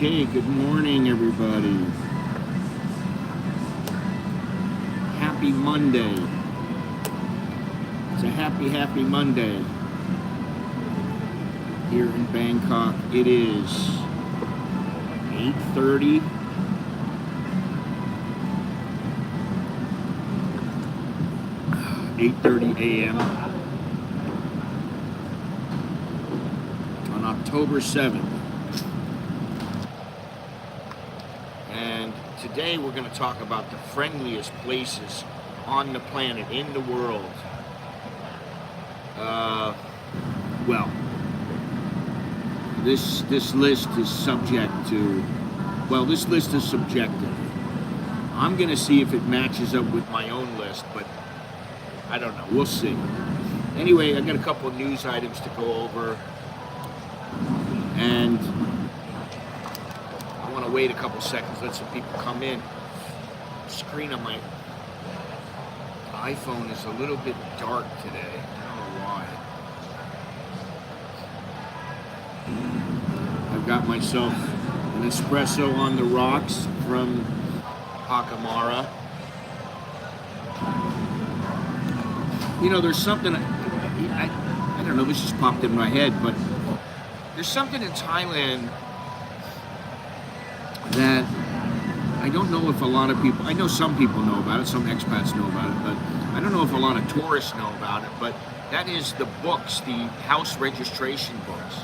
Okay, good morning, everybody. Happy Monday. It's a happy Monday here in Bangkok. It is 8:30. a.m. on October 7th. And today we're going to talk about the friendliest places on the planet, in the world. Well, this list is subject to, well, this list is subjective. I'm going to see if it matches up with my own list, but I don't know. We'll see. Anyway, I got a couple of news items to go over, and I want to wait a couple seconds, let some people come in. The screen on my iPhone is a little bit dark today. I don't know why. I've got myself an espresso on the rocks from Hakamara. You know, there's something, I don't know, this just popped in my head, but there's something in Thailand that I don't know if a lot of people, I know some people know about it, some expats know about it, but I don't know if a lot of tourists know about it, but that is the books, the house registration books.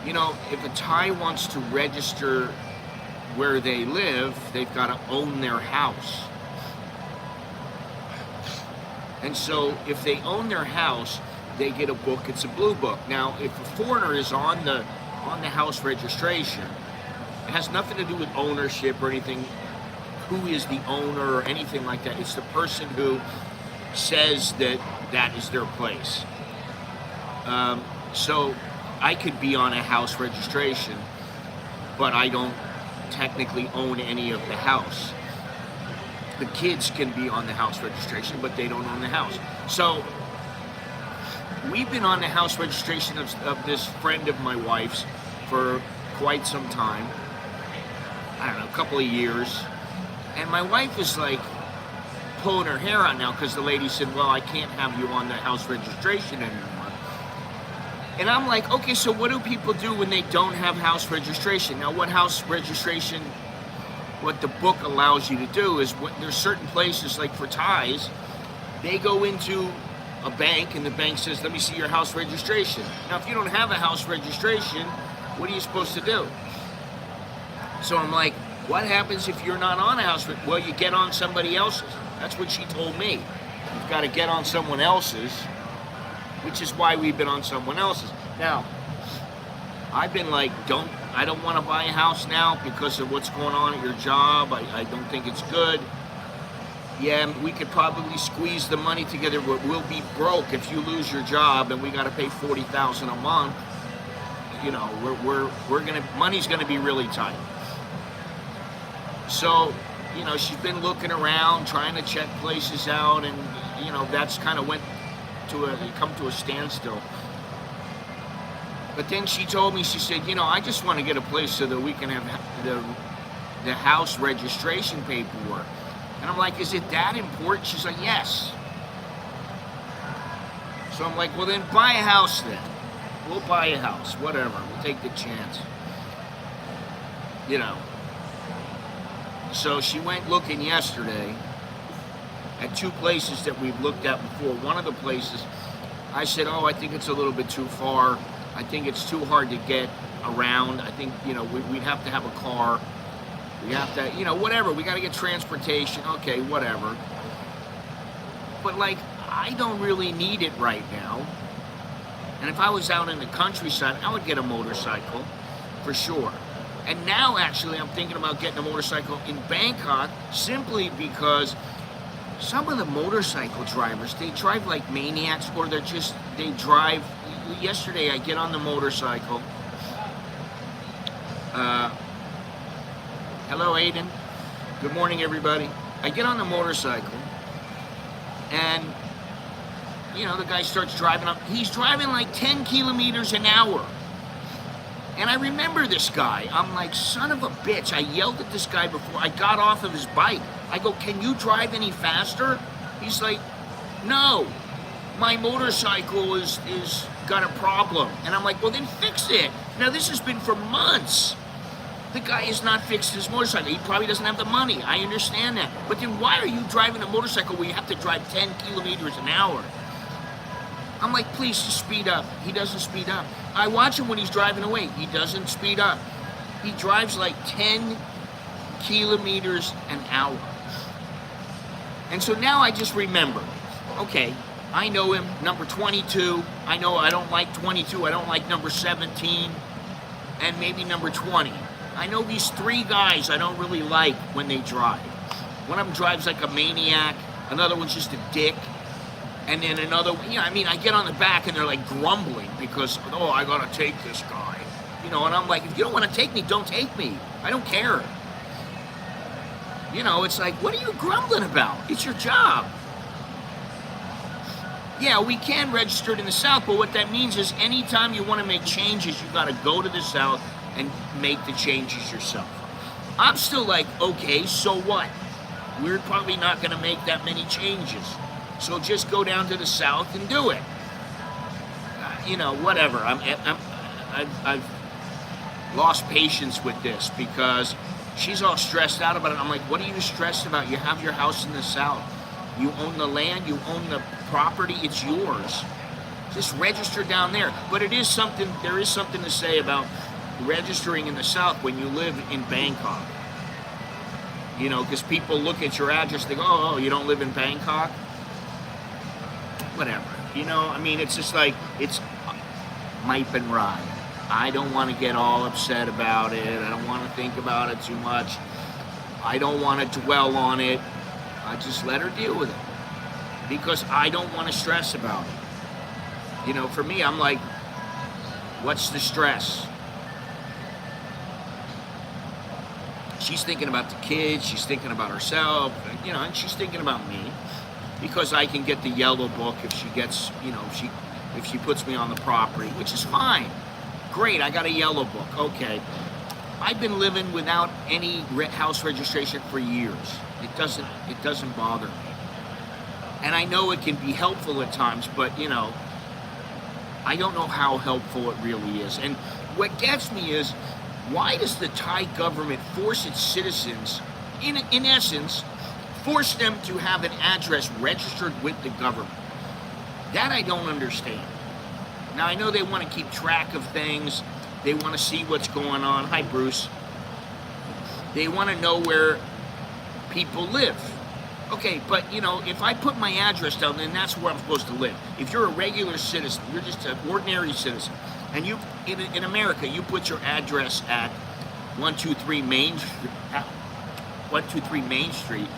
You know, if a Thai wants to register where they live, they've got to own their house. And so if they own their house, they get a book. It's a blue book. Now, if a foreigner is on the house registration, it has nothing to do with ownership or anything, who is the owner or anything like that. It's the person who says that that is their place. So I could be on a house registration, but I don't technically own any of the house. The kids can be on the house registration, but they don't own the house. So we've been on the house registration of this friend of my wife's for quite some time. I don't know, a couple of years. And my wife is like pulling her hair out now because the lady said, well, I can't have you on the house registration anymore. And I'm like, okay, so what do people do when they don't have house registration? Now, what house registration, what the book allows you to do is, there's certain places, like for Thais, they go into a bank and the bank says, let me see your house registration. Now, if you don't have a house registration, what are you supposed to do? So I'm like, what happens if you're not on a house? Well, you get on somebody else's. That's what she told me. You've got to get on someone else's, which is why we've been on someone else's. Now, I've been like, I don't want to buy a house now because of what's going on at your job. I don't think it's good. Yeah, we could probably squeeze the money together, but we'll be broke if you lose your job and we got to pay $40,000 a month. You know, money's gonna be really tight. So, you know, she's been looking around, trying to check places out, and you know, that's kind of come to a standstill. But then she told me, she said, you know, I just want to get a place so that we can have the house registration paperwork. And I'm like, is it that important? She's like, yes. So I'm like, well, then buy a house then. We'll buy a house, whatever. We'll take the chance. You know. So she went looking yesterday at two places that we've looked at before. One of the places, I said, oh, I think it's a little bit too far. I think it's too hard to get around. I think, you know, we'd have to have a car. We have to, you know, whatever. We got to get transportation. Okay, whatever. But, like, I don't really need it right now. And if I was out in the countryside, I would get a motorcycle for sure. And now, actually, I'm thinking about getting a motorcycle in Bangkok simply because some of the motorcycle drivers, they drive like maniacs, or they drive. Yesterday, I get on the motorcycle. Hello, Aiden. Good morning, everybody. I get on the motorcycle, and you know, the guy starts driving up. He's driving like 10 kilometers an hour. And I remember this guy. I'm like, son of a bitch. I yelled at this guy before I got off of his bike. I go, can you drive any faster? He's like, no, my motorcycle is got a problem. And I'm like, well, then fix it. Now, this has been for months. The guy has not fixed his motorcycle. He probably doesn't have the money. I understand that. But then why are you driving a motorcycle where you have to drive 10 kilometers an hour? I'm like, please just speed up. He doesn't speed up. I watch him when he's driving away. He doesn't speed up. He drives like 10 kilometers an hour. And so now I just remember, okay, I know him, number 22. I know I don't like 22. I don't like number 17 and maybe number 20. I know these three guys I don't really like when they drive. One of them drives like a maniac. Another one's just a dick. And then another, I mean, I get on the back and they're like grumbling because, oh, I gotta take this guy. You know, and I'm like, if you don't want to take me, don't take me. I don't care. You know, it's like, what are you grumbling about? It's your job. Yeah, we can register it in the South, but what that means is anytime you want to make changes, you got to go to the South and make the changes yourself. I'm still like, okay, so what? We're probably not going to make that many changes. So just go down to the South and do it. You know, whatever. I've lost patience with this because she's all stressed out about it. I'm like, what are you stressed about? You have your house in the South. You own the land, you own the property, it's yours. Just register down there. But there is something to say about registering in the South when you live in Bangkok. You know, because people look at your address, they go, oh, you don't live in Bangkok? Whatever. You know, I mean, it's just like, it's mipe and ride. I don't want to get all upset about it. I don't want to think about it too much. I don't want to dwell on it. I just let her deal with it because I don't want to stress about it. You know, for me, I'm like, what's the stress? She's thinking about the kids, she's thinking about herself, you know, and she's thinking about me because I can get the yellow book if she gets, you know, if she puts me on the property, which is fine. Great, I got a yellow book, okay. I've been living without any house registration for years. It doesn't bother me. And I know it can be helpful at times, but you know, I don't know how helpful it really is. And what gets me is, why does the Thai government force its citizens, in essence, force them to have an address registered with the government? That I don't understand. Now I know they want to keep track of things. They want to see what's going on. Hi, Bruce. They want to know where people live. Okay, but you know, if I put my address down, then that's where I'm supposed to live. If you're a regular citizen, you're just an ordinary citizen, and you, in America, you put your address at 123 Main Street. 123 Main Street.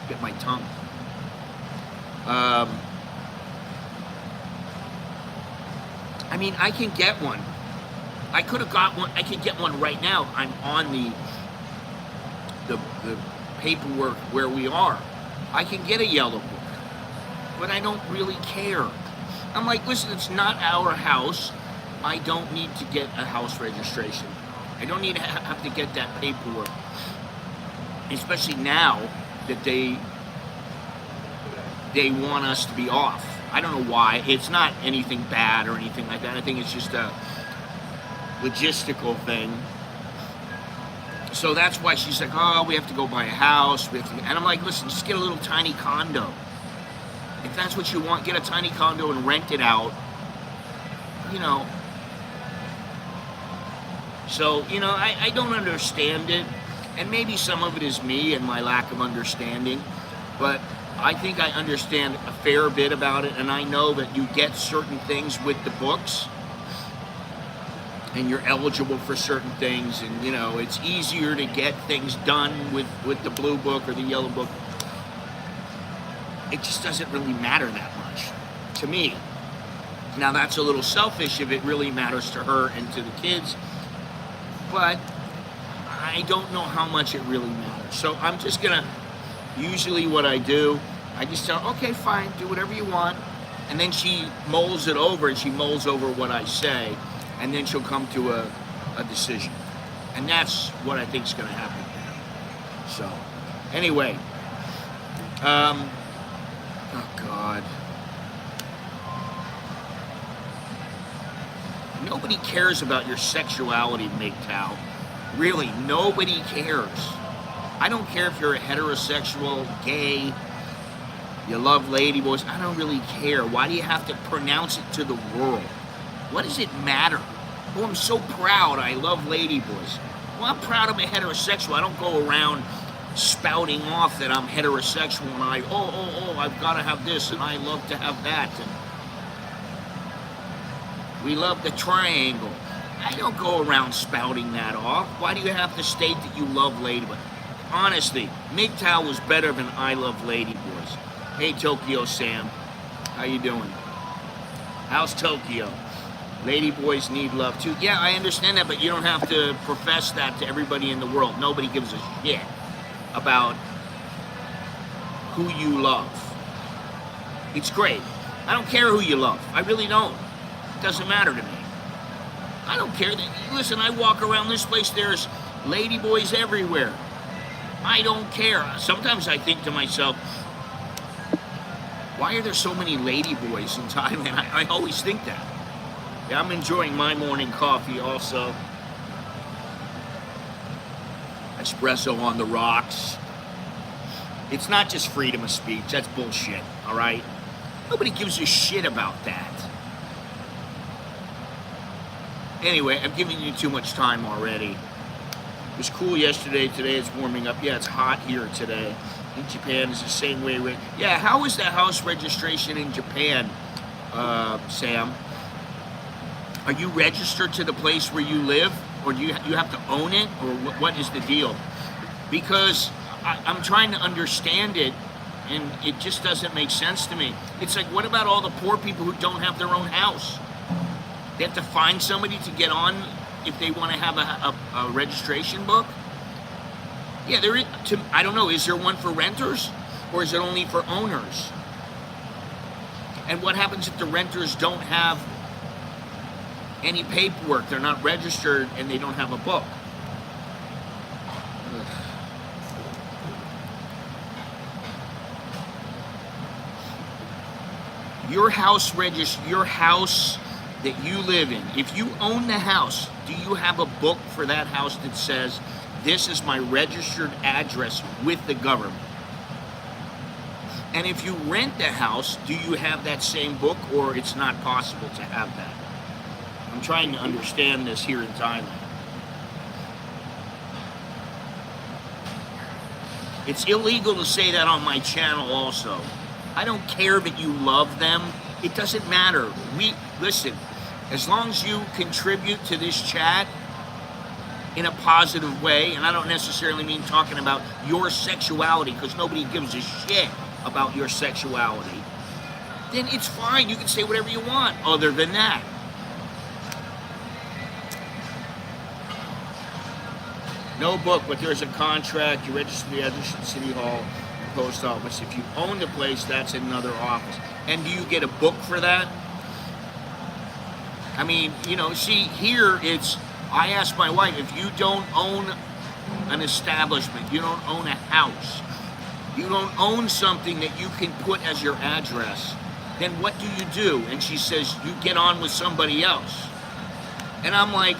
Get my tongue. I mean, I can get one. I could have got one. I could get one right now. I'm on the paperwork where we are. I can get a yellow book, but I don't really care. I'm like, listen, it's not our house. I don't need to get a house registration. I don't need to have to get that paperwork, especially now that they want us to be off. I don't know why. It's not anything bad or anything like that. I think it's just a logistical thing. So that's why she's like, oh, we have to go buy a house. And I'm like, listen, just get a little tiny condo. If that's what you want, get a tiny condo and rent it out. You know. So, you know, I don't understand it. And maybe some of it is me and my lack of understanding. But I think I understand a fair bit about it. And I know that you get certain things with the books. And you're eligible for certain things, and you know, it's easier to get things done with the blue book or the yellow book. It just doesn't really matter that much to me. Now that's a little selfish if it really matters to her and to the kids, but I don't know how much it really matters. So I'm just gonna, usually what I do, I just tell her, okay, fine, do whatever you want, and then she mulls it over, and she mulls over what I say. and then she'll come to a decision. And that's what I think is going to happen. So, anyway, oh God. Nobody cares about your sexuality, MGTOW. Really, nobody cares. I don't care if you're a heterosexual, gay, you love ladyboys. I don't really care. Why do you have to pronounce it to the world? What does it matter? Oh, I'm so proud I love ladyboys. Well, I'm proud I'm a heterosexual. I don't go around spouting off that I'm heterosexual and I've got to have this and I love to have that. And we love the triangle. I don't go around spouting that off. Why do you have to state that you love ladyboys? Honestly, MGTOW was better than I love ladyboys. Hey, Tokyo Sam. How you doing? How's Tokyo? Ladyboys need love too. Yeah, I understand that, but you don't have to profess that to everybody in the world. Nobody gives a shit about who you love. It's great. I don't care who you love. I really don't. It doesn't matter to me. I don't care. Listen, I walk around this place, there's ladyboys everywhere. I don't care. Sometimes I think to myself, why are there so many ladyboys in Thailand? I always think that. Yeah, I'm enjoying my morning coffee also. Espresso on the rocks. It's not just freedom of speech. That's bullshit, all right? Nobody gives a shit about that. Anyway, I'm giving you too much time already. It was cool yesterday. Today it's warming up. Yeah, it's hot here today. In Japan is the same way. Yeah, how is the house registration in Japan, Sam? Are you registered to the place where you live? Or do you have to own it? Or what is the deal? Because I'm trying to understand it, and it just doesn't make sense to me. It's like, what about all the poor people who don't have their own house? They have to find somebody to get on if they want to have a registration book? Yeah, there is. I don't know, is there one for renters? Or is it only for owners? And what happens if the renters don't have any paperwork? They're not registered and they don't have a book. Ugh. Your house that you live in, if you own the house, do you have a book for that house that says, this is my registered address with the government? And if you rent the house, do you have that same book, or it's not possible to have that? I'm trying to understand this here in Thailand. It's illegal to say that on my channel also. I don't care that you love them. It doesn't matter. Listen, as long as you contribute to this chat in a positive way, and I don't necessarily mean talking about your sexuality, because nobody gives a shit about your sexuality, then it's fine. You can say whatever you want other than that. No book, but there's a contract. You register the address at City Hall, post office. If you own the place, that's another office. And do you get a book for that? I mean, see, here I asked my wife, if you don't own an establishment, you don't own a house, you don't own something that you can put as your address, then what do you do? And she says, you get on with somebody else. And I'm like,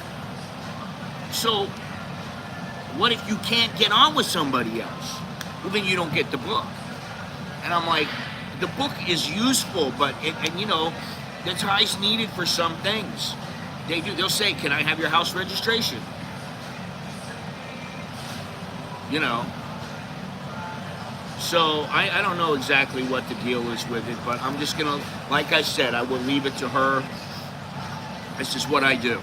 so what if you can't get on with somebody else? Well, then you don't get the book. And I'm like, the book is useful, but, the Thais need it for some things. They'll say, can I have your house registration? So I don't know exactly what the deal is with it, but I'm just gonna, like I said, I will leave it to her. This is what I do.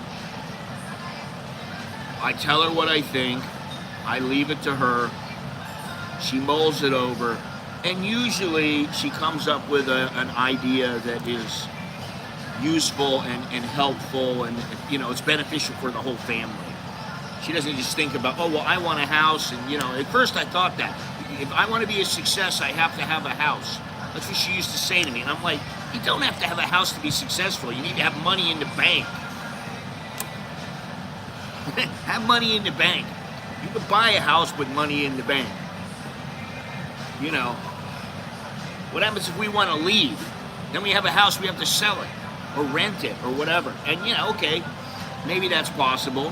I tell her what I think, I leave it to her, she mulls it over, and usually she comes up with an idea that is useful and helpful, and it's beneficial for the whole family. She doesn't just think about, oh, well, I want a house, and at first I thought that. If I want to be a success, I have to have a house. That's what she used to say to me, and I'm like, you don't have to have a house to be successful. You need to have money in the bank. Have money in the bank. You can buy a house with money in the bank. You know, what happens if we want to leave? Then we have a house, we have to sell it or rent it or whatever. And yeah, okay, maybe that's possible.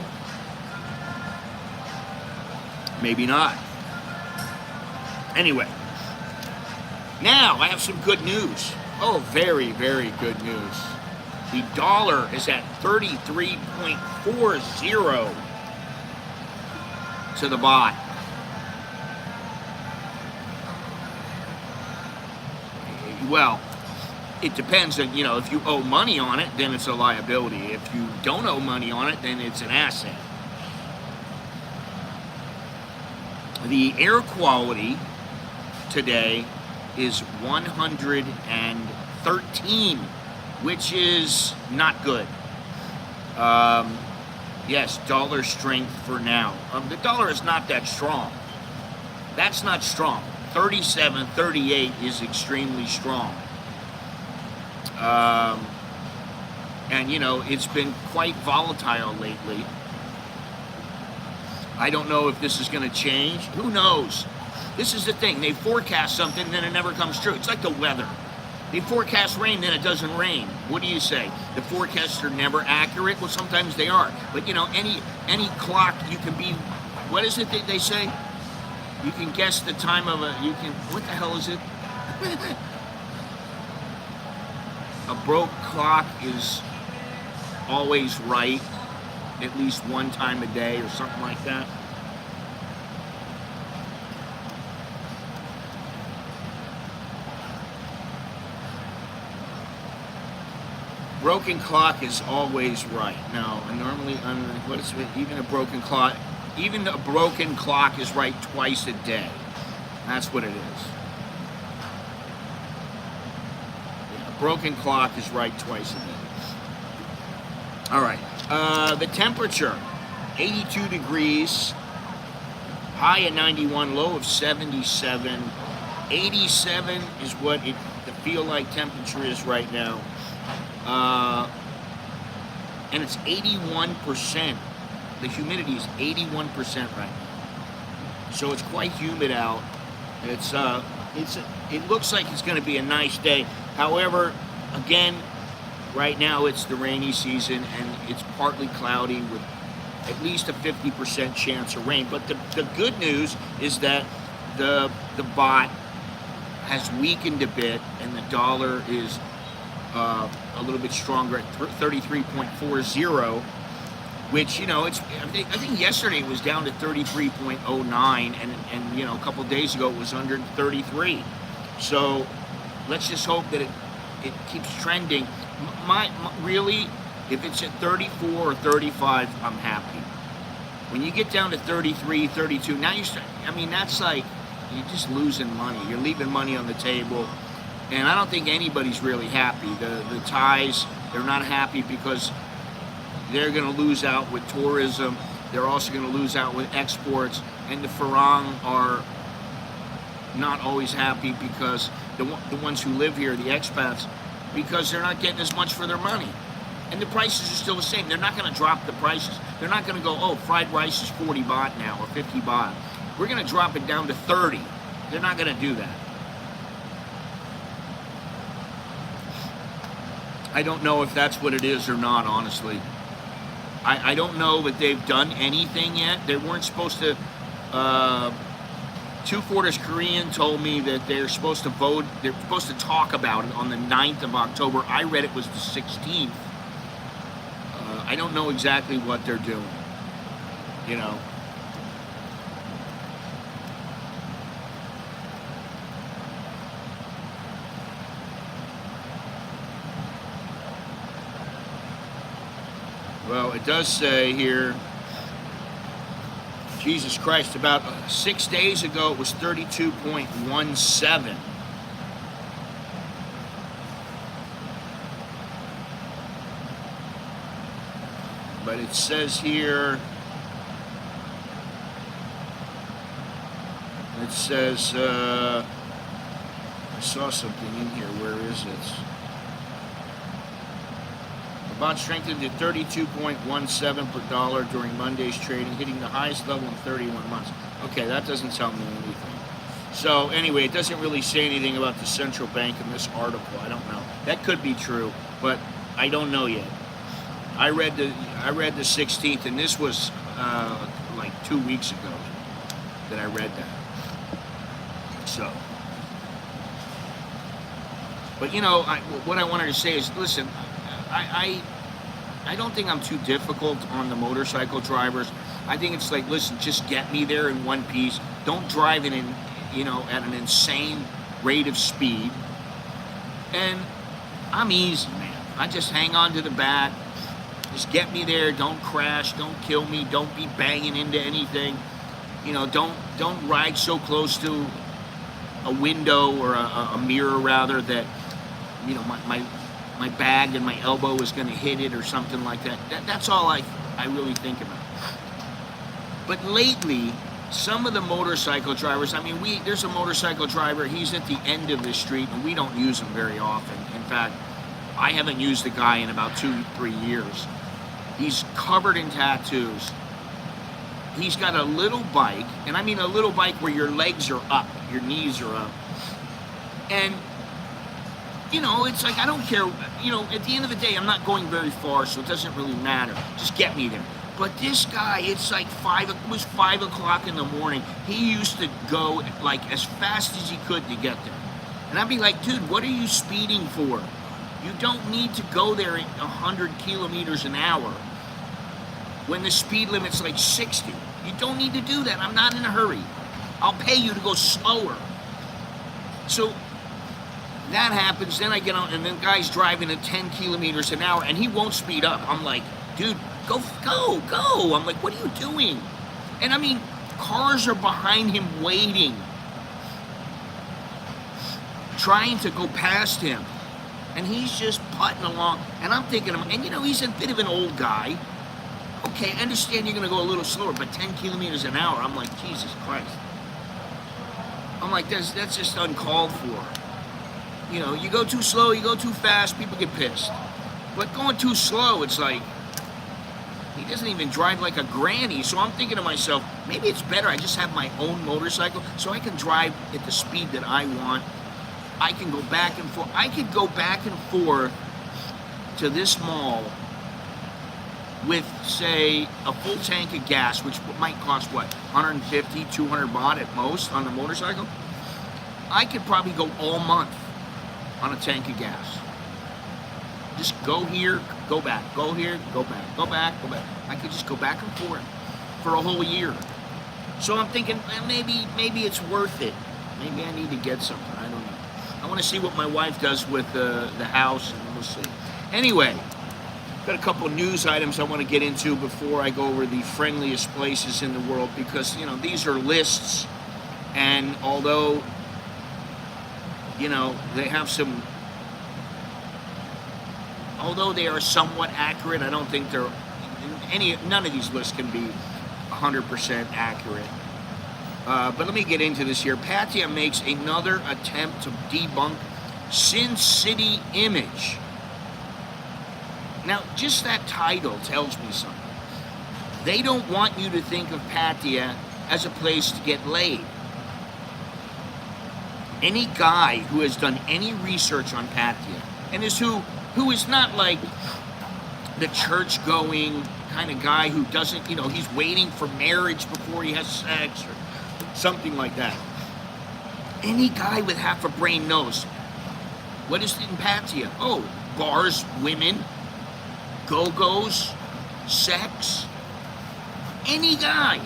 Maybe not. Anyway, now I have some good news. Oh, very, very good news. The dollar is at 33.40 to the baht. Well, it depends on, you know, if you owe money on it, then it's a liability. If you don't owe money on it, then it's an asset. The air quality today is 113, which is not good. Yes, dollar strength for now. The dollar is not that strong. That's not strong. 37, 38 is extremely strong. And, you know, it's been quite volatile lately. I don't know if this is going to change. Who knows? This is the thing. They forecast something, then it never comes true. It's like the weather. They forecast rain, then it doesn't rain. What do you say? The forecasts are never accurate? Well, sometimes they are. But, you know, any clock, you can be, what is it that they say? You can guess the time of what the hell is it? A broke clock is always right at least one time a day or something like that. Broken clock is always right. No, normally, what is it? Even a broken clock is right twice a day. That's what it is. Yeah, a broken clock is right twice a day. All right. The temperature, 82 degrees, high at 91, low of 77. 87 is what the feel like temperature is right now. And it's 81%. The humidity is 81% right now. So it's quite humid out. It looks like it's going to be a nice day. However, again, right now it's the rainy season and it's partly cloudy with at least a 50% chance of rain. But the good news is that the baht has weakened a bit and the dollar is a little bit stronger at 33.40, which, you know, I think yesterday it was down to 33.09, and you know, a couple days ago it was under 33. So let's just hope that it keeps trending. Really, if it's at 34 or 35, I'm happy. When you get down to 33, 32, now that's like, you're just losing money. You're leaving money on the table. And I don't think anybody's really happy. The Thais, they're not happy because they're going to lose out with tourism. They're also going to lose out with exports. And the Farang are not always happy because the ones who live here, the expats, because they're not getting as much for their money. And the prices are still the same. They're not going to drop the prices. They're not going to go, oh, fried rice is 40 baht now or 50 baht. We're going to drop it down to 30. They're not going to do that. I don't know if that's what it is or not, honestly. I don't know that they've done anything yet. They weren't supposed to. Two Quarters Korean told me that they're supposed to vote. They're supposed to talk about it on the 9th of October. I read it was the 16th. I don't know exactly what they're doing. You know. Well, it does say here, Jesus Christ, about 6 days ago it was 32.17. But it says here, I saw something in here, where is it? Baht strengthened to 32.17 per dollar during Monday's trading, hitting the highest level in 31 months. Okay, that doesn't tell me anything. So anyway, it doesn't really say anything about the central bank in this article. I don't know. That could be true, but I don't know yet. I read the 16th, and this was like 2 weeks ago that I read that. So, but you know, what I wanted to say is, listen, I don't think I'm too difficult on the motorcycle drivers. I think it's like, listen, just get me there in one piece. Don't drive it in, you know, at an insane rate of speed. And I'm easy, man. I just hang on to the back. Just get me there. Don't crash. Don't kill me. Don't be banging into anything. You know, don't ride so close to a window or a mirror, rather, that, you know, my bag and my elbow is going to hit it or something like that. That's all I really think about. But lately, some of the motorcycle drivers, I mean, there's a motorcycle driver, he's at the end of the street, and we don't use him very often. In fact, I haven't used the guy in about 2-3 years. He's covered in tattoos. He's got a little bike, and I mean a little bike where your legs are up, your knees are up. And, you know, it's like, I don't care, you know, at the end of the day, I'm not going very far, so it doesn't really matter. Just get me there. But this guy, it's like it was 5 o'clock in the morning. He used to go like as fast as he could to get there. And I'd be like, dude, what are you speeding for? You don't need to go there at 100 kilometers an hour when the speed limit's like 60. You don't need to do that. I'm not in a hurry. I'll pay you to go slower. So that happens, then I get on, and then the guy's driving at 10 kilometers an hour, and he won't speed up. I'm like, dude, go. I'm like, what are you doing? And I mean, cars are behind him waiting, trying to go past him. And he's just putting along. And I'm thinking, and you know, he's a bit of an old guy. Okay, I understand you're going to go a little slower, but 10 kilometers an hour, I'm like, Jesus Christ. I'm like, that's just uncalled for. You know, you go too slow, you go too fast, people get pissed. But going too slow, it's like, he doesn't even drive like a granny. So I'm thinking to myself, maybe it's better I just have my own motorcycle so I can drive at the speed that I want. I can go back and forth. I could go back and forth to this mall with, say, a full tank of gas, which might cost, what, 150, 200 baht at most on the motorcycle? I could probably go all month on a tank of gas. Just go here, go back, go here, go back, go back, go back. I could just go back and forth for a whole year. So I'm thinking, maybe it's worth it. Maybe I need to get something. I don't know. I want to see what my wife does with the house, and we'll see. Anyway, got a couple news items I want to get into before I go over the friendliest places in the world, because, you know, these are lists, and although, you know, they have some, although they are somewhat accurate, I don't think none of these lists can be 100% accurate. But let me get into this here. Pattaya makes another attempt to debunk Sin City image. Now, just that title tells me something. They don't want you to think of Pattaya as a place to get laid. Any guy who has done any research on Pattaya, and who is not like the church-going kind of guy who doesn't, you know, he's waiting for marriage before he has sex or something like that. Any guy with half a brain knows what is in Pattaya. Oh, bars, women, go-go's, sex. Any guy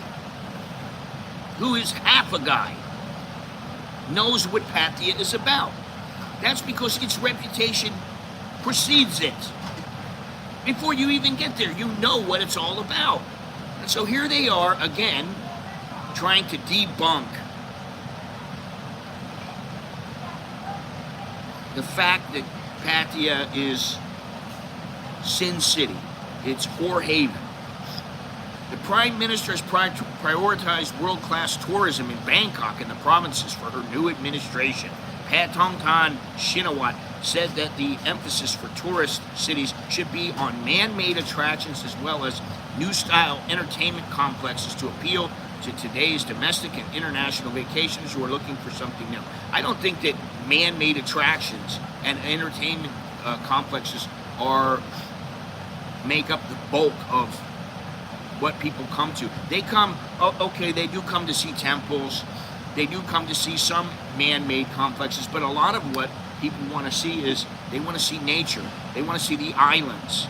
who is half a guy knows what Pattaya is about. That's because its reputation precedes it. Before you even get there, you know what it's all about. And so here they are again, trying to debunk the fact that Pattaya is Sin City. It's whore haven. The Prime Minister has prioritized world-class tourism in Bangkok and the provinces for her new administration. Patongtan Shinawat said that the emphasis for tourist cities should be on man-made attractions as well as new-style entertainment complexes to appeal to today's domestic and international vacationers who are looking for something new. I don't think that man-made attractions and entertainment complexes make up the bulk of what people come to. They come, okay, they do come to see temples, they do come to see some man-made complexes, but a lot of what people want to see is, they want to see nature, they want to see the islands,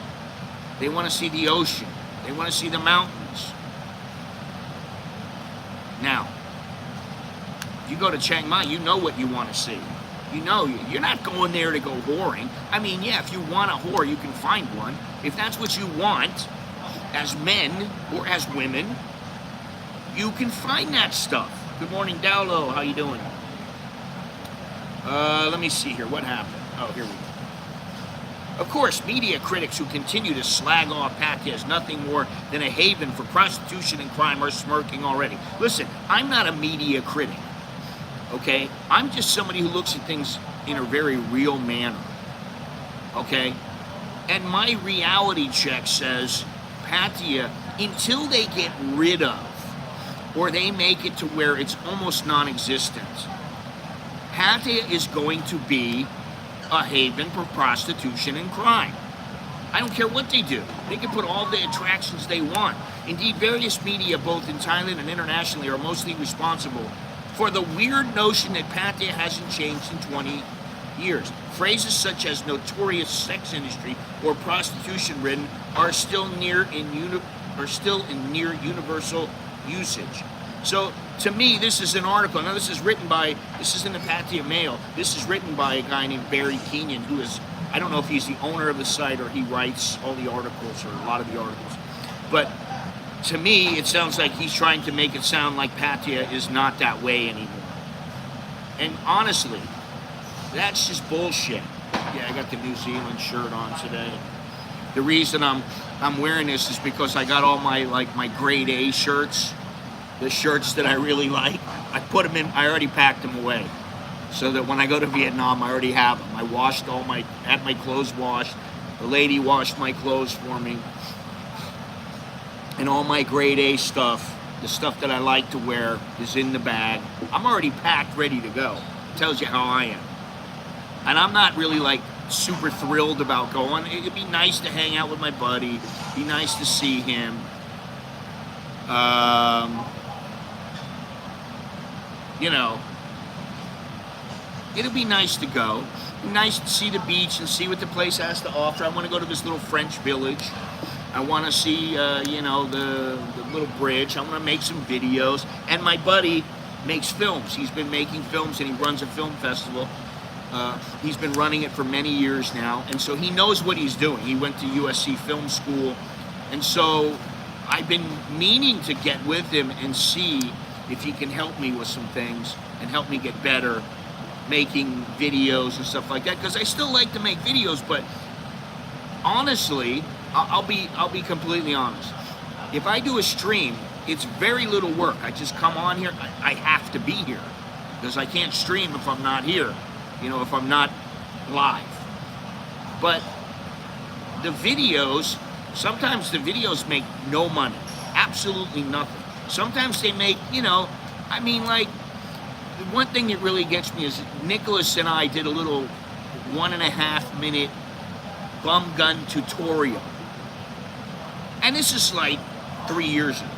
they want to see the ocean, they want to see the mountains. Now, you go to Chiang Mai, you know what you want to see. You know, you're not going there to go whoring. I mean, yeah, if you want a whore, you can find one. If that's what you want, as men or as women, you can find that stuff. Good morning, Dowlo. How you doing? Let me see here. What happened? Oh, here we go. Of course, media critics who continue to slag off Pattaya as nothing more than a haven for prostitution and crime are smirking already. Listen, I'm not a media critic, okay? I'm just somebody who looks at things in a very real manner, okay? And my reality check says Pattaya, until they get rid of, or they make it to where it's almost non-existent, Pattaya is going to be a haven for prostitution and crime. I don't care what they do. They can put all the attractions they want. Indeed, various media, both in Thailand and internationally, are mostly responsible for the weird notion that Pattaya hasn't changed in 20 years. Phrases such as notorious sex industry or prostitution-ridden are still in near universal usage. So, to me, this is an article. Now, this is in the Pattaya Mail. This is written by a guy named Barry Kenyon, who is, I don't know if he's the owner of the site or he writes all the articles or a lot of the articles. But to me, it sounds like he's trying to make it sound like Pattaya is not that way anymore. And honestly, that's just bullshit. Yeah, I got the New Zealand shirt on today. The reason I'm wearing this is because I got all my grade A shirts. The shirts that I really like, I already packed them away. So that when I go to Vietnam, I already have them. I had my clothes washed. The lady washed my clothes for me. And all my grade A stuff, the stuff that I like to wear, is in the bag. I'm already packed, ready to go. Tells you how I am. And I'm not really like super thrilled about going. It'd be nice to hang out with my buddy. Be nice to see him. You know, it'll be nice to go. Nice to see the beach and see what the place has to offer. I want to go to this little French village. I want to see, the little bridge. I want to make some videos. And my buddy makes films. He's been making films and he runs a film festival. He's been running it for many years now. And so he knows what he's doing. He went to USC Film School. And so I've been meaning to get with him and see if he can help me with some things and help me get better making videos and stuff like that, because I still like to make videos, but honestly, I'll be completely honest. If I do a stream, it's very little work. I just come on here. I have to be here because I can't stream if I'm not here, if I'm not live. But the videos, sometimes the videos make no money, absolutely nothing. Sometimes they make, like, the one thing that really gets me is Nicholas and I did a little 1.5 minute bum gun tutorial. And this is like 3 years ago.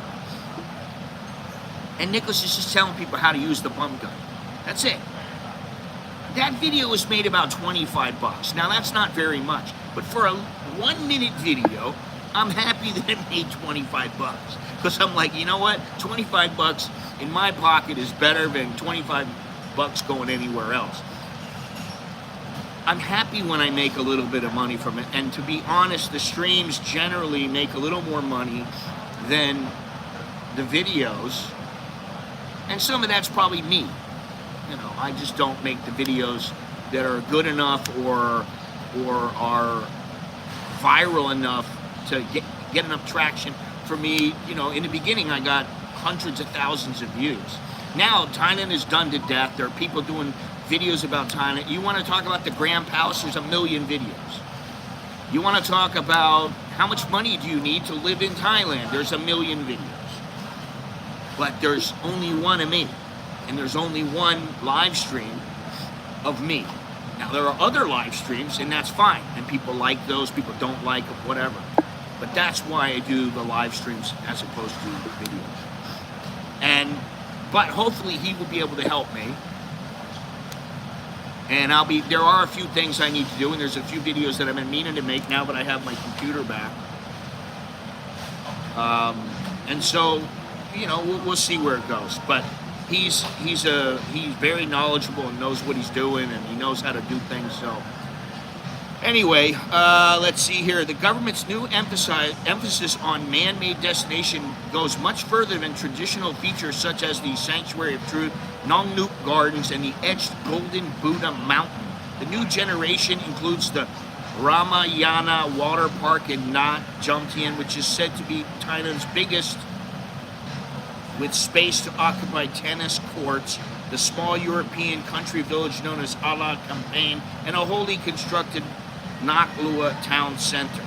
And Nicholas is just telling people how to use the bum gun. That's it. That video was made about $25. Now that's not very much, but for a 1 minute video, I'm happy that it made $25. Because I'm like, you know what? $25 in my pocket is better than $25 going anywhere else. I'm happy when I make a little bit of money from it. And to be honest, the streams generally make a little more money than the videos. And some of that's probably me. I just don't make the videos that are good enough or are viral enough to get enough traction for me. In the beginning, I got hundreds of thousands of views. Now, Thailand is done to death. There are people doing videos about Thailand. You want to talk about the Grand Palace? There's a million videos. You want to talk about how much money do you need to live in Thailand? There's a million videos. But there's only one of me. And there's only one live stream of me. Now, there are other live streams, and that's fine. And people like those, people don't like them, whatever. But that's why I do the live streams as opposed to the videos. But hopefully he will be able to help me. And there are a few things I need to do, and there's a few videos that I've been meaning to make now that I have my computer back. And so, you know, we'll see where it goes. But he's very knowledgeable and knows what he's doing, and he knows how to do things. So anyway, let's see here. The government's new emphasis on man-made destination goes much further than traditional features such as the Sanctuary of Truth, Nong Nook Gardens, and the etched Golden Buddha Mountain. The new generation includes the Ramayana Water Park in Nhat Jomtien, which is said to be Thailand's biggest, with space to occupy tennis courts, the small European country village known as Ala Campaign, and a wholly constructed Nak Lua town center.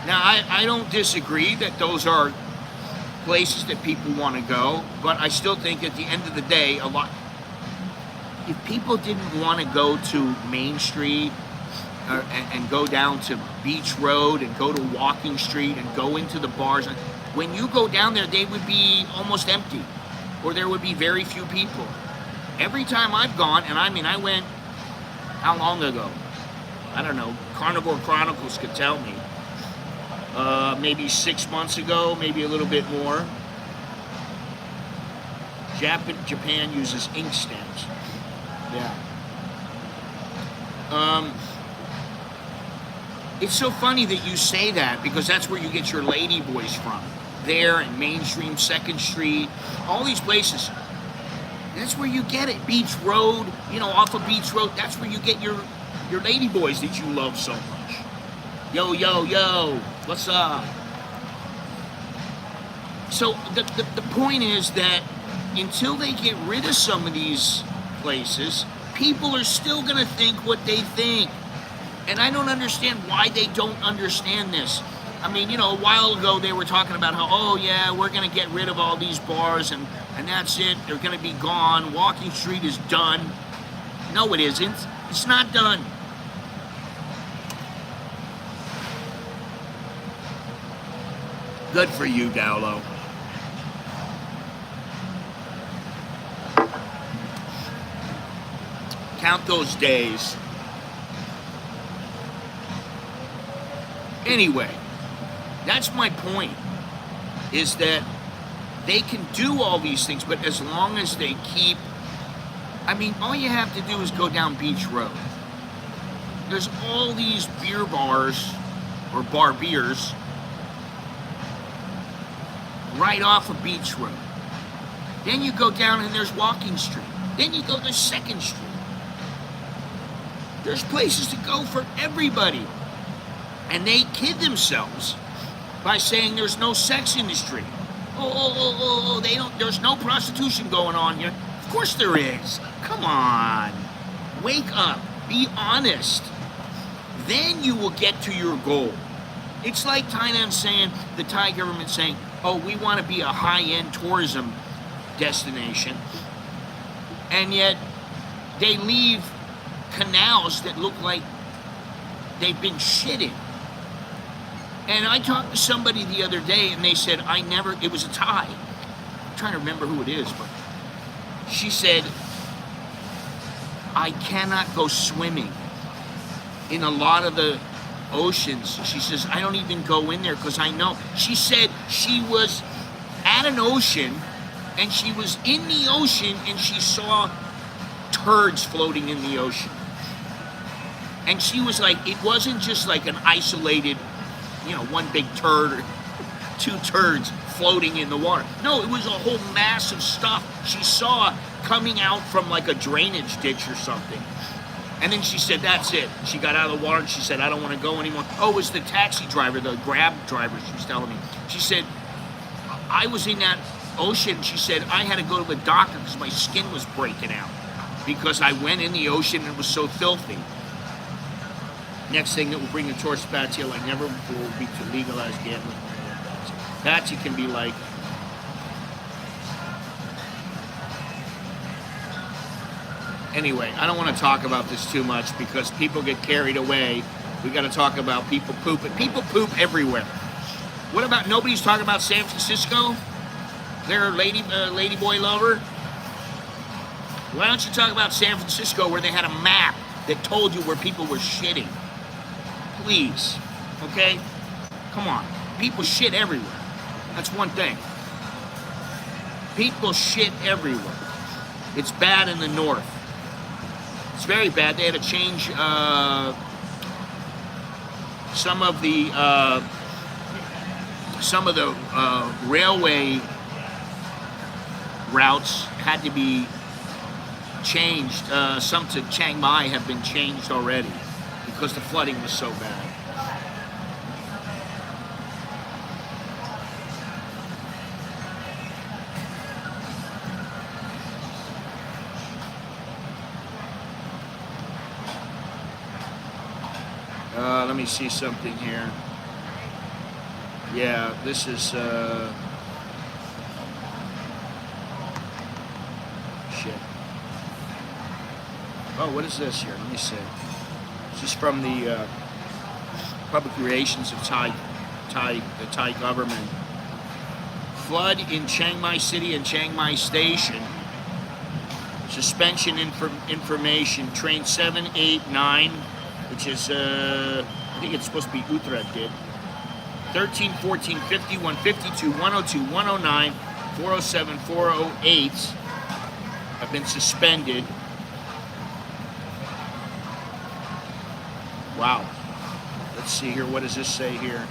Now, I don't disagree that those are places that people want to go, but I still think at the end of the day, if people didn't want to go to Main Street and go down to Beach Road and go to Walking Street and go into the bars, when you go down there, they would be almost empty, or there would be very few people. Every time I've gone, and I mean, I went, how long ago? I don't know, Carnivore Chronicles could tell me. Maybe 6 months ago, maybe a little bit more. Japan uses ink stamps. Yeah. It's so funny that you say that, because that's where you get your lady boys from. There and Mainstream, 2nd Street, all these places. That's where you get it. Beach Road, you know, off of Beach Road, that's where you get your lady boys that you love so much. Yo, yo, yo, what's up? So the point is that until they get rid of some of these places, people are still going to think what they think. And I don't understand why they don't understand this. I mean, you know, a while ago they were talking about how, oh yeah, we're going to get rid of all these bars and that's it. They're going to be gone. Walking Street is done. No, it isn't. It's not done. Good for you, Dowlow. Count those days. Anyway, that's my point, is that they can do all these things, but as long as they keep, I mean, all you have to do is go down Beach Road. There's all these beer bars, or bar beers, right off of Beach Road. Then you go down and there's Walking Street. Then you go to 2nd Street. There's places to go for everybody. And they kid themselves by saying there's no sex industry. There's no prostitution going on here. Of course there is. Come on. Wake up. Be honest. Then you will get to your goal. It's like Thailand saying, the Thai government saying, oh, we want to be a high-end tourism destination. And yet they leave canals that look like they've been shitting. And I talked to somebody the other day and they said, it was a Thai. I'm trying to remember who it is, but she said, I cannot go swimming in a lot of the oceans. She says, I don't even go in there because I know. She said she was at an ocean and she was in the ocean and she saw turds floating in the ocean. And she was like, it wasn't just like an isolated, one big turd or 2 turds floating in the water. No, it was a whole mass of stuff she saw coming out from like a drainage ditch or something. And then she said, that's it. She got out of the water and she said, I don't want to go anymore. Oh, it was the taxi driver, the Grab driver, she was telling me. She said, I was in that ocean. She said, I had to go to the doctor because my skin was breaking out. because I went in the ocean and it was so filthy. Next thing that will bring the tourist Patsy like never before will be to legalize gambling. Patsy can be like, anyway, I don't want to talk about this too much because people get carried away. We got to talk about people pooping. People poop everywhere. What about, nobody's talking about San Francisco? Their lady boy lover? Why don't you talk about San Francisco where they had a map that told you where people were shitting? Please, okay? Come on. People shit everywhere. That's one thing. People shit everywhere. It's bad in the north. It's very bad. They had to change some of the railway routes had to be changed. Some to Chiang Mai have been changed already because the flooding was so bad. Let me see something here. Yeah, this is shit. Oh, what is this here? Let me see. This is from the public relations of the Thai government. Flood in Chiang Mai City and Chiang Mai Station. Suspension information. Train 789, which is I think it's supposed to be Utrecht did. 13, 14, 51, 52, 102, 109, 407, 408 have been suspended. Wow. Let's see here. What does this say here?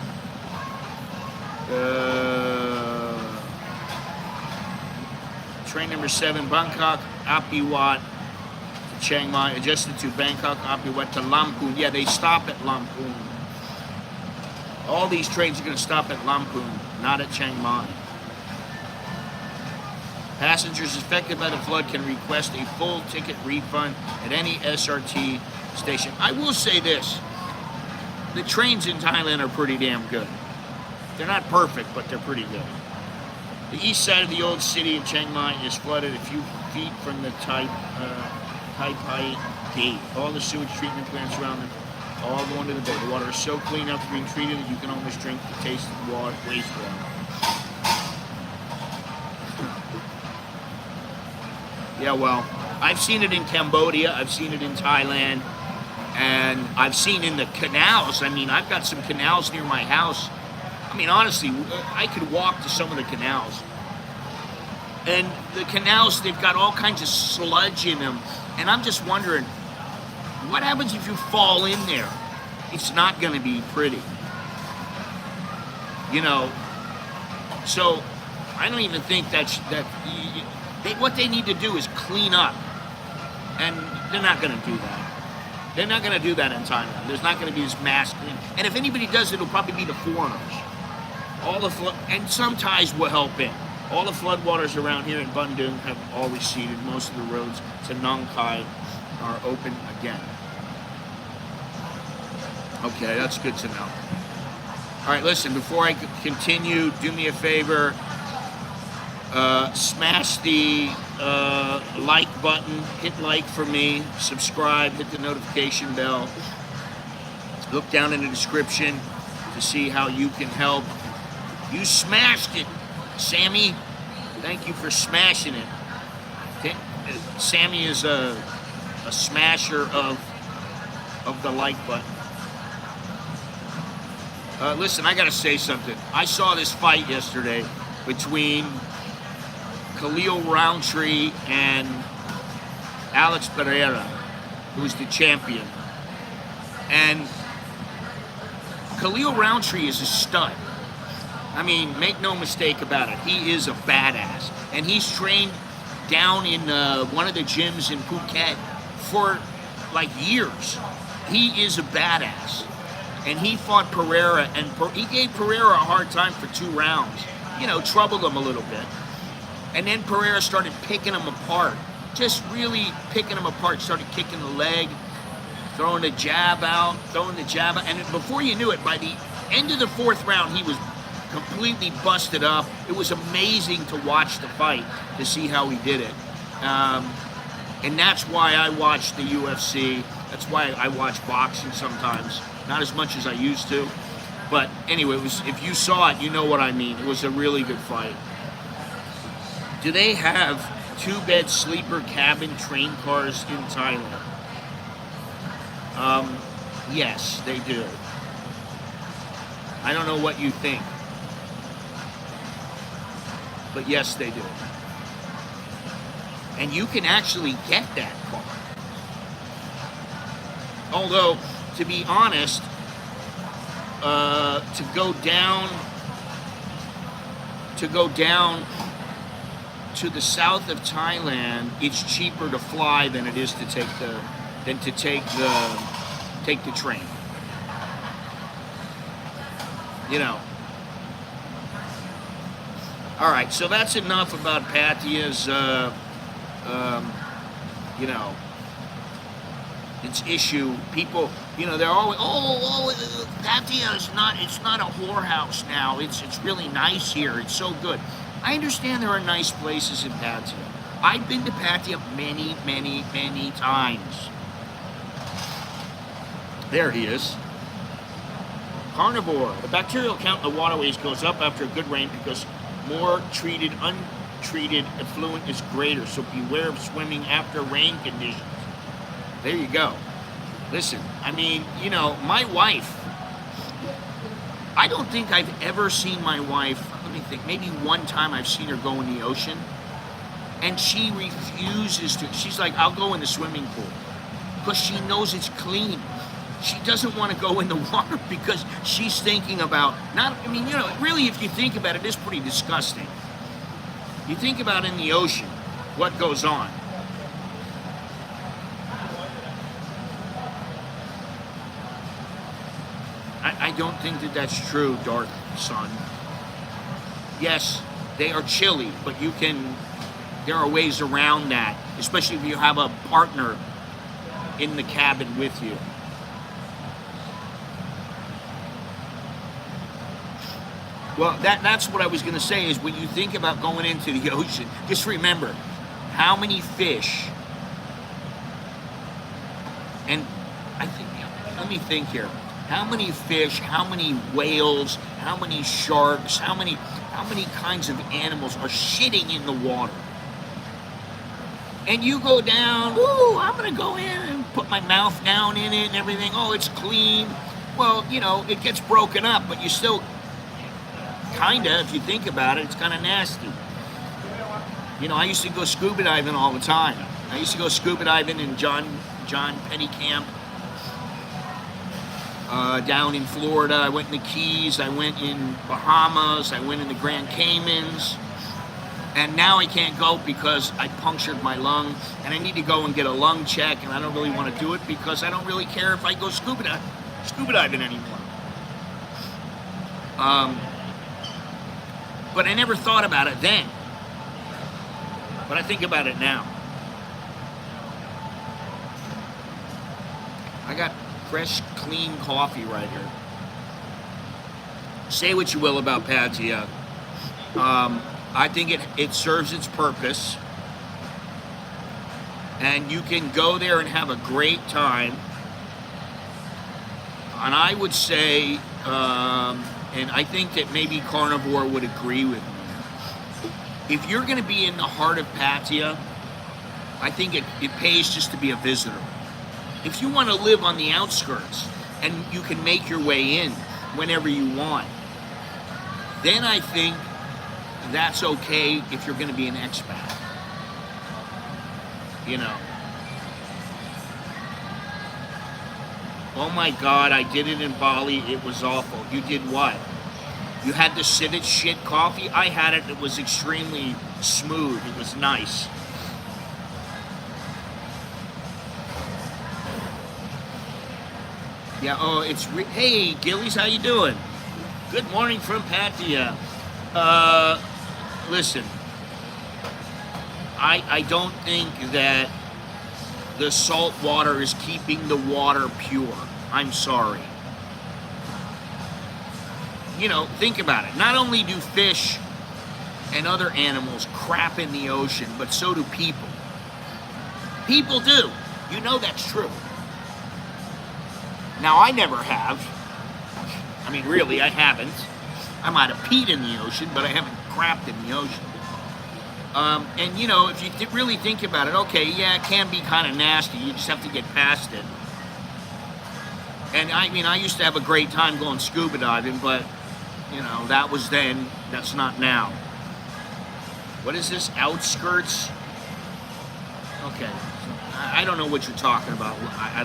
Train number 7, Bangkok, Apiwat to Chiang Mai, adjusted to Bangkok, Apiwat to Lamphun. Yeah, they stop at Lamphun. All these trains are going to stop at Lamphun, not at Chiang Mai. Passengers affected by the flood can request a full ticket refund at any SRT station. I will say this. The trains in Thailand are pretty damn good. They're not perfect, but they're pretty good. The east side of the old city of Chiang Mai is flooded a few feet from the Tai Pai Gate. All the sewage treatment plants around them all going to the bay. The water is so clean after being treated that you can almost drink the taste of water, wastewater. Yeah, well, I've seen it in Cambodia, I've seen it in Thailand, and I've seen in the canals. I mean, I've got some canals near my house. I mean, honestly, I could walk to some of the canals. And the canals, they've got all kinds of sludge in them. And I'm just wondering, what happens if you fall in there? It's not going to be pretty. You know, so I don't even think what they need to do is clean up. And they're not going to do that. They're not going to do that in Thailand. There's not going to be this mass clean. And if anybody does it, it'll probably be the foreigners. All the flood, and some Thais will help in. All the floodwaters around here in Bandung have all receded. Most of the roads to Nong Khai are open again. Okay, that's good to know. All right, listen, before I continue, do me a favor. Smash the like button. Hit like for me. Subscribe. Hit the notification bell. Look down in the description to see how you can help. You smashed it, Sammy. Thank you for smashing it. Sammy is a smasher of the like button. Listen, I gotta say something. I saw this fight yesterday between Khalil Roundtree and Alex Pereira, who's the champion. And Khalil Roundtree is a stud. I mean, make no mistake about it. He is a badass. And he's trained down in one of the gyms in Phuket for like years. He is a badass. And he fought Pereira, and he gave Pereira a hard time for 2 rounds. You know, troubled him a little bit. And then Pereira started picking him apart. just really picking him apart. Started kicking the leg, throwing the jab out, and before you knew it, by the end of the 4th round, he was completely busted up. It was amazing to watch the fight, to see how he did it. And that's why I watch the UFC. That's why I watch boxing sometimes. Not as much as I used to. But anyway, if you saw it, you know what I mean. It was a really good fight. Do they have 2-bed sleeper cabin train cars in Thailand? Yes, they do. I don't know what you think. But yes, they do. And you can actually get that car. Although, to be honest, to go down to the south of Thailand, it's cheaper to fly than it is to take the train. You know. All right, so that's enough about Patia's, you know, its issue. People, you know, they're always, Patia is not, it's not a whorehouse now. It's really nice here. It's so good. I understand there are nice places in Patia. I've been to Patia many, many, many times. There he is. Carnivore. The bacterial count in the waterways goes up after a good rain because more treated, untreated effluent is greater. So beware of swimming after rain conditions. There you go. Listen, I mean, you know, my wife, I don't think I've ever seen my wife, let me think, maybe one time I've seen her go in the ocean, and she refuses to. She's like, I'll go in the swimming pool, because she knows it's clean. She doesn't want to go in the water because she's thinking about, I mean, you know, really, if you think about it, it's pretty disgusting. You think about in the ocean, what goes on. I don't think that that's true, Dark Sun. Yes, they are chilly, but there are ways around that, especially if you have a partner in the cabin with you. Well, that's what I was going to say, is when you think about going into the ocean, just remember how many fish, and I think, let me think here, how many fish, how many whales, how many sharks, how many kinds of animals are shitting in the water. And you go down, ooh, I'm going to go in and put my mouth down in it and everything. Oh, it's clean. Well, you know, it gets broken up, but you still, kinda, if you think about it, it's kind of nasty. You know, I used to go scuba diving all the time. I used to go scuba diving in John Petty Camp down in Florida. I went in the Keys. I went in Bahamas. I went in the Grand Caymans. And now I can't go because I punctured my lung, and I need to go and get a lung check, and I don't really want to do it because I don't really care if I go scuba diving anymore. But I never thought about it then. But I think about it now. I got fresh, clean coffee right here. Say what you will about Patia. I think it serves its purpose. And you can go there and have a great time. And I would say, and I think that maybe Carnivore would agree with me, if you're going to be in the heart of Patia, I think it pays just to be a visitor. If you want to live on the outskirts and you can make your way in whenever you want, then I think that's okay if you're going to be an expat. You know. Oh my God, I did it in Bali. It was awful. You did what? You had the sit at shit coffee? I had it. It was extremely smooth. It was nice. Yeah, oh, hey, Gillies, how you doing? Good morning from Patia. Listen, I don't think that the salt water is keeping the water pure. I'm sorry. You know, think about it. Not only do fish and other animals crap in the ocean, but so do people. People do. You know that's true. Now, I never have. I mean, really, I haven't. I might have peed in the ocean, but I haven't crapped in the ocean. And, you know, if you really think about it, okay, yeah, it can be kind of nasty. You just have to get past it. And, I mean, I used to have a great time going scuba diving, but, you know, that was then. That's not now. What is this? Outskirts? Okay. I don't know what you're talking about.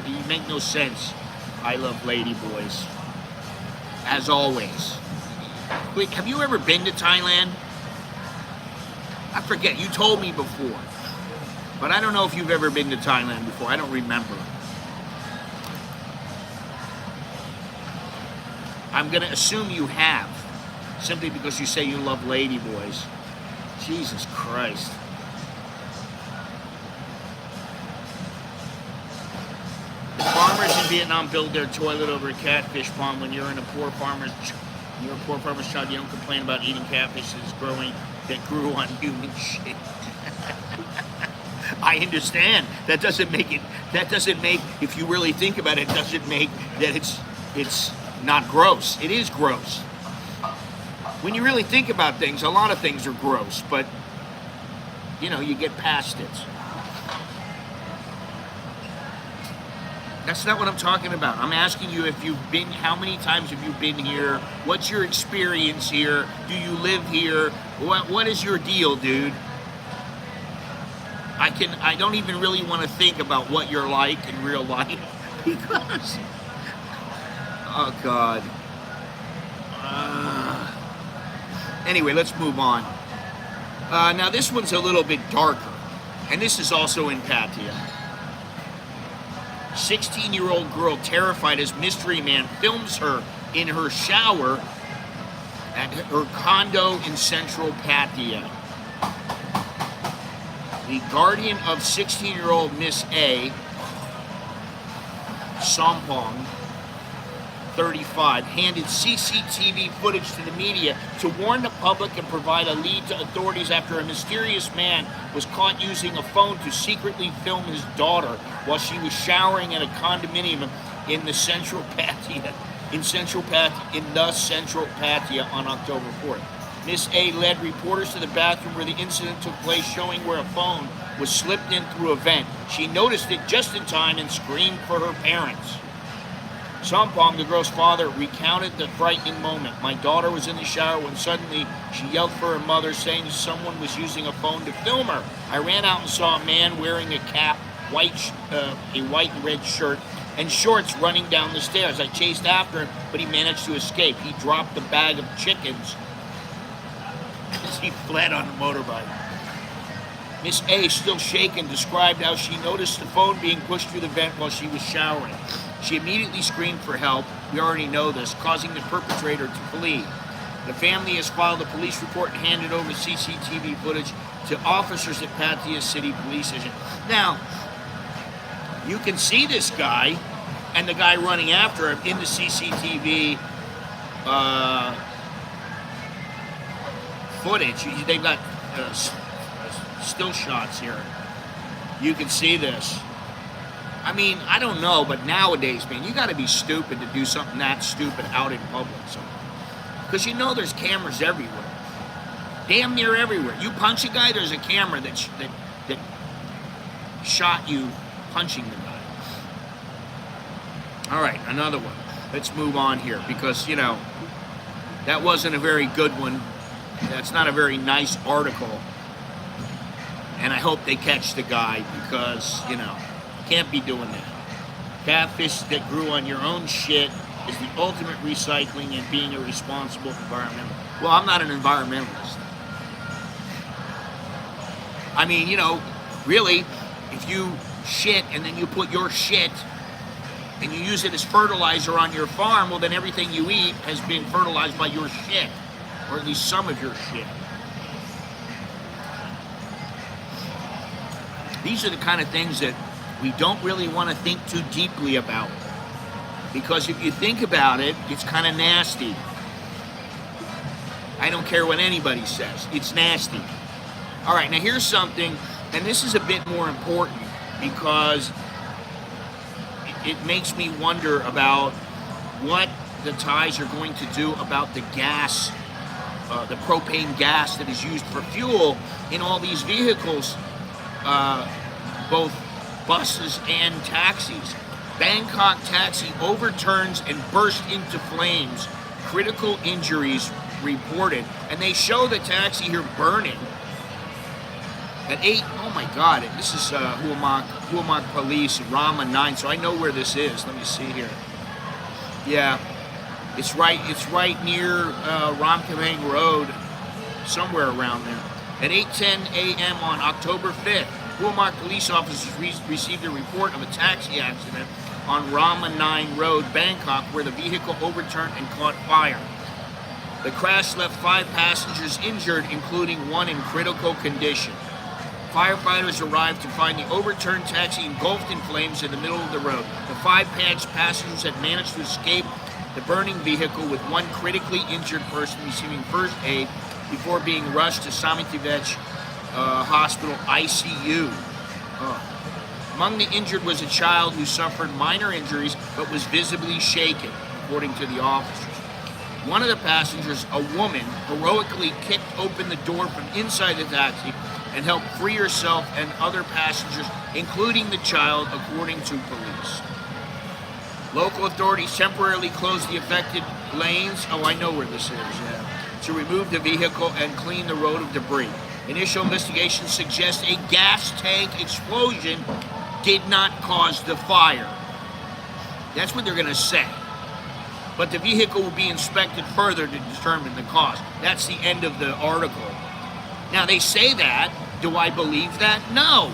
You make no sense. I love lady boys. As always. Wait, have you ever been to Thailand? I forget. You told me before. But I don't know if you've ever been to Thailand before. I don't remember. I'm going to assume you have. Simply because you say you love lady boys. Jesus Christ. Farmers in Vietnam build their toilet over a catfish pond. When you're a poor farmer's child, you don't complain about eating catfish that grew on human shit. I understand. That doesn't make, if you really think about it, doesn't make that it's not gross. It is gross. When you really think about things, a lot of things are gross, but you know, you get past it. That's not what I'm talking about. I'm asking you if you've been, how many times have you been here? What's your experience here? Do you live here? What is your deal, dude? I don't even really want to think about what you're like in real life because, oh God. Anyway, let's move on. Now this one's a little bit darker, and this is also in Pattaya. 16-year-old girl terrified as mystery man films her in her shower at her condo in central Pattaya. The guardian of 16-year-old Miss A, Sompong, 35, handed CCTV footage to the media to warn the public and provide a lead to authorities after a mysterious man was caught using a phone to secretly film his daughter while she was showering at a condominium in the central Pattaya, on October 4th. Miss A led reporters to the bathroom where the incident took place, showing where a phone was slipped in through a vent. She noticed it just in time and screamed for her parents. Sompong, the girl's father, recounted the frightening moment. My daughter was in the shower when suddenly she yelled for her mother, saying someone was using a phone to film her. I ran out and saw a man wearing a cap, a white and red shirt, and shorts running down the stairs. I chased after him, but he managed to escape. He dropped the bag of chickens as he fled on a motorbike. Miss A, still shaken, described how she noticed the phone being pushed through the vent while she was showering. She immediately screamed for help, we already know this, causing the perpetrator to flee. The family has filed a police report and handed over CCTV footage to officers at Pattaya City Police Station. Now, you can see this guy and the guy running after him in the CCTV footage. They've got still shots here. You can see this. I mean, I don't know, but nowadays, man, you got to be stupid to do something that stupid out in public. Because you know there's cameras everywhere. Damn near everywhere. You punch a guy, there's a camera that shot you punching the guy. All right, another one. Let's move on here because, you know, that wasn't a very good one. That's not a very nice article. And I hope they catch the guy because, you know, can't be doing that. Catfish that grew on your own shit is the ultimate recycling and being a responsible environmental. Well, I'm not an environmentalist. I mean, you know, really, if you shit and then you put your shit and you use it as fertilizer on your farm, well, then everything you eat has been fertilized by your shit, or at least some of your shit. These are the kind of things that we don't really want to think too deeply about. Because if you think about it, it's kind of nasty. I don't care what anybody says. It's nasty. All right, now here's something, and this is a bit more important because it makes me wonder about what the Thais are going to do about the gas, the propane gas that is used for fuel in all these vehicles, both buses and taxis. Bangkok taxi overturns and burst into flames. Critical injuries reported. And they show the taxi here burning. At 8, oh my God, this is Huamak Police, Rama 9, so I know where this is. Let me see here. Yeah, it's right near Ramkhamhaeng Road, somewhere around there. At 8:10 a.m. on October 5th, Huamak police officers received a report of a taxi accident on Rama 9 Road, Bangkok, where the vehicle overturned and caught fire. The crash left 5 passengers injured, including 1 in critical condition. Firefighters arrived to find the overturned taxi engulfed in flames in the middle of the road. The 5 passengers had managed to escape the burning vehicle, with 1 critically injured person receiving first aid before being rushed to Samitivech Hospital ICU. Among the injured was a child who suffered minor injuries but was visibly shaken, according to the officers. One of the passengers, a woman, heroically kicked open the door from inside the taxi and helped free herself and other passengers, including the child, according to police. Local authorities temporarily closed the affected lanes, oh, I know where this is, yeah, to remove the vehicle and clean the road of debris. Initial investigations suggest a gas tank explosion did not cause the fire. That's what they're going to say. But the vehicle will be inspected further to determine the cause. That's the end of the article. Now, they say that. Do I believe that? No,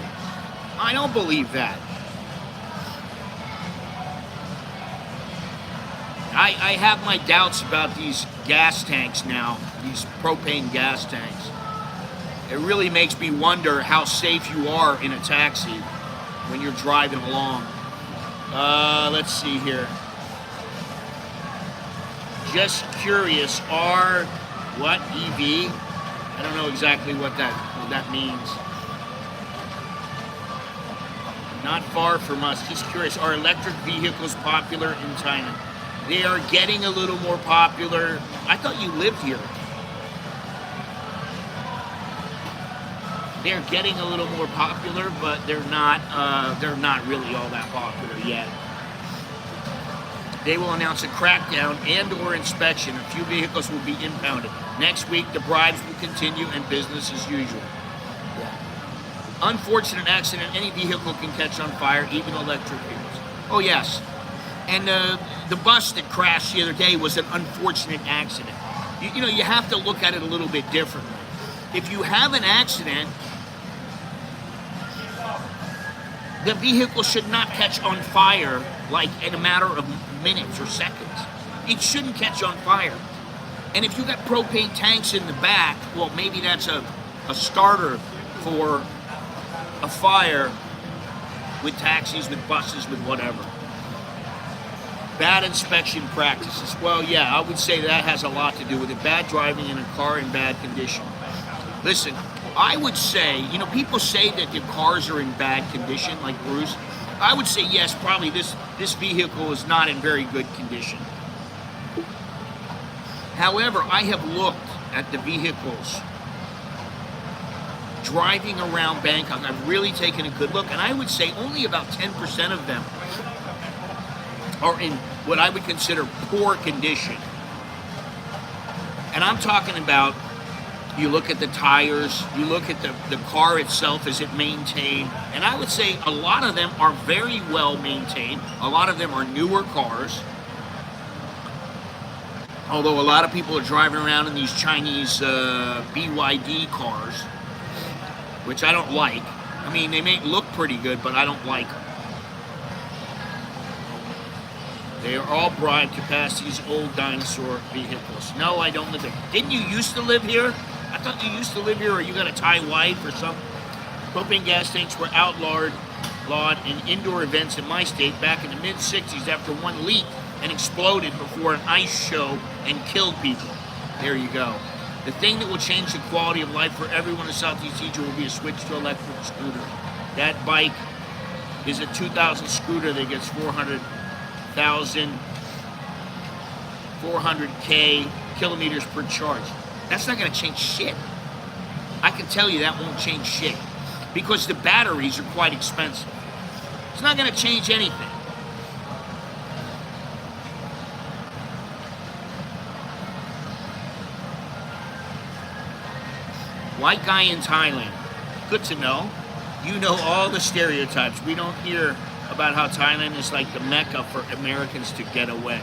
I don't believe that. I have my doubts about these gas tanks now, these propane gas tanks. It really makes me wonder how safe you are in a taxi when you're driving along. Let's see here. Just curious, what, EV? I don't know exactly what that means. Not far from us. Just curious, are electric vehicles popular in Thailand? They are getting a little more popular. I thought you lived here. They're getting a little more popular, but they're not really all that popular yet. They will announce a crackdown and/or inspection. A few vehicles will be impounded. Next week, the bribes will continue and business as usual. Unfortunate accident. Any vehicle can catch on fire, even electric vehicles. Oh, yes. And the bus that crashed the other day was an unfortunate accident. You know, you have to look at it a little bit differently. If you have an accident, the vehicle should not catch on fire like in a matter of minutes or seconds. It shouldn't catch on fire. And if you got propane tanks in the back, well, maybe that's a starter for a fire with taxis, with buses, with whatever. Bad inspection practices. Well, yeah, I would say that has a lot to do with it. Bad driving in a car in bad condition. Listen, I would say, you know, people say that the cars are in bad condition, like Bruce. I would say, yes, probably this vehicle is not in very good condition. However, I have looked at the vehicles driving around Bangkok. I've really taken a good look, and I would say only about 10% of them are in what I would consider poor condition. And I'm talking about, you look at the tires, you look at the car itself, is it maintained? And I would say a lot of them are very well maintained. A lot of them are newer cars. Although a lot of people are driving around in these Chinese BYD cars, which I don't like. I mean, they may look pretty good, but I don't like them. They are all bribed to pass these old dinosaur vehicles. No, I don't live there. Didn't you used to live here? I thought you used to live here, or you got a Thai wife or something. Propane gas tanks were outlawed in indoor events in my state back in the mid-'60s after one leaked and exploded before an ice show and killed people. There you go. The thing that will change the quality of life for everyone in Southeast Asia will be a switch to electric scooter. That bike is a 2000 scooter that gets 400K kilometers per charge. That's not going to change shit. I can tell you that won't change shit because the batteries are quite expensive. It's not going to change anything. White guy in Thailand. Good to know. You know all the stereotypes. We don't hear about how Thailand is like the Mecca for Americans to get away.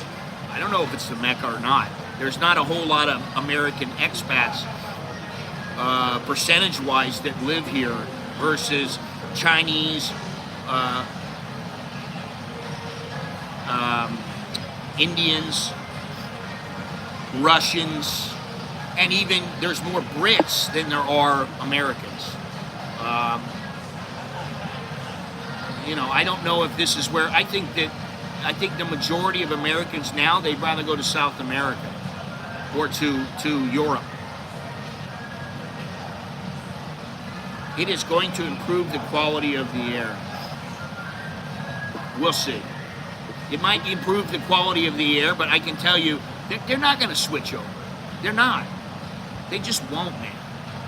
I don't know if it's the Mecca or not. There's not a whole lot of American expats, percentage-wise, that live here versus Chinese, Indians, Russians, and even there's more Brits than there are Americans. You know, I don't know if this is where I think the majority of Americans now, they'd rather go to South America or to Europe. It is going to improve the quality of the air. We'll see. It might improve the quality of the air, but I can tell you, they're not going to switch over. They're not. They just won't, man.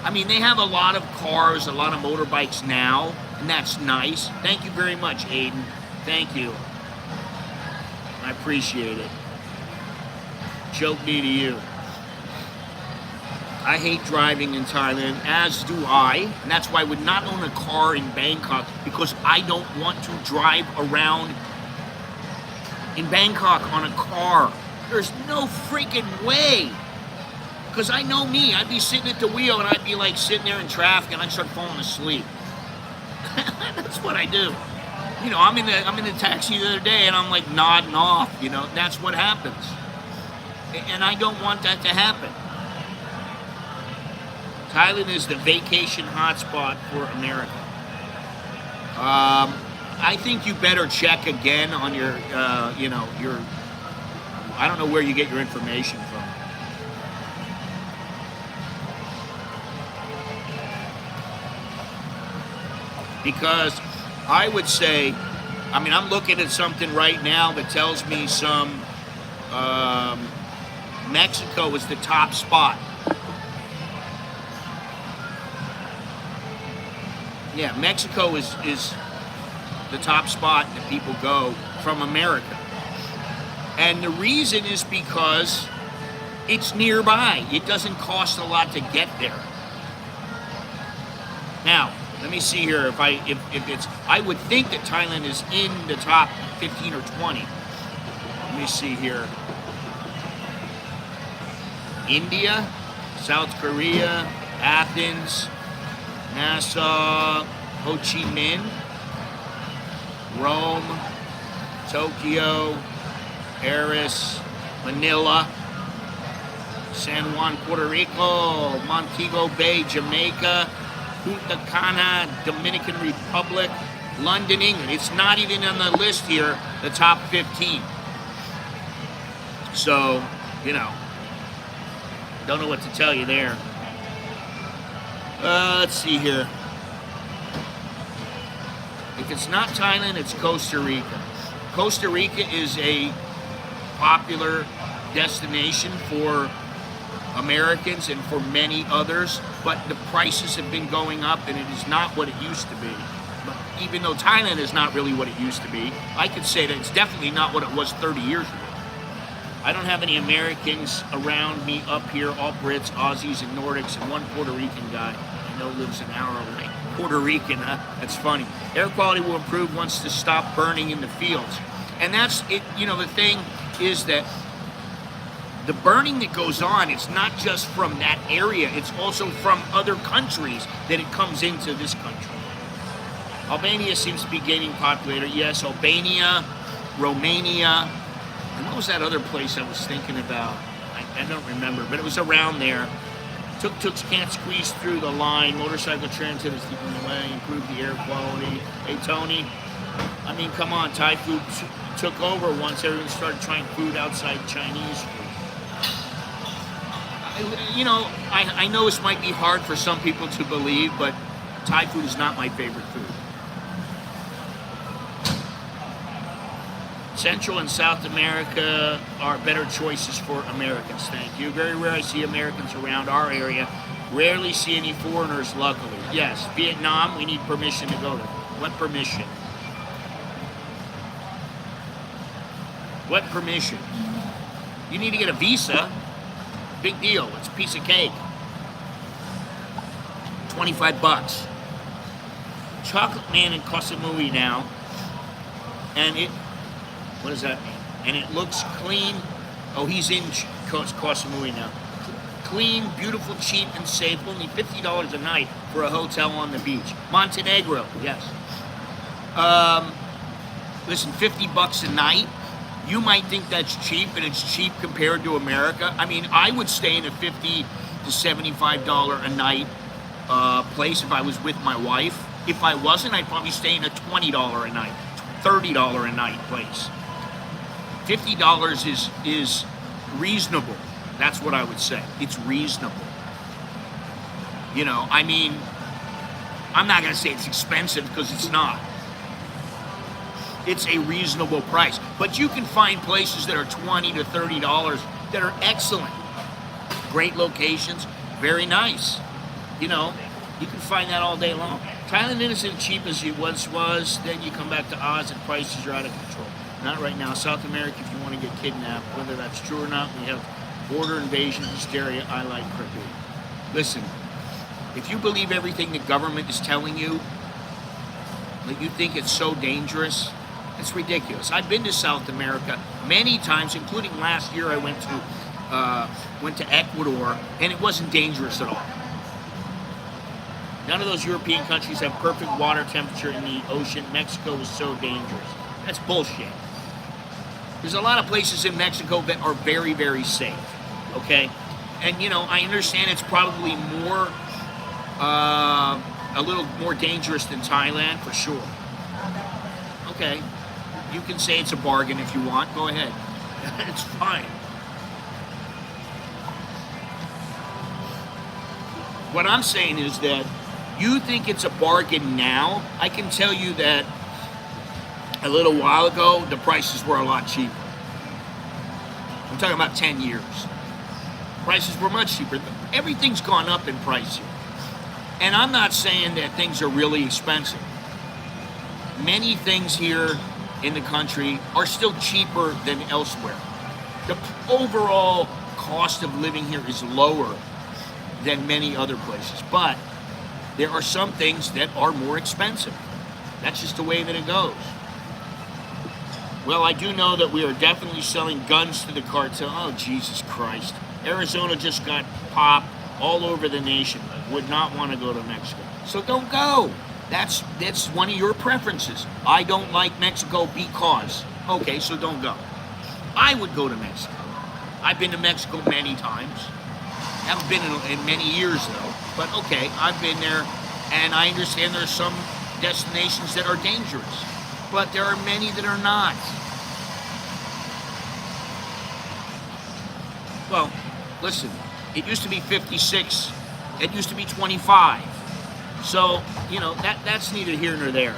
I mean, they have a lot of cars, a lot of motorbikes now, and that's nice. Thank you very much, Aiden. Thank you. I appreciate it. Joke me to you. I hate driving in Thailand, as do I, and that's why I would not own a car in Bangkok, because I don't want to drive around in Bangkok on a car. There's no freaking way. Because I know me, I'd be sitting at the wheel and I'd be like sitting there in traffic and I'd start falling asleep. That's what I do. You know, I'm in the taxi the other day and I'm like nodding off, you know, that's what happens. And I don't want that to happen. Thailand is the vacation hotspot for America. I think you better check again on your, you know, your, I don't know where you get your information from. Because I would say, I mean, I'm looking at something right now that tells me Mexico is the top spot. Yeah, Mexico is the top spot that people go from America. And the reason is because it's nearby. It doesn't cost a lot to get there. Now, let me see here if it's, I would think that Thailand is in the top 15 or 20. Let me see here. India, South Korea, Athens, Nassau, Ho Chi Minh, Rome, Tokyo, Paris, Manila, San Juan, Puerto Rico, Montego Bay, Jamaica, Punta Cana, Dominican Republic, London, England. It's not even on the list here, the top 15. So, you know, don't know what to tell you there. Let's see here. If it's not Thailand, it's Costa Rica. Costa Rica is a popular destination for Americans and for many others, but the prices have been going up and it is not what it used to be. But even though Thailand is not really what it used to be, I could say that it's definitely not what it was 30 years ago. I don't have any Americans around me up here, all Brits, Aussies, and Nordics, and one Puerto Rican guy I know lives an hour away. Puerto Rican, huh? That's funny. Air quality will improve once to stop burning in the fields. And that's it, you know, the thing is that the burning that goes on, it's not just from that area, it's also from other countries that it comes into this country. Albania seems to be gaining popularity. Yes, Albania, Romania, and what was that other place I was thinking about? I don't remember, but it was around there. Tuk-tuks can't squeeze through the line. Motorcycle transit is keeping the way. Improve the air quality. Hey, Tony. I mean, come on. Thai food took over once everyone started trying food outside Chinese food. I know this might be hard for some people to believe, but Thai food is not my favorite food. Central and South America are better choices for Americans, thank you. Very rare I see Americans around our area. Rarely see any foreigners, luckily. Yes, Vietnam, we need permission to go there. What permission? What permission? You need to get a visa. Big deal. It's a piece of cake. 25 bucks. Chocolate Man in Koh Samui now. And it, what does that mean? And it looks clean. Oh, he's in Koh Samui now. Clean, beautiful, cheap, and safe. Only $50 a night for a hotel on the beach. Montenegro, yes. Listen, 50 bucks a night. You might think that's cheap, and it's cheap compared to America. I mean, I would stay in a $50 to $75 a night place if I was with my wife. If I wasn't, I'd probably stay in a $20 a night, $30 a night place. $50 is reasonable. That's what I would say. It's reasonable. You know, I mean, I'm not going to say it's expensive because it's not. It's a reasonable price. But you can find places that are $20 to $30 that are excellent. Great locations, very nice. You know, you can find that all day long. Thailand isn't cheap as it once was. Then you come back to Oz and prices are out of control. Not right now. South America, if you want to get kidnapped, whether that's true or not, we have border invasion hysteria. I like cricket. Listen, if you believe everything the government is telling you, that you think it's so dangerous, it's ridiculous. I've been to South America many times, including last year. I went to Ecuador, and it wasn't dangerous at all. None of those European countries have perfect water temperature in the ocean. Mexico is so dangerous. That's bullshit. There's a lot of places in Mexico that are very, very safe. Okay, and you know, I understand it's probably more, a little more dangerous than Thailand for sure. Okay. You can say it's a bargain if you want. Go ahead. It's fine. What I'm saying is that you think it's a bargain now. I can tell you that a little while ago, the prices were a lot cheaper. I'm talking about 10 years. Prices were much cheaper. Everything's gone up in price here. And I'm not saying that things are really expensive. Many things here in the country are still cheaper than elsewhere. The overall cost of living here is lower than many other places, but there are some things that are more expensive. That's just the way that it goes. Well, I do know that we are definitely selling guns to the cartel. Oh, Jesus Christ. Arizona just got popped all over the nation. Would not want to go to Mexico. So don't go. That's one of your preferences. I don't like Mexico because. Okay, so don't go. I would go to Mexico. I've been to Mexico many times. Haven't been in many years though. But okay, I've been there, and I understand there are some destinations that are dangerous, but there are many that are not. Well, listen, it used to be 56. It used to be 25. So, you know, that's neither here nor there.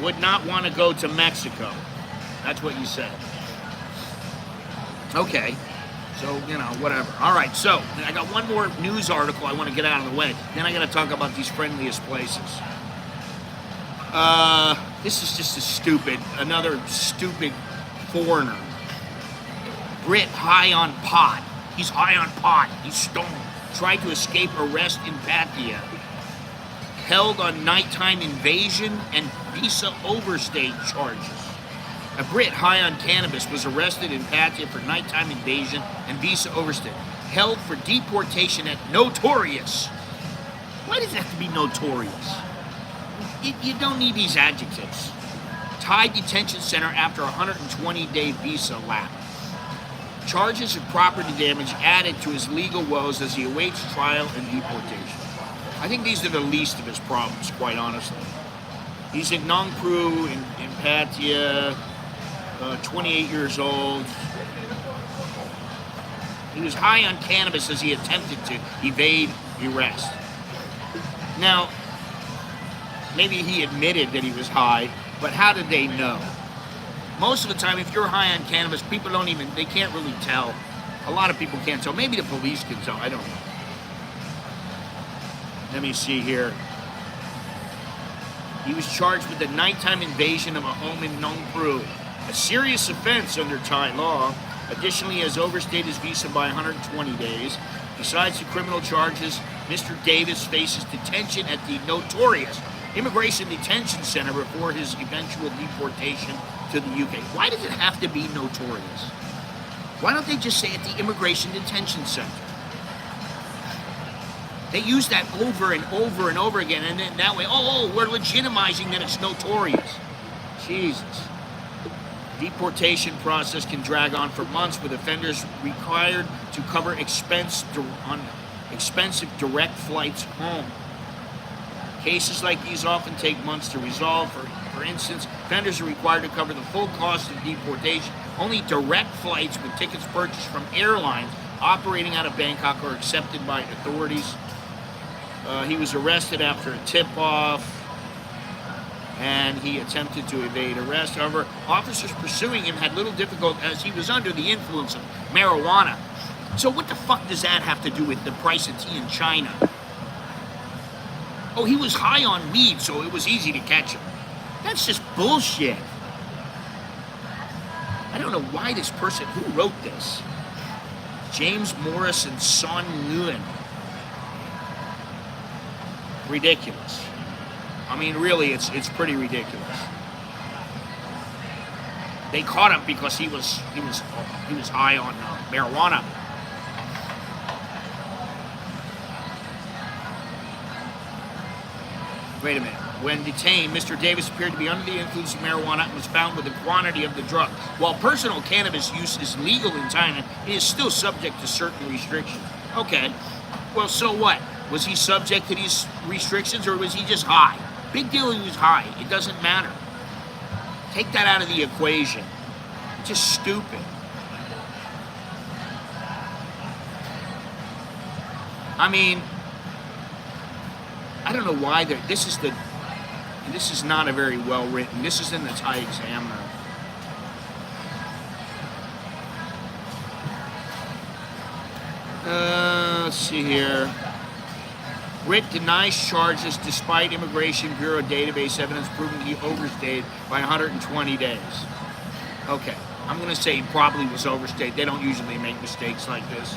Would not want to go to Mexico. That's what you said. Okay. So, you know, whatever. All right, so I got one more news article I want to get out of the way. Then I got to talk about these friendliest places. This is just another stupid foreigner. Brit high on pot. He's high on pot. He's stoned. Tried to escape arrest in Pattaya. Held on nighttime invasion and visa overstay charges. A Brit high on cannabis was arrested in Pattaya for nighttime invasion and visa overstay. Held for deportation at Notorious. Why does it have to be notorious? You don't need these adjectives. Thai detention center after a 120-day visa lapse. Charges of property damage added to his legal woes as he awaits trial and deportation. I think these are the least of his problems, quite honestly. He's in Nong Pru in Pattaya, 28 years old. He was high on cannabis as he attempted to evade arrest. Now, maybe he admitted that he was high, but how did they know? Most of the time, if you're high on cannabis, people they can't really tell. A lot of people can't tell. Maybe the police can tell, I don't know. Let me see here. He was charged with the nighttime invasion of a home in Nong Pru, a serious offense under Thai law. Additionally, he has overstayed his visa by 120 days. Besides the criminal charges, Mr. Davis faces detention at the notorious Immigration Detention Center before his eventual deportation to the UK. Why does it have to be notorious? Why don't they just say at the Immigration Detention Center? They use that over and over and over again, and then that way, we're legitimizing that it's notorious. Jesus. Deportation process can drag on for months, with offenders required to cover on expensive direct flights home. Cases like these often take months to resolve. For instance, offenders are required to cover the full cost of deportation. Only direct flights with tickets purchased from airlines operating out of Bangkok are accepted by authorities. He was arrested after a tip-off, and he attempted to evade arrest. However, officers pursuing him had little difficulty as he was under the influence of marijuana. So what the fuck does that have to do with the price of tea in China? Oh, he was high on weed, so it was easy to catch him. That's just bullshit. I don't know why this person, who wrote this? James Morris and Son Nguyen. Ridiculous. I mean, really, it's pretty ridiculous. They caught him because he was high on marijuana. Wait a minute. When detained, Mr. Davis appeared to be under the influence of marijuana and was found with a quantity of the drug. While personal cannabis use is legal in Thailand, it is still subject to certain restrictions. Okay. Well, so what? Was he subject to these restrictions, or was he just high? Big deal, he was high. It doesn't matter. Take that out of the equation. It's just stupid. I mean, I don't know why this is not a very well written. This is in the Thai Examiner. Let's see here. Rick denies charges despite Immigration Bureau database evidence proving he overstayed by 120 days. Okay, I'm going to say he probably was overstayed. They don't usually make mistakes like this.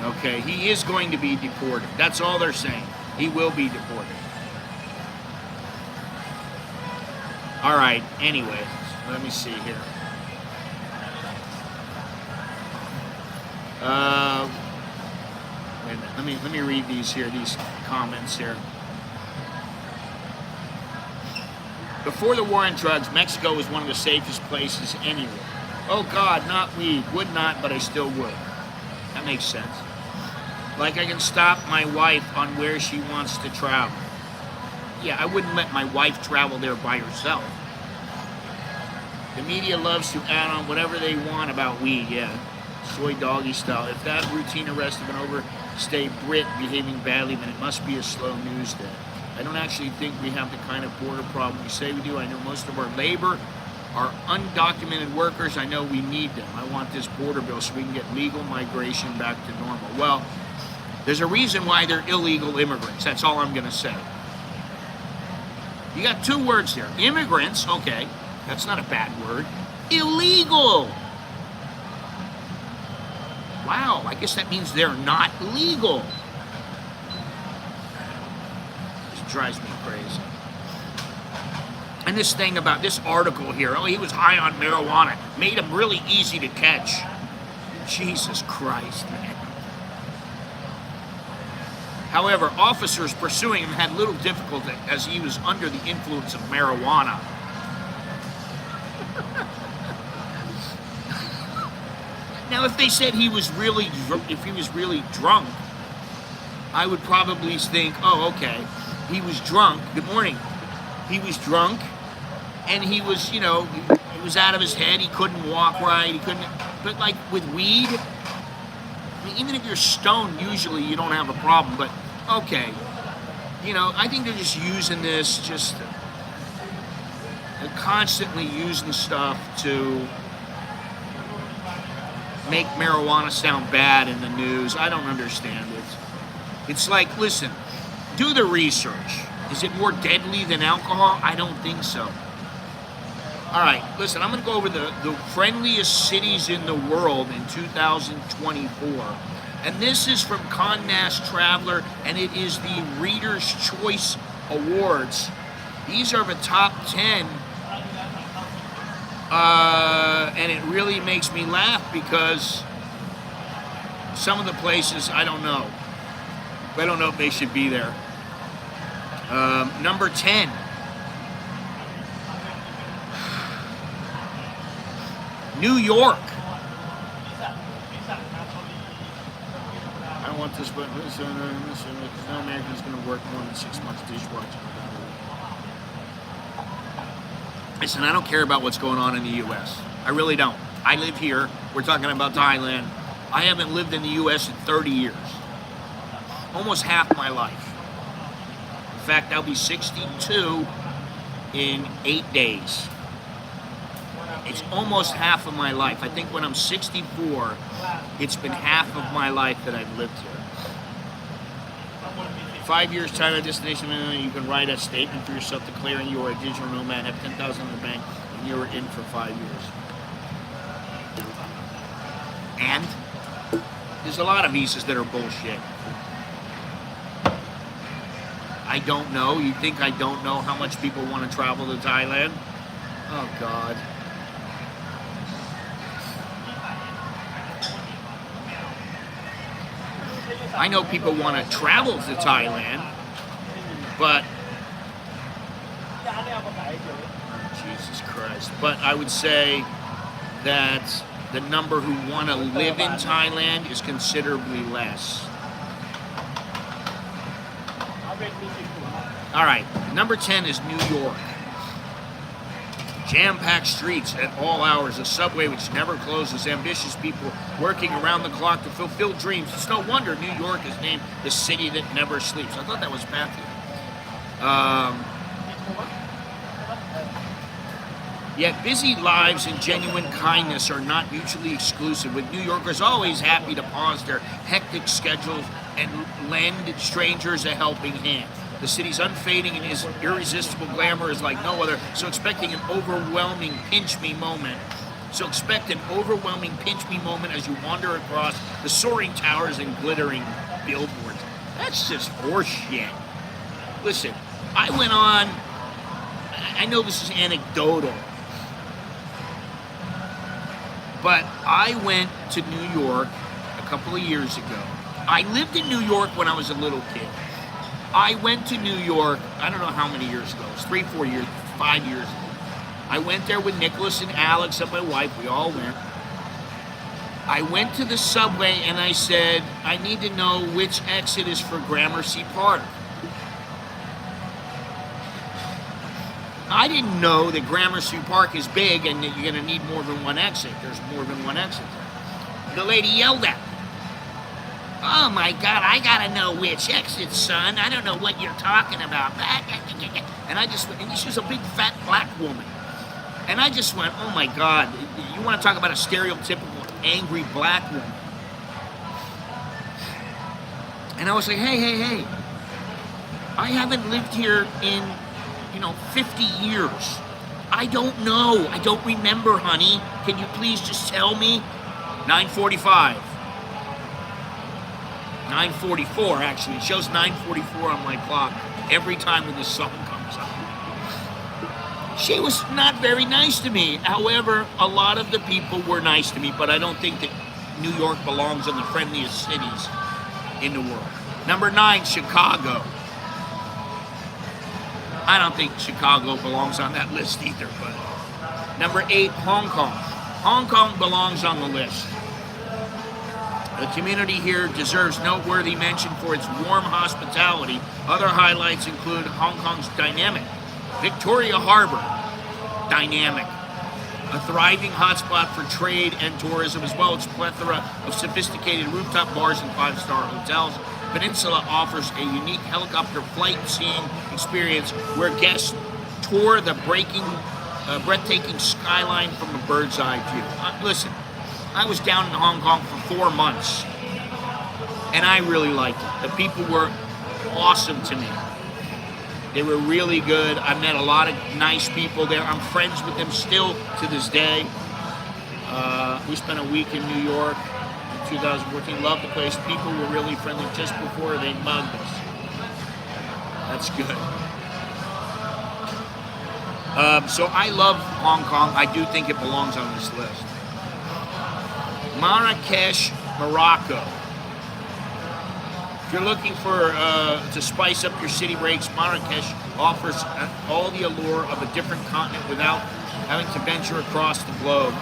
Okay, he is going to be deported. That's all they're saying. He will be deported. All right, anyway, let me see here. Wait a minute. Let me read these comments here. Before the war on drugs, Mexico was one of the safest places anywhere. Oh God, not weed. Would not, but I still would. That makes sense. Like I can stop my wife on where she wants to travel. Yeah, I wouldn't let my wife travel there by herself. The media loves to add on whatever they want about weed, yeah. Soy doggy style. If that routine arrest of an overstay Brit behaving badly, then it must be a slow news day. I don't actually think we have the kind of border problem we say we do. I know most of our labor are undocumented workers. I know we need them. I want this border bill so we can get legal migration back to normal. Well, there's a reason why they're illegal immigrants. That's all I'm going to say. You got two words there. Immigrants, okay. That's not a bad word. Illegal. Wow, I guess that means they're not legal. This drives me crazy. And this thing about this article here, oh, he was high on marijuana. Made him really easy to catch. Jesus Christ, man. However, officers pursuing him had little difficulty as he was under the influence of marijuana. Now, if they said he was really drunk, I would probably think, oh, okay, he was drunk. Good morning. He was drunk, and he was, he was out of his head. He couldn't walk right. He couldn't. But like with weed, I mean, even if you're stoned, usually you don't have a problem. But okay, I think they're just using this, they're constantly using stuff to make marijuana sound bad in the news. I don't understand it. It's like, listen, do the research. Is it more deadly than alcohol? I don't think so. All right, listen, I'm going to go over the friendliest cities in the world in 2024. And this is from Condé Nast Traveler, and it is the Reader's Choice Awards. These are the top 10. And it really makes me laugh because some of the places, I don't know. I don't know if they should be there. Number 10. New York. I don't want this, but no American's going to work more than 6 months dishwashing. Listen, I don't care about what's going on in the U.S. I really don't. I live here. We're talking about Thailand. I haven't lived in the U.S. in 30 years. Almost half my life. In fact, I'll be 62 in 8 days. It's almost half of my life. I think when I'm 64, it's been half of my life that I've lived here. 5 years time at destination, you can write a statement for yourself declaring you are a digital nomad, have 10,000 in the bank, and you're in for 5 years. And there's a lot of visas that are bullshit. I don't know. You think I don't know how much people want to travel to Thailand? Oh, God. I know people want to travel to Thailand, but Jesus Christ. But I would say that the number who want to live in Thailand is considerably less. All right, number 10 is New York. Jam-packed streets at all hours, a subway which never closes, ambitious people working around the clock to fulfill dreams. It's no wonder New York is named the city that never sleeps. I thought that was Matthew. Yet busy lives and genuine kindness are not mutually exclusive, with New Yorkers always happy to pause their hectic schedules and lend strangers a helping hand. The city's unfading and his irresistible glamour is like no other, so expect an overwhelming pinch-me moment. So expect an overwhelming pinch-me moment as you wander across the soaring towers and glittering billboards. That's just horseshit. Listen, I went on, I know this is anecdotal, but I went to New York a couple of years ago. I lived in New York when I was a little kid. I went to New York, I don't know how many years ago, it was 3, 4 years, 5 years ago. I went there with Nicholas and Alex and my wife, we all went. I went to the subway and I said, I need to know which exit is for Gramercy Park. I didn't know that Gramercy Park is big and that you're gonna need more than one exit. There's more than one exit there. The lady yelled at me. Oh my God, I gotta know which exit, son. I don't know what you're talking about. And she was a big fat black woman. And I just went, oh my God, you wanna talk about a stereotypical angry black woman. And I was like, hey. I haven't lived here in, 50 years. I don't know. I don't remember, honey. Can you please just tell me? 9:45. 9:44, actually. It shows 9:44 on my clock every time when this song comes up. She was not very nice to me. However, a lot of the people were nice to me, but I don't think that New York belongs in the friendliest cities in the world. Number 9, Chicago. I don't think Chicago belongs on that list either, but number 8, Hong Kong. Hong Kong belongs on the list. The community here deserves noteworthy mention for its warm hospitality. Other highlights include Hong Kong's dynamic Victoria Harbor, dynamic, a thriving hotspot for trade and tourism, as well as a plethora of sophisticated rooftop bars and 5-star hotels. Peninsula offers a unique helicopter flight seeing experience where guests tour the breathtaking skyline from a bird's eye view. Listen, I was down in Hong Kong for 4 months, and I really liked it. The people were awesome to me. They were really good. I met a lot of nice people there. I'm friends with them still to this day. We spent a week in New York in 2014. Loved the place. People were really friendly just before they mugged us. That's good. So I love Hong Kong. I do think it belongs on this list. Marrakesh, Morocco. If you're looking for to spice up your city breaks, Marrakesh offers all the allure of a different continent without having to venture across the globe.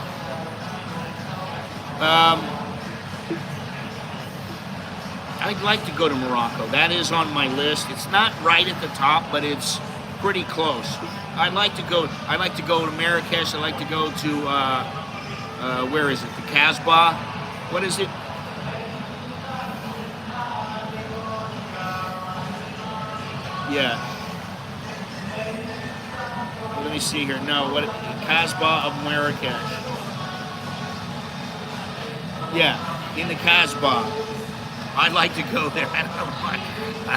I'd like to go to Morocco. That is on my list. It's not right at the top, but it's pretty close. I'd like to go. I like to go to Marrakesh. I like to go to where is it? The Casbah. What is it? Yeah. Well, let me see here. No, what? Casbah of Marrakesh. Yeah, in the Casbah. I'd like to go there. I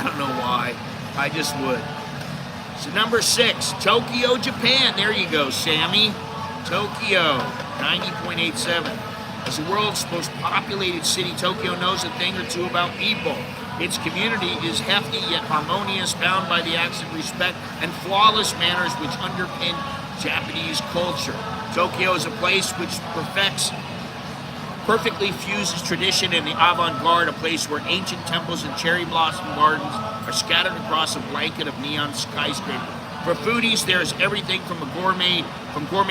don't know why. I just would. So number 6, Tokyo, Japan. There you go, Sammy. Tokyo, 90.87. As the world's most populated city, Tokyo knows a thing or two about people. Its community is hefty yet harmonious, bound by the acts of respect and flawless manners which underpin Japanese culture. Tokyo is a place which perfectly fuses tradition and the avant-garde, a place where ancient temples and cherry blossom gardens are scattered across a blanket of neon skyscrapers. For foodies, there's everything from gourmet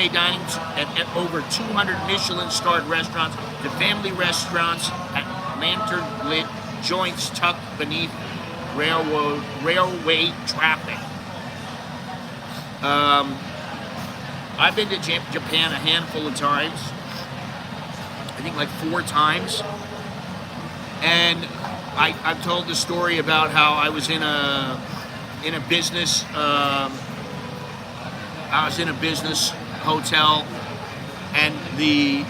dining at over 200 Michelin-starred restaurants to family restaurants at lantern-lit joints tucked beneath railway traffic. I've been to Japan a handful of times. I think like 4 times. And I've told the story about how I was in a business hotel, and the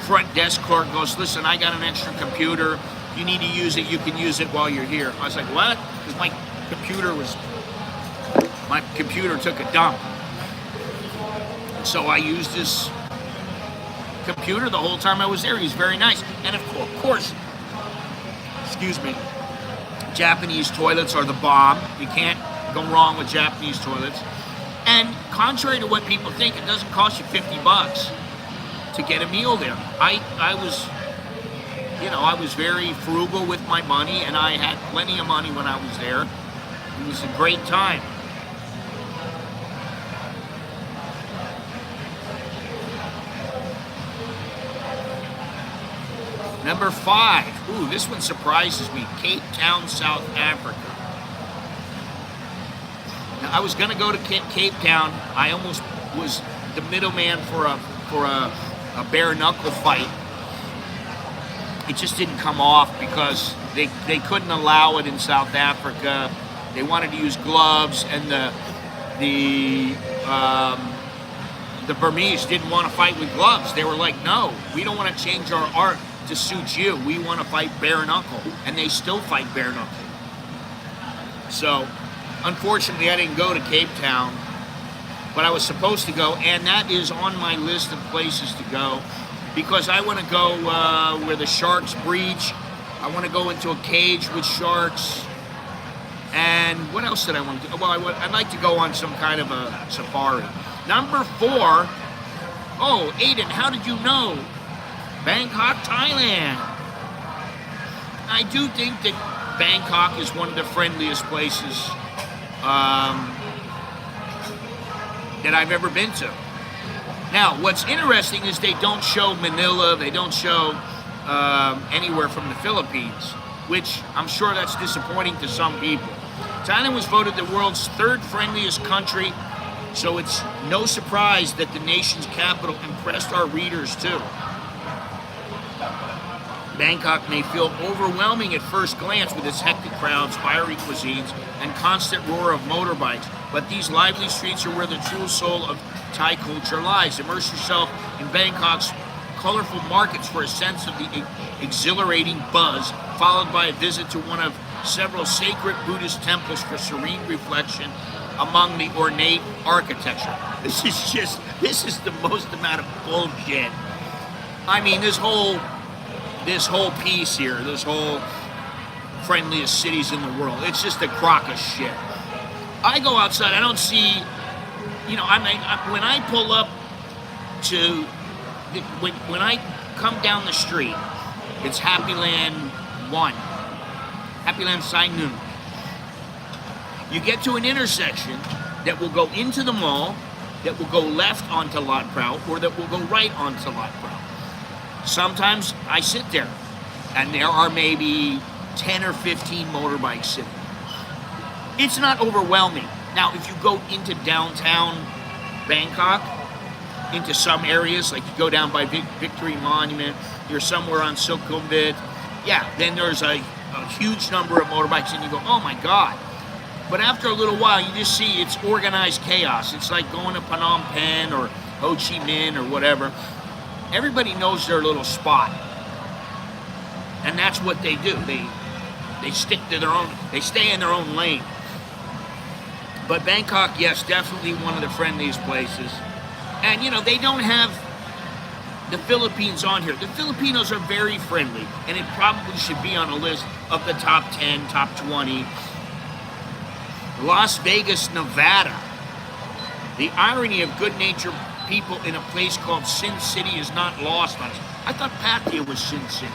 front desk clerk goes, "Listen, I got an extra computer. If you need to use it, you can use it while you're here." I was like, "What?" Because my computer took a dump. And so I used his computer the whole time I was there. He's very nice. And of course, excuse me, Japanese toilets are the bomb. You can't go wrong with Japanese toilets. And contrary to what people think, it doesn't cost you $50 to get a meal there. I was very frugal with my money, and I had plenty of money when I was there. It was a great time. Number 5. Ooh, this one surprises me. Cape Town, South Africa. Now, I was going to go to Cape Town. I almost was the middleman for a bare knuckle fight. It just didn't come off because they couldn't allow it in South Africa. They wanted to use gloves, and the Burmese didn't want to fight with gloves. They were like, "No, we don't want to change our art to suit you. We want to fight bare knuckle," and they still fight bare knuckle. So, unfortunately, I didn't go to Cape Town, but I was supposed to go, and that is on my list of places to go because I want to go where the sharks breach. I want to go into a cage with sharks. And what else did I want to do? Well, I'd like to go on some kind of a safari. Number 4. Oh, Aiden, how did you know? Bangkok, Thailand. I do think that Bangkok is one of the friendliest places that I've ever been to. Now, what's interesting is they don't show Manila, they don't show anywhere from the Philippines, which I'm sure that's disappointing to some people. Thailand was voted the world's third friendliest country, so it's no surprise that the nation's capital impressed our readers too. Bangkok may feel overwhelming at first glance with its hectic crowds, fiery cuisines, and constant roar of motorbikes, but these lively streets are where the true soul of Thai culture lies. Immerse yourself in Bangkok's colorful markets for a sense of the exhilarating buzz, followed by a visit to one of several sacred Buddhist temples for serene reflection among the ornate architecture. This is the most amount of bullshit. I mean, this whole piece here, this whole friendliest cities in the world, it's just a crock of shit. I go outside, I don't see, when I pull up to, when I come down the street, it's Happy Land 1, Happy Land Sai-Nun. You get to an intersection that will go into the mall, that will go left onto Lot Prao, or that will go right onto Lot Prao. Sometimes I sit there, and there are maybe 10 or 15 motorbikes sitting. It's not overwhelming. Now, if you go into downtown Bangkok, into some areas, like you go down by Victory Monument, you're somewhere on Sukhumvit, yeah, then there's a huge number of motorbikes, and you go, oh my God. But after a little while, you just see it's organized chaos. It's like going to Phnom Penh or Ho Chi Minh or whatever. Everybody knows their little spot, and that's what they do. They stick to their own. They stay in their own lane. But Bangkok, yes, definitely one of the friendliest places. And they don't have the Philippines on here. The Filipinos are very friendly, and it probably should be on a list of the top 10, top 20. Las Vegas, Nevada. The irony of good-natured people in a place called Sin City is not lost on us. I thought Pattaya was Sin City.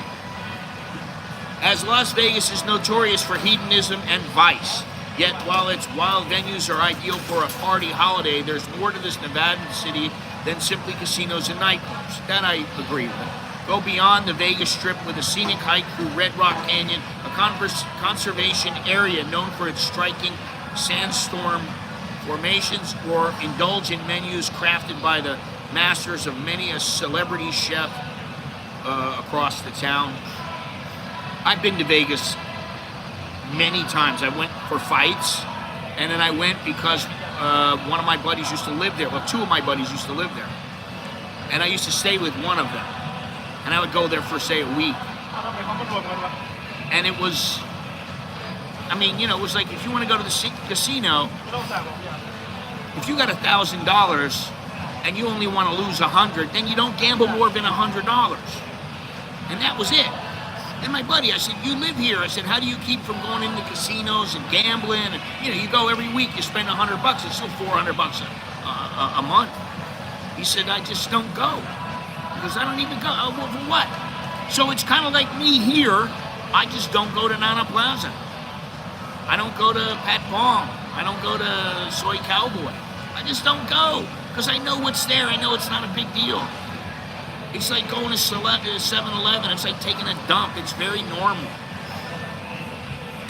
As Las Vegas is notorious for hedonism and vice, yet while its wild venues are ideal for a party holiday, there's more to this Nevadan city than simply casinos and nightclubs. That I agree with. Go beyond the Vegas Strip with a scenic hike through Red Rock Canyon, a conservation area known for its striking sandstorm formations, or indulge in menus crafted by the masters of many a celebrity chef across the town. I've been to Vegas many times. I went for fights, and then I went because one of my buddies used to live there. Well, two of my buddies used to live there, and I used to stay with one of them, and I would go there for, say, a week. And it was, it was like, if you want to go to the casino, if you got $1,000 and you only want to lose $100, then you don't gamble more than $100. And that was it. And my buddy, I said, you live here. I said, how do you keep from going into casinos and gambling? And, you go every week, you spend $100. It's still $400 a month. He said, I just don't go. Because I don't even go. Oh, well, for what? So it's kind of like me here. I just don't go to Nana Plaza. I don't go to Pat Bong. I don't go to Soy Cowboy. I just don't go. Because I know what's there. I know it's not a big deal. It's like going to 7-Eleven. It's like taking a dump. It's very normal.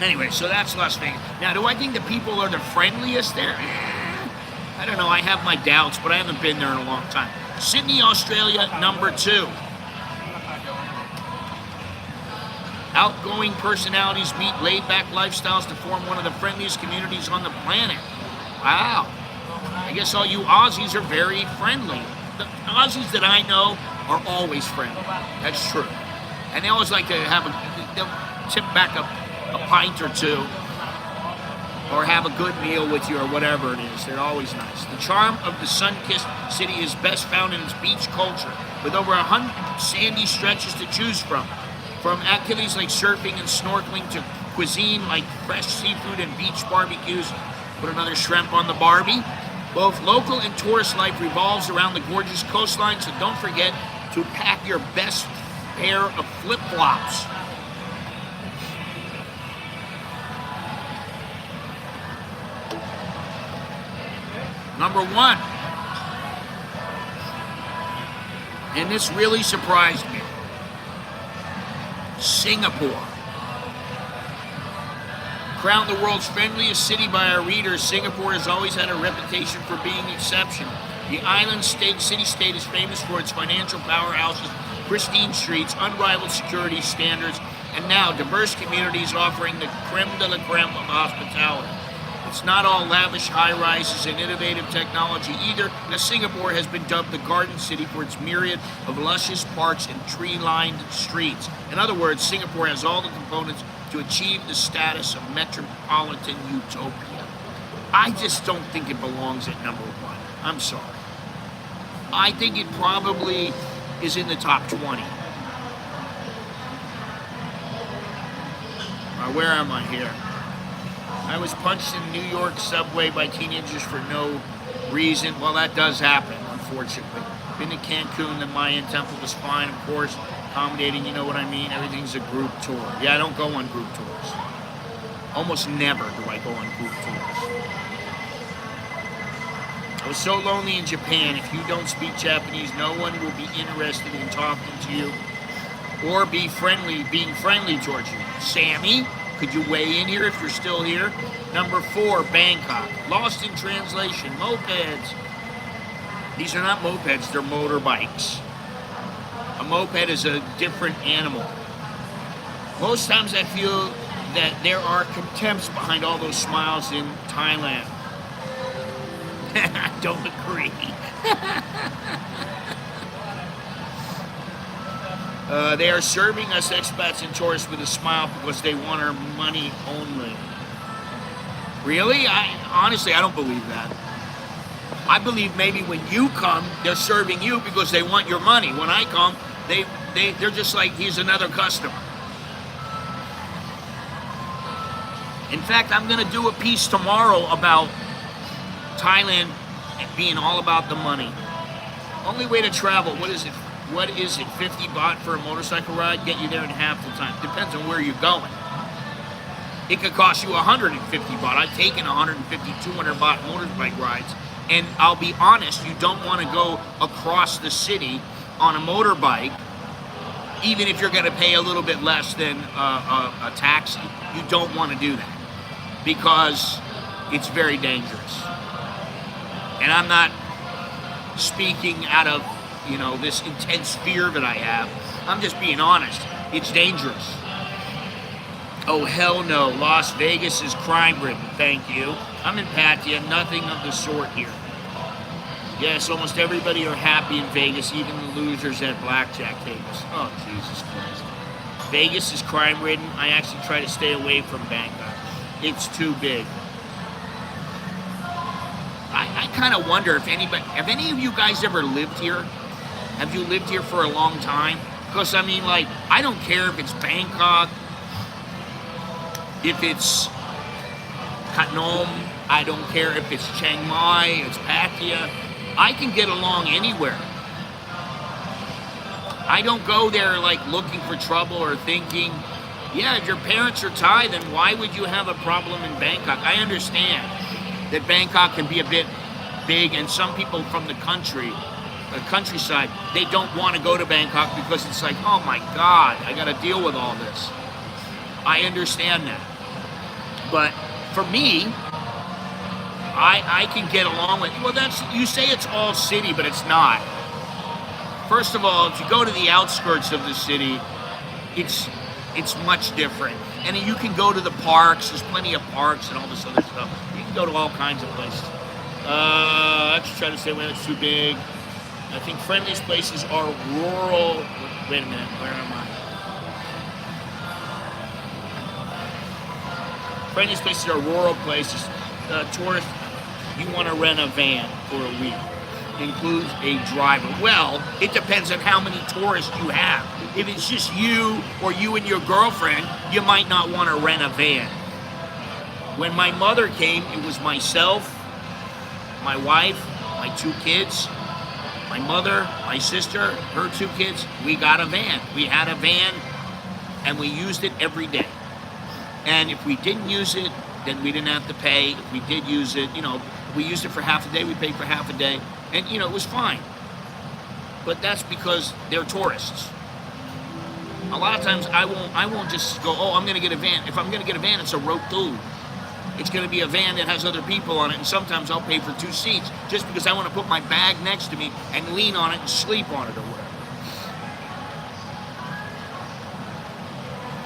Anyway, so that's Las Vegas. Now, do I think the people are the friendliest there? I don't know. I have my doubts, but I haven't been there in a long time. Sydney, Australia, number 2. Outgoing personalities meet laid-back lifestyles to form one of the friendliest communities on the planet. Wow. I guess all you Aussies are very friendly. The Aussies that I know are always friendly. That's true. And they always like to they'll tip back a pint or two, or have a good meal with you, or whatever it is. They're always nice. The charm of the sun-kissed city is best found in its beach culture, with over 100 sandy stretches to choose from activities like surfing and snorkeling to cuisine like fresh seafood and beach barbecues. Put another shrimp on the Barbie. Both local and tourist life revolves around the gorgeous coastline, so don't forget to pack your best pair of flip-flops. Number one, and this really surprised me, Singapore. Crowned the world's friendliest city by our readers, Singapore has always had a reputation for being exceptional. The island city-state is famous for its financial powerhouses, pristine streets, unrivaled security standards, and now diverse communities offering the creme de la creme of hospitality. It's not all lavish high-rises and innovative technology either, as Singapore has been dubbed the Garden City for its myriad of luscious parks and tree-lined streets. In other words, Singapore has all the components to achieve the status of metropolitan utopia. I just don't think it belongs at number one. I'm sorry. I think it probably is in the top 20. Where am I here? I was punched in New York subway by teenagers for no reason. Well, that does happen, unfortunately. Been to Cancun, the Mayan temple was fine, of course. Accommodating, you know what I mean? Everything's a group tour. Yeah, I don't go on group tours. Almost never do I go on group tours. I was so lonely in Japan. If you don't speak Japanese, no one will be interested in talking to you or being friendly towards you. Sammy, could you weigh in here if you're still here? Number 4, Bangkok. Lost in translation, mopeds. These are not mopeds, they're motorbikes. A moped is a different animal. Most times I feel that there are contempts behind all those smiles in Thailand. I don't agree. They are serving us expats and tourists with a smile because they want our money only. Really? Honestly, I don't believe that. I believe maybe when you come, they're serving you because they want your money. When I come, they're just like, he's another customer. In fact, I'm going to do a piece tomorrow about Thailand being all about the money. Only way to travel, what is it? 50 baht for a motorcycle ride? Get you there in half the time. Depends on where you're going. It could cost you 150 baht. I've taken 150, 200 baht motorbike rides. And I'll be honest, you don't want to go across the city on a motorbike, even if you're going to pay a little bit less than a taxi. You don't want to do that because it's very dangerous. And I'm not speaking out of, this intense fear that I have. I'm just being honest. It's dangerous. Oh, hell no. Las Vegas is crime-ridden. Thank you. I'm in Pattaya. Nothing of the sort here. Yes, almost everybody are happy in Vegas, even the losers at blackjack tables. Oh, Jesus Christ. Vegas is crime-ridden. I actually try to stay away from Bangkok. It's too big. I kind of wonder if have any of you guys ever lived here? Have you lived here for a long time? Because, I don't care if it's Bangkok, if it's Khanom, I don't care if it's Chiang Mai, it's Pattaya. I can get along anywhere. I don't go there looking for trouble or thinking, yeah, if your parents are Thai, then why would you have a problem in Bangkok? I understand that Bangkok can be a bit big, and some people from the countryside, they don't want to go to Bangkok because it's like, oh my God, I got to deal with all this. I understand that. But for me, I can get along with, you say it's all city, but it's not. First of all, if you go to the outskirts of the city, it's much different. And you can go to the parks, there's plenty of parks and all this other stuff. You can go to all kinds of places. Let's try to say, well, it's too big. I think friendliest places are rural. Wait a minute, where am I? Friendliest places are rural places. Tourists, you want to rent a van for a week. Includes a driver. Well, it depends on how many tourists you have. If it's just you or you and your girlfriend, you might not want to rent a van. When my mother came, it was myself, my wife, my 2 kids, my mother, my sister, her 2 kids. We got a van. We had a van and we used it every day. And if we didn't use it, then we didn't have to pay. If we did use it, We used it for half a day. We paid for half a day, and it was fine. But that's because they're tourists. A lot of times I won't just go, oh, I'm going to get a van. If I'm going to get a van, it's a rotul. It's going to be a van that has other people on it, and sometimes I'll pay for 2 seats just because I want to put my bag next to me and lean on it and sleep on it or whatever.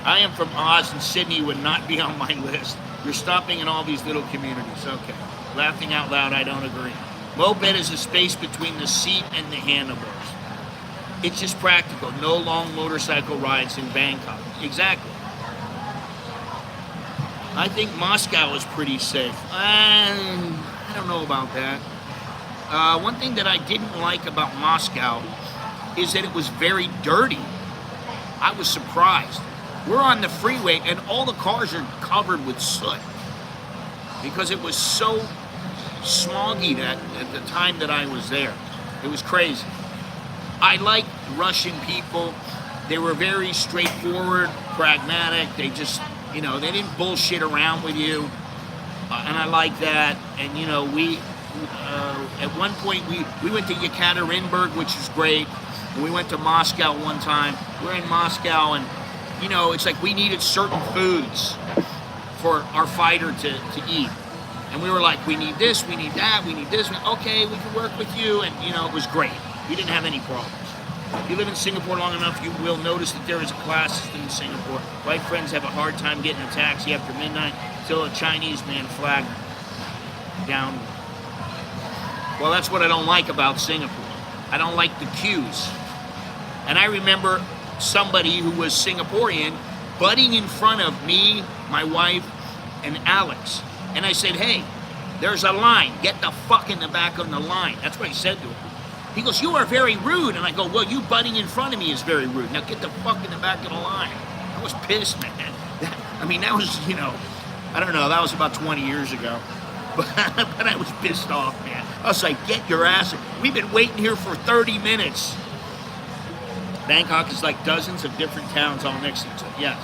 I am from Oz, and Sydney would not be on my list. You're stopping in all these little communities. Okay. Laughing out loud, I don't agree. Moped is the space between the seat and the handlebars. It's just practical. No long motorcycle rides in Bangkok. Exactly. I think Moscow is pretty safe. I don't know about that. One thing that I didn't like about Moscow is that it was very dirty. I was surprised. We're on the freeway and all the cars are covered with soot because it was so smoggy at the time that I was there. It was crazy. I like Russian people. They were very straightforward, pragmatic. They just, they didn't bullshit around with you. And I like that. And, we, at one point, we went to Yekaterinburg, which is great. And we went to Moscow one time. We're in Moscow, and, it's like we needed certain foods for our fighter to eat. And we were like, we need this, we need that, we need this. Okay, we can work with you. And, it was great. We didn't have any problems. If you live in Singapore long enough, you will notice that there is a class system in Singapore. White friends have a hard time getting a taxi after midnight until a Chinese man flagged down. Well, that's what I don't like about Singapore. I don't like the queues. And I remember somebody who was Singaporean butting in front of me, my wife, and Alex. And I said, hey, there's a line. Get the fuck in the back of the line. That's what I said to him. He goes, you are very rude. And I go, well, you butting in front of me is very rude. Now get the fuck in the back of the line. I was pissed, man. That was, I don't know, that was about 20 years ago. But I was pissed off, man. I was like, get your ass. We've been waiting here for 30 minutes. Bangkok is like dozens of different towns all next to each other. Yes.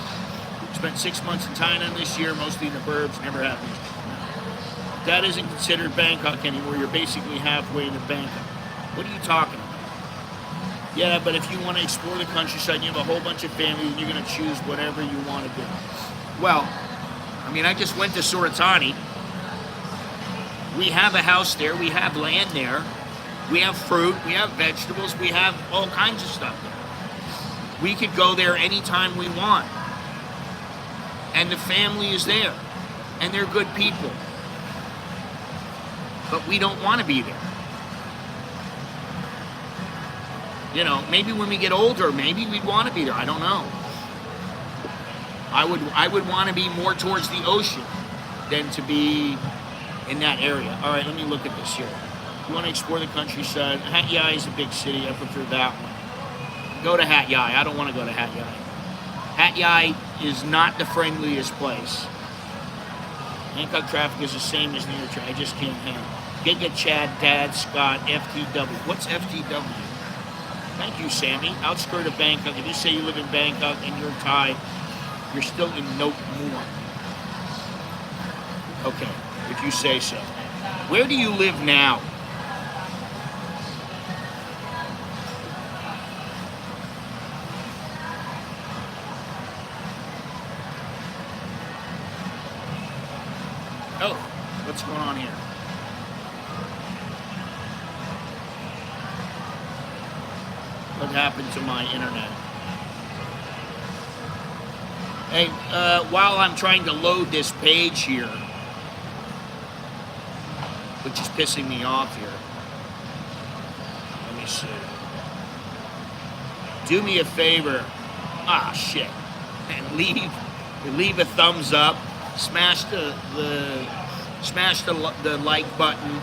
Spent 6 months in Thailand this year, mostly in the burbs, never happened. That isn't considered Bangkok anymore. You're basically halfway to Bangkok. What are you talking about? Yeah, but if you want to explore the countryside and you have a whole bunch of family, then you're going to choose whatever you want to do. Well, I just went to Suratani. We have a house there. We have land there. We have fruit. We have vegetables. We have all kinds of stuff there. We could go there anytime we want. And the family is there. And they're good people. But we don't want to be there. Maybe when we get older, maybe we'd want to be there. I don't know. I would want to be more towards the ocean than to be in that area. All right, let me look at this here. You want to explore the countryside. Hat Yai is a big city. I prefer that one. Go to Hat Yai. I don't want to go to Hat Yai. Hat Yai is not the friendliest place. Bangkok traffic is the same as New York traffic. I just can't handle it. Giga Chad, Dad, Scott, FTW. What's FTW? Thank you, Sammy. Outskirt of Bangkok. If you say you live in Bangkok and you're Thai, you're still in Note More. Okay, if you say so. Where do you live now? Oh, what's going on here? What happened to my internet? Hey, while I'm trying to load this page here, which is pissing me off here, let me see. Do me a favor. Ah, shit. And leave a thumbs up. Smash the like button.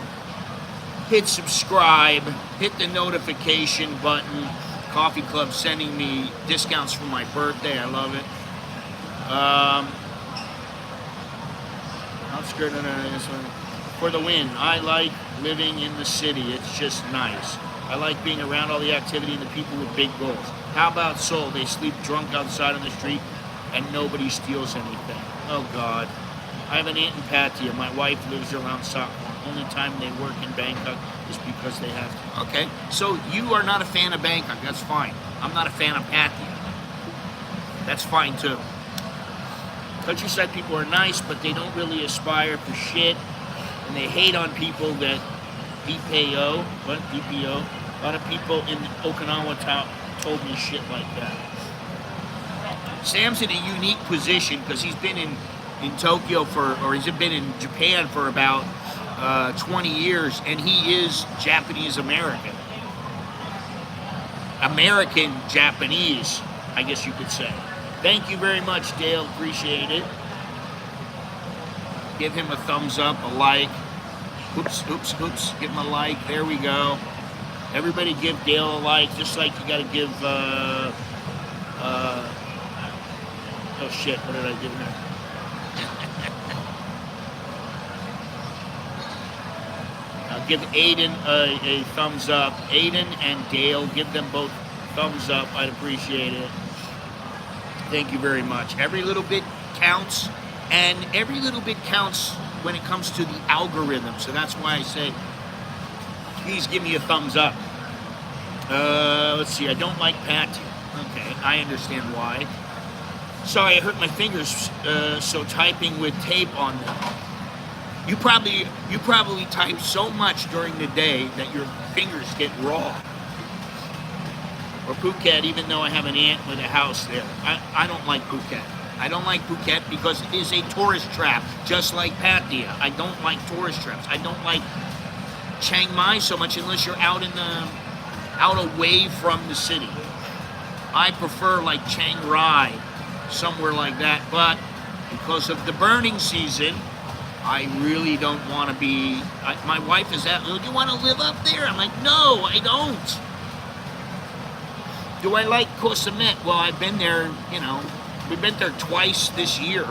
Hit subscribe. Hit the notification button. Coffee Club sending me discounts for my birthday. I love it. Outskirt this one. For the win. I like living in the city. It's just nice. I like being around all the activity and the people with big goals. How about Seoul? They sleep drunk outside on the street and nobody steals anything. Oh God. I have an aunt in Pattaya. My wife lives around Stockholm. only time they work in Bangkok is because they have to. Okay, so you are not a fan of Bangkok. That's fine. I'm not a fan of Pattaya. That's fine too. Countryside people are nice, but they don't really aspire for shit, and they hate on people that BPO, what BPO. A lot of people in Okinawa told me shit like that. Sam's in a unique position because he's been in Tokyo or he's been in Japan for about 20 years, and he is Japanese American. American Japanese, I guess you could say. Thank you very much, Dale. Appreciate it. Give him a thumbs up, a like. Oops. Give him a like. There we go. Everybody give Dale a like, just like you got to give. Oh shit! What did I give him? Give Aiden a thumbs up. Aiden and Dale, give them both thumbs up. I'd appreciate it. Thank you very much. Every little bit counts, and every little bit counts when it comes to the algorithm. So that's why I say, please give me a thumbs up. Let's see. I don't like Pat. Okay, I understand why. Sorry, I hurt my fingers. So typing with tape on them. You probably type so much during the day that your fingers get raw. Or Phuket, even though I have an aunt with a house there. I don't like Phuket. I don't like Phuket because it is a tourist trap, just like Pattaya. I don't like tourist traps. I don't like Chiang Mai so much unless you're out away from the city. I prefer like Chiang Rai, somewhere like that. But because of the burning season, I really don't want to be. My wife is at, do you want to live up there? I'm like, no, I don't. Do I like Koh Samet? Well, I've been there, we've been there twice this year.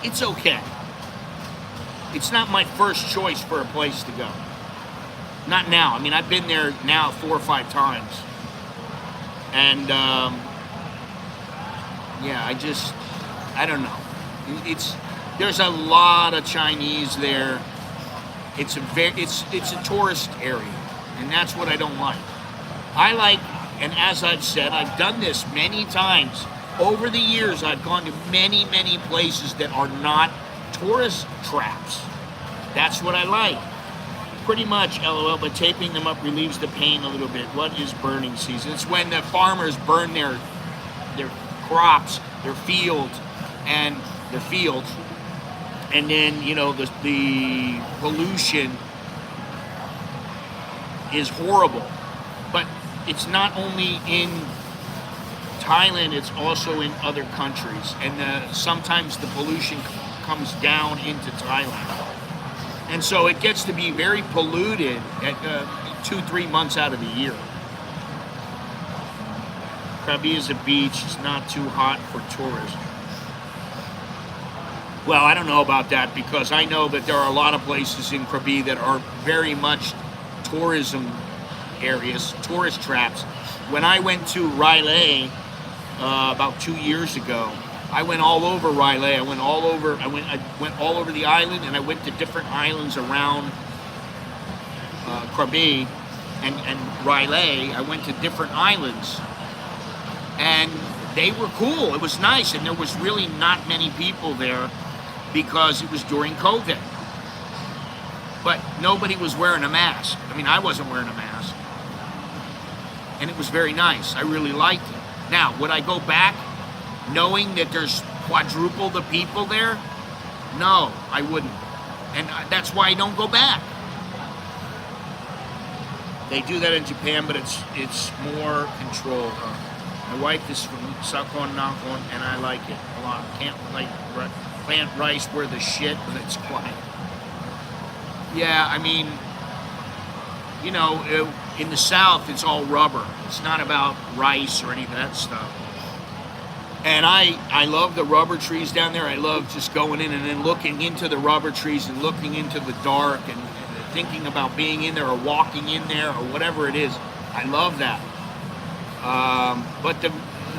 It's okay. It's not my first choice for a place to go. Not now. I mean, I've been there now 4 or 5 times. And, yeah, I don't know. There's a lot of Chinese there. It's a tourist area, and that's what I don't like. I like, and as I've said, I've done this many times. Over the years, I've gone to many, many places that are not tourist traps. That's what I like. Pretty much, LOL, but taping them up relieves the pain a little bit. What is burning season? It's when the farmers burn their crops, their fields, and then, the pollution is horrible. But it's not only in Thailand, it's also in other countries. And sometimes the pollution comes down into Thailand. And so it gets to be very polluted at 2-3 months out of the year. Krabi is a beach. It's not too hot for tourists. Well, I don't know about that because I know that there are a lot of places in Krabi that are very much tourism areas, tourist traps. When I went to Railay about 2 years ago, I went all over Railay. I went all over the island, and I went to different islands around Krabi and Railay. I went to different islands, and they were cool. It was nice, and there was really not many people there because it was during COVID. But nobody was wearing a mask. I mean, I wasn't wearing a mask. And it was very nice. I really liked it. Now, would I go back knowing that there's quadruple the people there? No, I wouldn't. And that's why I don't go back. They do that in Japan, but it's more controlled. My wife is from Sakon Nakon, and I like it a lot. Can't plant rice where the shit, but it's quiet. Yeah, I mean, in the South, it's all rubber. It's not about rice or any of that stuff. And I love the rubber trees down there. I love just going in and then looking into the rubber trees and looking into the dark and thinking about being in there or walking in there or whatever it is. I love that. But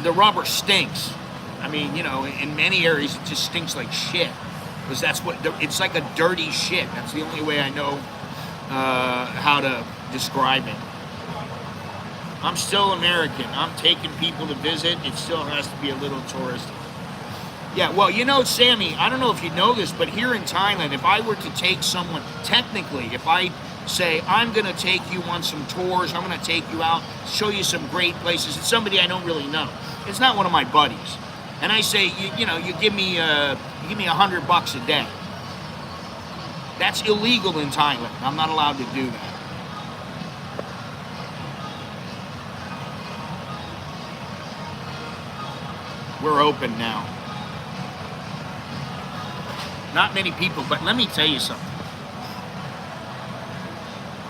the rubber stinks. I mean, you know, in many areas it just stinks like shit. Because that's what, it's like a dirty shit. That's the only way I know how to describe it. I'm still American. I'm taking people to visit. It still has to be a little touristy. Yeah, well, you know, Sammy, I don't know if you know this, but here in Thailand, if I were to take someone, technically, if I say, I'm going to take you on some tours, I'm going to take you out, show you some great places, it's somebody I don't really know. It's not one of my buddies. And I say, you know, you give me $100 a day. That's illegal in Thailand. I'm not allowed to do that. We're open now. Not many people, but let me tell you something.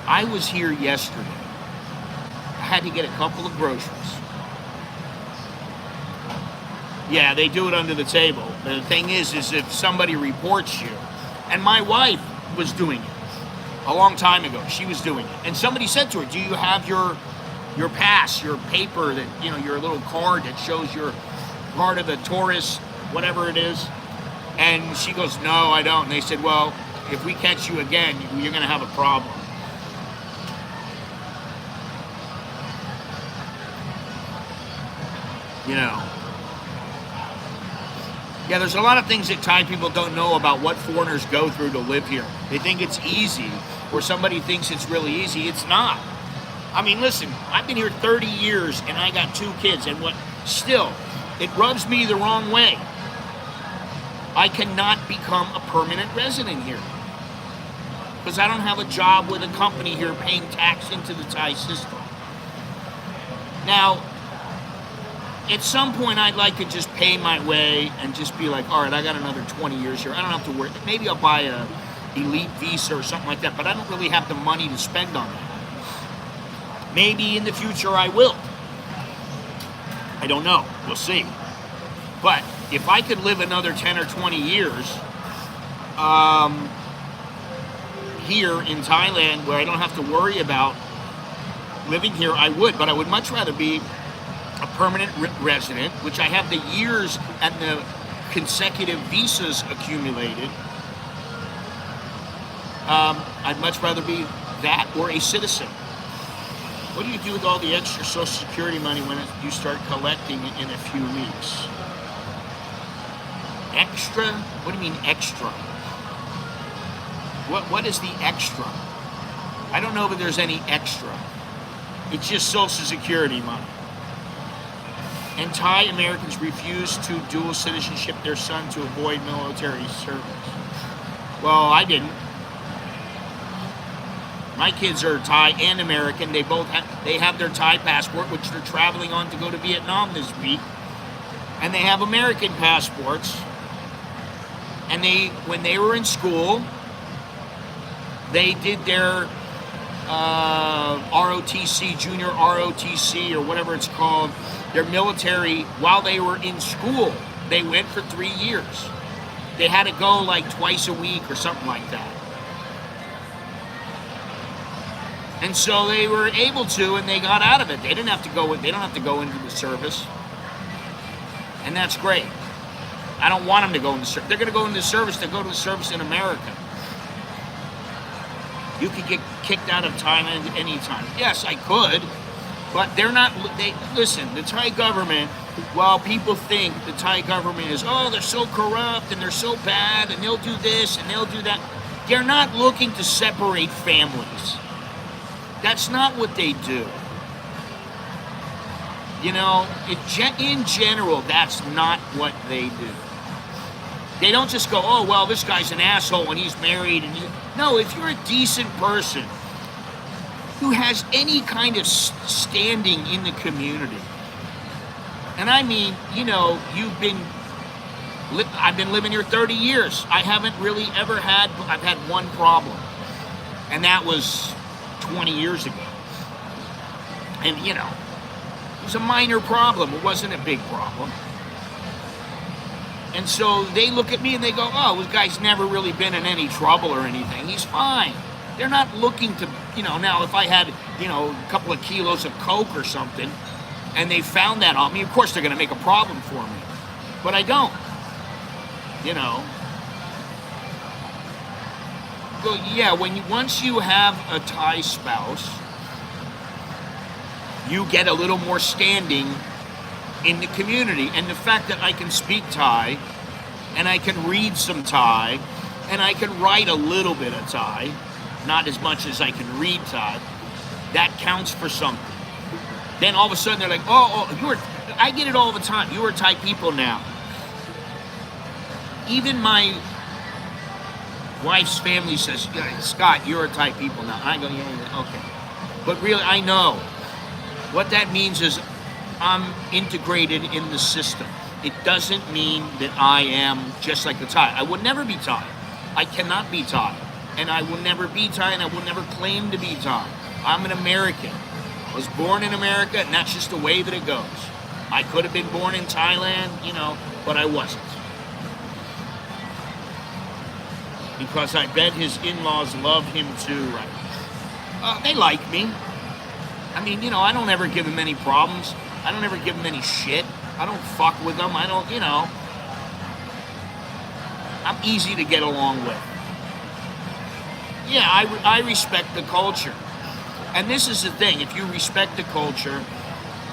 I was here yesterday. I had to get a couple of groceries. Yeah, they do it under the table. The thing is if somebody reports you, and my wife was doing it a long time ago. She was doing it. And somebody said to her, do you have your pass, your paper that, you know, your little card that shows you're part of the tourist, whatever it is? And she goes, no, I don't. And they said, well, if we catch you again, you're going to have a problem. You know. Yeah, there's a lot of things that Thai people don't know about what foreigners go through to live here. They think it's easy, or somebody thinks it's really easy. It's not. I mean, listen, I've been here 30 years and I got 2 kids, and still, it rubs me the wrong way. I cannot become a permanent resident here because I don't have a job with a company here paying tax into the Thai system. Now, at some point, I'd like to just pay my way and just be like, all right, I got another 20 years here. I don't have to worry. Maybe I'll buy a elite visa or something like that, but I don't really have the money to spend on that. Maybe in the future I will. I don't know. We'll see. But if I could live another 10 or 20 years here in Thailand where I don't have to worry about living here, I would. But I would much rather be a permanent resident, which I have the years and the consecutive visas accumulated. I'd much rather be that or a citizen. What do you do with all the extra Social Security money when you start collecting it in a few weeks? Extra? What do you mean extra? What is the extra? I don't know if there's any extra. It's just Social Security money. And Thai Americans refuse to dual citizenship their son to avoid military service. Well, I didn't. My kids are Thai and American. They have their Thai passport, which they're traveling on to go to Vietnam this week. And they have American passports. And when they were in school, they did their ROTC, junior ROTC, or whatever it's called, their military, while they were in school. They went for 3 years. They had to go like twice a week or something like that. And so they were able to, and they got out of it. They didn't have to go. They don't have to go into the service, and that's great. I don't want them to go into service. They're going to go into the service. They go to the service in America. You could get kicked out of Thailand anytime. Yes, I could, but they're not. Listen. The Thai government. While people think the Thai government is, oh, they're so corrupt and they're so bad and they'll do this and they'll do that, they're not looking to separate families. That's not what they do. You know, in general, that's not what they do. They don't just go, oh, well, this guy's an asshole and he's married. No, if you're a decent person who has any kind of standing in the community, and I mean, you know, I've been living here 30 years. I haven't really ever I've had one problem, and that was 20 years ago. And, you know, it was a minor problem. It wasn't a big problem. And so they look at me and they go, oh, this guy's never really been in any trouble or anything. He's fine. They're not looking to, you know, now if I had, you know, a couple of kilos of coke or something, and they found that on me, of course they're going to make a problem for me. but I don't. You know. Well, yeah, once you have a Thai spouse, you get a little more standing in the community. And the fact that I can speak Thai, and I can read some Thai, and I can write a little bit of Thai, not as much as I can read Thai, that counts for something. Then all of a sudden they're like, I get it all the time. You are Thai people now. Even my wife's family says, yeah, Scott, you're a Thai people now. I go, yeah, okay. But really, I know. What that means is I'm integrated in the system. It doesn't mean that I am just like the Thai. I would never be Thai. I cannot be Thai. And I will never be Thai, and I will never claim to be Thai. I'm an American. I was born in America, and that's just the way that it goes. I could have been born in Thailand, but I wasn't. Because I bet his in-laws love him too, right? They like me. I mean, I don't ever give them any problems. I don't ever give them any shit. I don't fuck with them. I don't, I'm easy to get along with. Yeah, I respect the culture. And this is the thing. If you respect the culture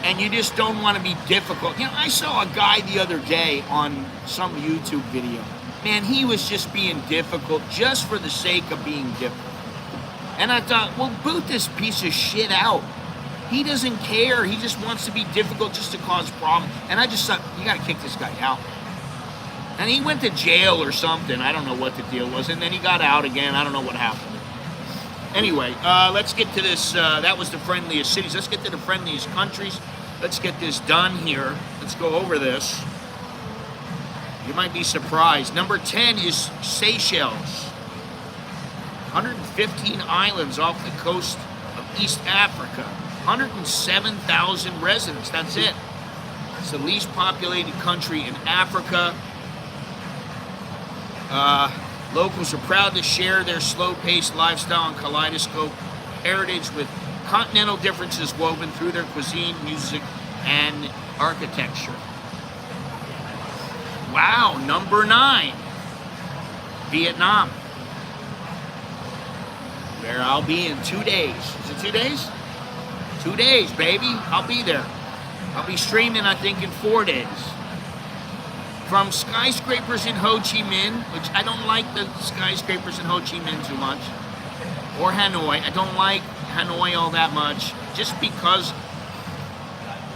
and you just don't want to be difficult. I saw a guy the other day on some YouTube video. Man, he was just being difficult just for the sake of being difficult. And I thought, well, boot this piece of shit out. He doesn't care. He just wants to be difficult just to cause problems. And I just thought, you got to kick this guy out. And he went to jail or something. I don't know what the deal was. And then he got out again. I don't know what happened. Anyway, let's get to this. That was the friendliest cities. Let's get to the friendliest countries. Let's get this done here. Let's go over this. You might be surprised. Number 10 is Seychelles. 115 islands off the coast of East Africa. 107,000 residents. That's it. It's the least populated country in Africa. Locals are proud to share their slow-paced lifestyle and kaleidoscope heritage with continental differences woven through their cuisine, music, and architecture. Wow, number 9, Vietnam, where I'll be in 2 days. Is it 2 days? 2 days, baby. I'll be there. I'll be streaming, I think, in 4 days. From skyscrapers in Ho Chi Minh, which I don't like the skyscrapers in Ho Chi Minh too much, or Hanoi. I don't like Hanoi all that much, just because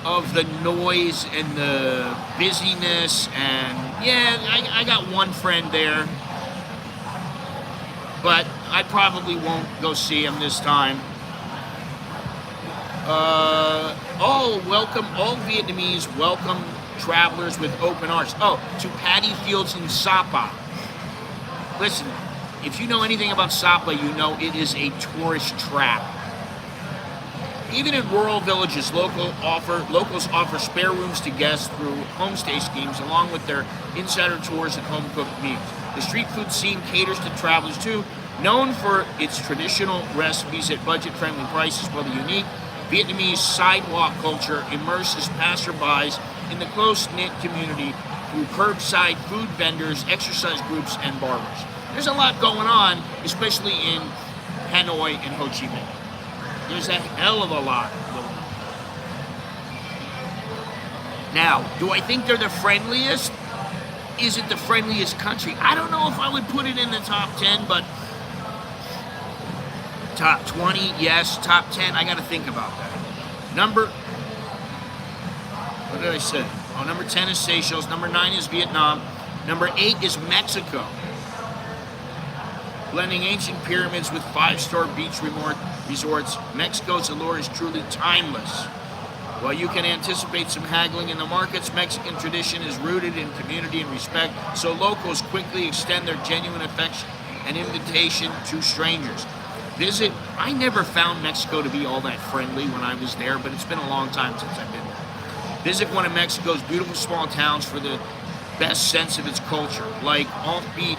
of the noise and the busyness. And yeah, I got one friend there, but I probably won't go see him this time. Welcome, all Vietnamese welcome travelers with open arms. To paddy fields in Sapa. Listen, if you know anything about Sapa, you know it is a tourist trap. Even in rural villages, locals offer spare rooms to guests through homestay schemes, along with their insider tours and home-cooked meals. The street food scene caters to travelers too, known for its traditional recipes at budget-friendly prices. While the unique Vietnamese sidewalk culture immerses passerbys in the close-knit community through curbside food vendors, exercise groups, and barbers. There's a lot going on, especially in Hanoi and Ho Chi Minh. There's a hell of a lot going on. Now, do I think they're the friendliest? Is it the friendliest country? I don't know if I would put it in the top 10, but top 20, yes. Top 10, I got to think about that. What did I say? Number 10 is Seychelles. Number 9 is Vietnam. Number 8 is Mexico. Blending ancient pyramids with 5-star beach resorts, Mexico's allure is truly timeless. While you can anticipate some haggling in the markets, Mexican tradition is rooted in community and respect, so locals quickly extend their genuine affection and invitation to strangers. I never found Mexico to be all that friendly when I was there, but it's been a long time since I've been there. Visit one of Mexico's beautiful small towns for the best sense of its culture, like offbeat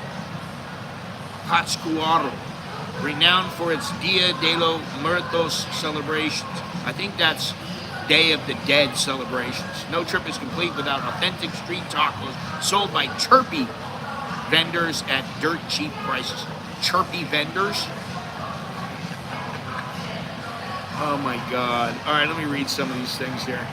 Pátzcuaro, renowned for its Dia de los Muertos celebrations. I think that's Day of the Dead celebrations. No trip is complete without authentic street tacos sold by chirpy vendors at dirt cheap prices. Chirpy vendors? Oh my God. All right, let me read some of these things here.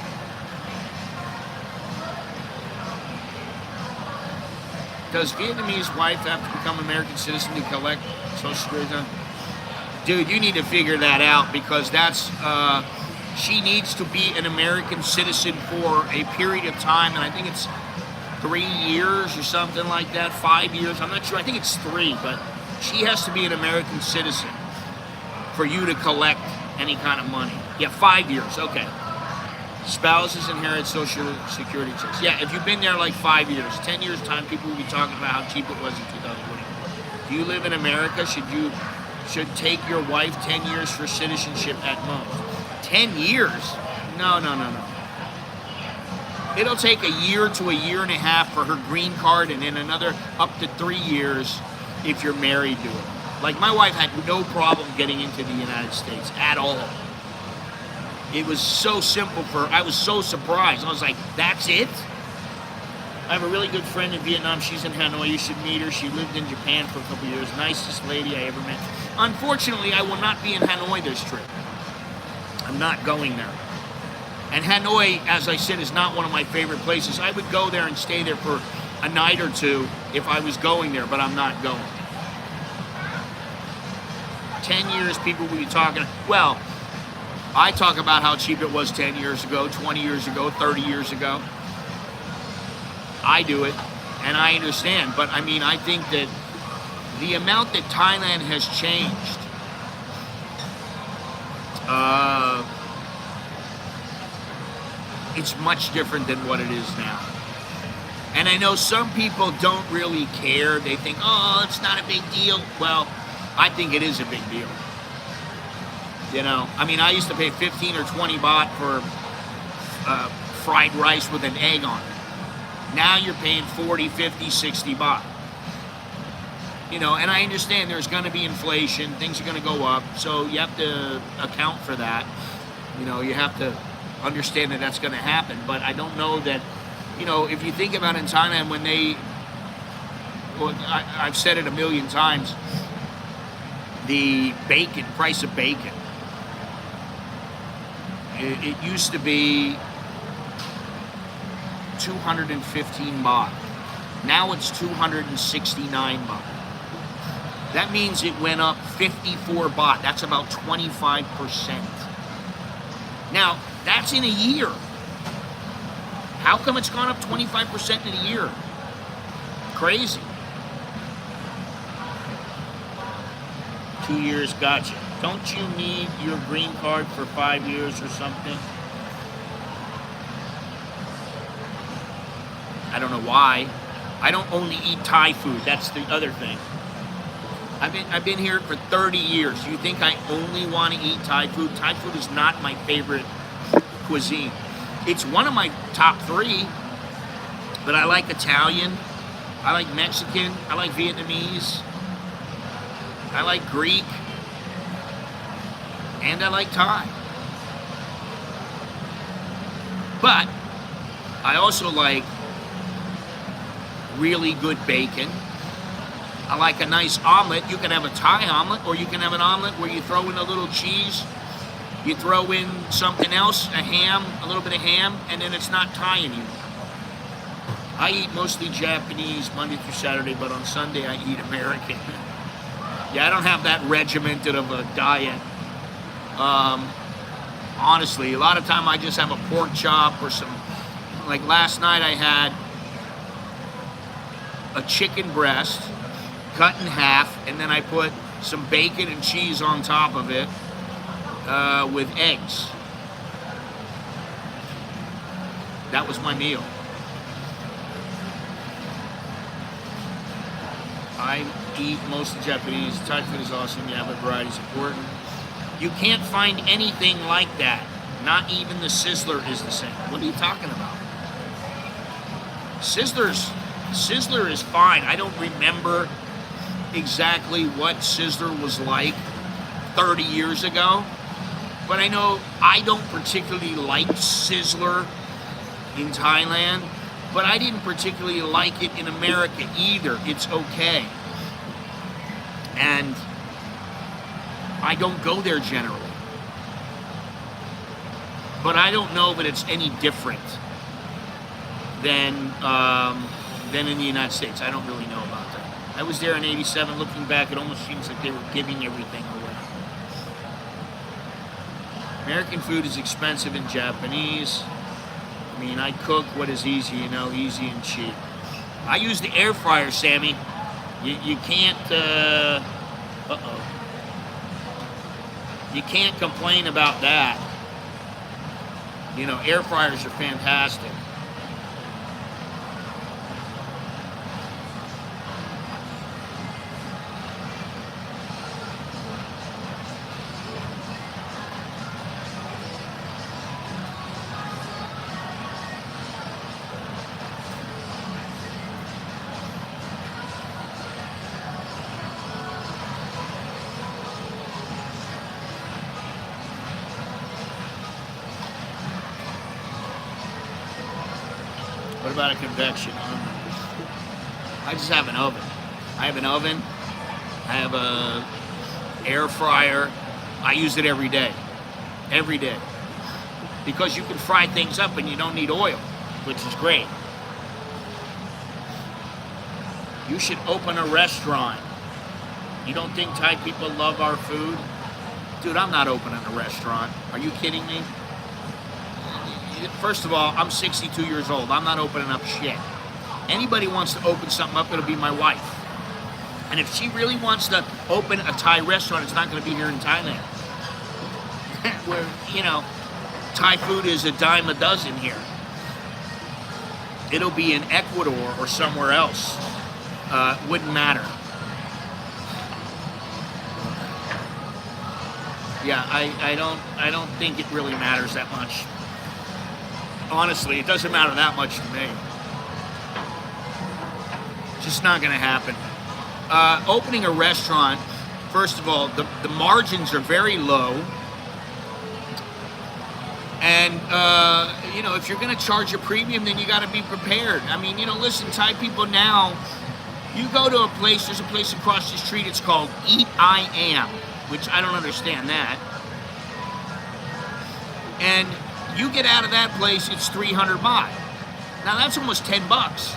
Does Vietnamese wife have to become American citizen to collect Social Security? Dude, you need to figure that out, because that's, she needs to be an American citizen for a period of time, and I think it's 3 years or something like that, 5 years, I'm not sure, I think it's 3, but she has to be an American citizen for you to collect any kind of money. Yeah, 5 years, okay. Spouses inherit Social Security checks. Yeah, if you've been there like 5 years, 10 years time, people will be talking about how cheap it was in 2024. Do you live in America? Should take your wife 10 years for citizenship at most. 10 years? No. It'll take a year to a year and a half for her green card, and then another up to 3 years if you're married to her. Like, my wife had no problem getting into the United States at all. It was so simple for her. I was so surprised. I was like, that's it? I have a really good friend in Vietnam. She's in Hanoi. You should meet her. She lived in Japan for a couple years. Nicest lady I ever met. Unfortunately, I will not be in Hanoi this trip. I'm not going there. And Hanoi, as I said, is not one of my favorite places. I would go there and stay there for a night or two if I was going there, but I'm not going. 10 years, people will be talking. Well, I talk about how cheap it was 10 years ago, 20 years ago, 30 years ago. I do it, and I understand. But, I mean, I think that the amount that Thailand has changed, it's much different than what it is now. And I know some people don't really care. They think, oh, it's not a big deal. Well, I think it is a big deal. You know, I mean, I used to pay 15 or 20 baht for fried rice with an egg on it. Now you're paying 40, 50, 60 baht. You know, and I understand there's going to be inflation, things are going to go up, so you have to account for that. You know, you have to understand that that's going to happen. But I don't know that, you know, if you think about in Thailand when they, well, I've said it a million times, the bacon, price of bacon, it used to be 215 baht. Now it's 269 baht. That means it went up 54 baht. That's about 25%. Now, that's in a year. How come it's gone up 25% in a year? Crazy. 2 years, gotcha. Don't you need your green card for 5 years or something? I don't know why. I don't only eat Thai food. That's the other thing. I've been here for 30 years. You think I only want to eat Thai food? Thai food is not my favorite cuisine. It's one of my top 3, but I like Italian, I like Mexican, I like Vietnamese, I like Greek, and I like Thai. But I also like really good bacon. I like a nice omelet. You can have a Thai omelet, or you can have an omelet where you throw in a little cheese, you throw in something else, a ham, a little bit of ham, and then it's not Thai anymore. I eat mostly Japanese Monday through Saturday, but on Sunday I eat American. Yeah, I don't have that regimented of a diet. Honestly, a lot of time I just have a pork chop or some, like last night I had a chicken breast cut in half, and then I put some bacon and cheese on top of it with eggs. That was my meal. I eat mostly Japanese. Thai food is awesome. Yeah, but variety is important. You can't find anything like that. Not even the Sizzler is the same. What are you talking about? Sizzler is fine. I don't remember exactly what Sizzler was like 30 years ago. But I know I don't particularly like Sizzler in Thailand, but I didn't particularly like it in America either. It's okay. And I don't go there generally. But I don't know that it's any different than in the United States. I don't really know about that. I was there in '87. Looking back, it almost seems like they were giving everything away. American food is expensive in Japanese. I mean, I cook what is easy, you know, easy and cheap. I use the air fryer, Sammy. You can't, you can't complain about that. You know, air fryers are fantastic. What about a convection oven? I just have an oven. I have an oven. I have a air fryer. I use it every day. Every day. Because you can fry things up and you don't need oil, which is great. You should open a restaurant. You don't think Thai people love our food? Dude, I'm not opening a restaurant. Are you kidding me? First of all, I'm 62 years old. I'm not opening up shit. Anybody wants to open something up, it'll be my wife. And if she really wants to open a Thai restaurant, it's not going to be here in Thailand. Where, you know, Thai food is a dime a dozen here. It'll be in Ecuador or somewhere else. Wouldn't matter. Yeah, I don't think it really matters that much. Honestly, it doesn't matter that much to me. Just not going to happen. Opening a restaurant, first of all, the margins are very low. And, you know, if you're going to charge a premium, then you got to be prepared. I mean, you know, listen, Thai people now, you go to a place, there's a place across the street, it's called Eat I Am, which I don't understand that. And you get out of that place, it's 300 baht. Now that's almost 10 bucks.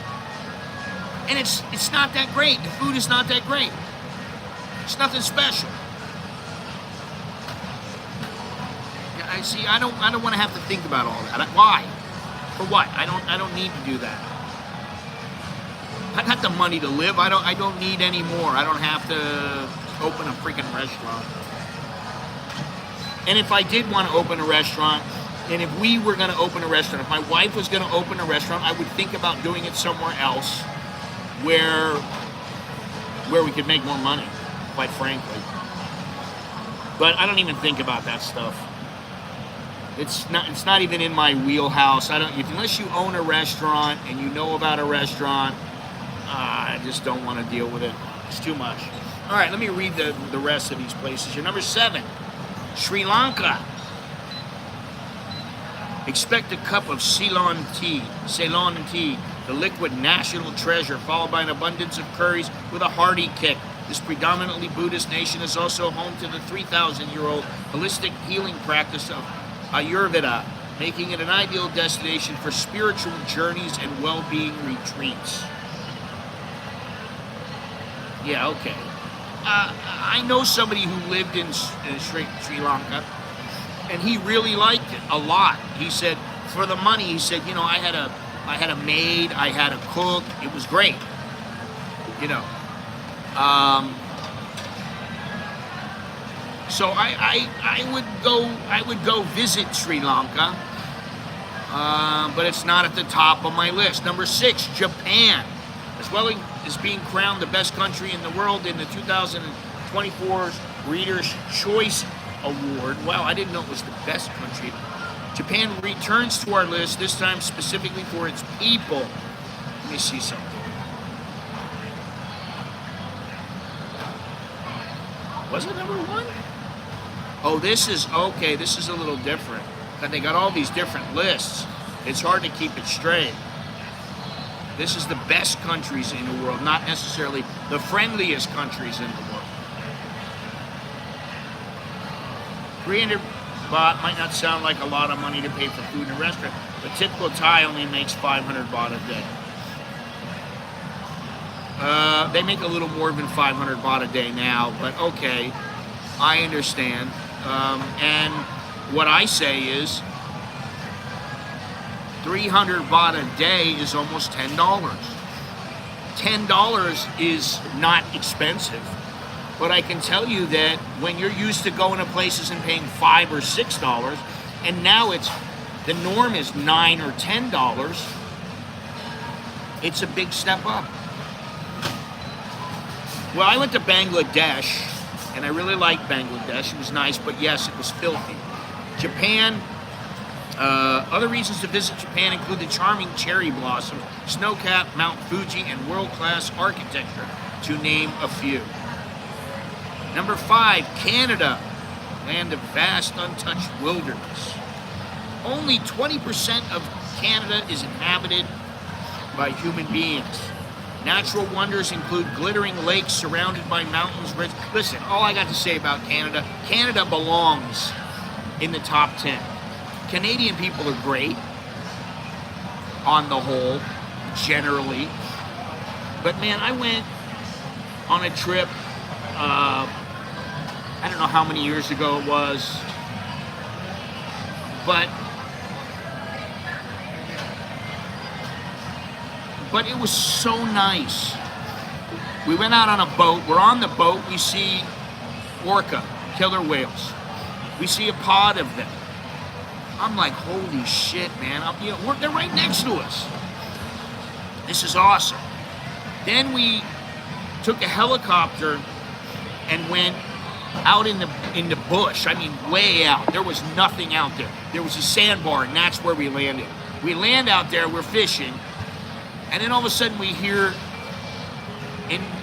And it's not that great. The food is not that great. It's nothing special. I see. I don't want to have to think about all that. Why? For what? I don't need to do that. I got the money to live. I don't need any more. I don't have to open a freaking restaurant. And if I did want to open a restaurant, and if we were going to open a restaurant, if my wife was going to open a restaurant, I would think about doing it somewhere else where we could make more money, quite frankly. But I don't even think about that stuff. It's not even in my wheelhouse. Unless you own a restaurant and you know about a restaurant, I just don't want to deal with it. It's too much. All right, let me read the rest of these places. Your number 7, Sri Lanka. Expect a cup of Ceylon tea, the liquid national treasure, followed by an abundance of curries with a hearty kick. This predominantly Buddhist nation is also home to the 3,000-year-old holistic healing practice of Ayurveda, making it an ideal destination for spiritual journeys and well-being retreats. Yeah, okay. I know somebody who lived in Sri Lanka, and he really liked it a lot. He said, for the money, he said, you know, I had a maid, I had a cook. It was great, you know. So I would go visit Sri Lanka, but it's not at the top of my list. Number 6, Japan. As well as being crowned the best country in the world in the 2024 Reader's Choice Award. Wow, I didn't know it was the best country. Japan returns to our list, this time specifically for its people. Let me see something. Was it number 1? Oh, this is okay. This is a little different. But they got all these different lists. It's hard to keep it straight. This is the best countries in the world, not necessarily the friendliest countries in the world. 300 baht might not sound like a lot of money to pay for food in a restaurant, but typical Thai only makes 500 baht a day. They make a little more than 500 baht a day now, but okay, I understand. And what I say is 300 baht a day is almost $10. $10 is not expensive, but I can tell you that when you're used to going to places and paying $5 or $6, and now the norm is $9 or $10, it's a big step up. Well, I went to Bangladesh, and I really liked Bangladesh. It was nice, but yes, it was filthy. Japan. Other reasons to visit Japan include the charming cherry blossom, snow-capped Mount Fuji, and world-class architecture, to name a few. Number 5, Canada, land of vast, untouched wilderness. Only 20% of Canada is inhabited by human beings. Natural wonders include glittering lakes surrounded by mountains. Listen, all I got to say about Canada, Canada belongs in the top 10. Canadian people are great, on the whole, generally. But man, I went on a trip, I don't know how many years ago it was, but it was so nice. We went out on a boat. We're on the boat. We see orca, killer whales. We see a pod of them. I'm like, holy shit, man. They're right next to us. This is awesome. Then we took a helicopter and went out in the bush. I mean, way out. There was nothing out there. There was a sandbar, and that's where we landed. We land out there, we're fishing, and then all of a sudden we hear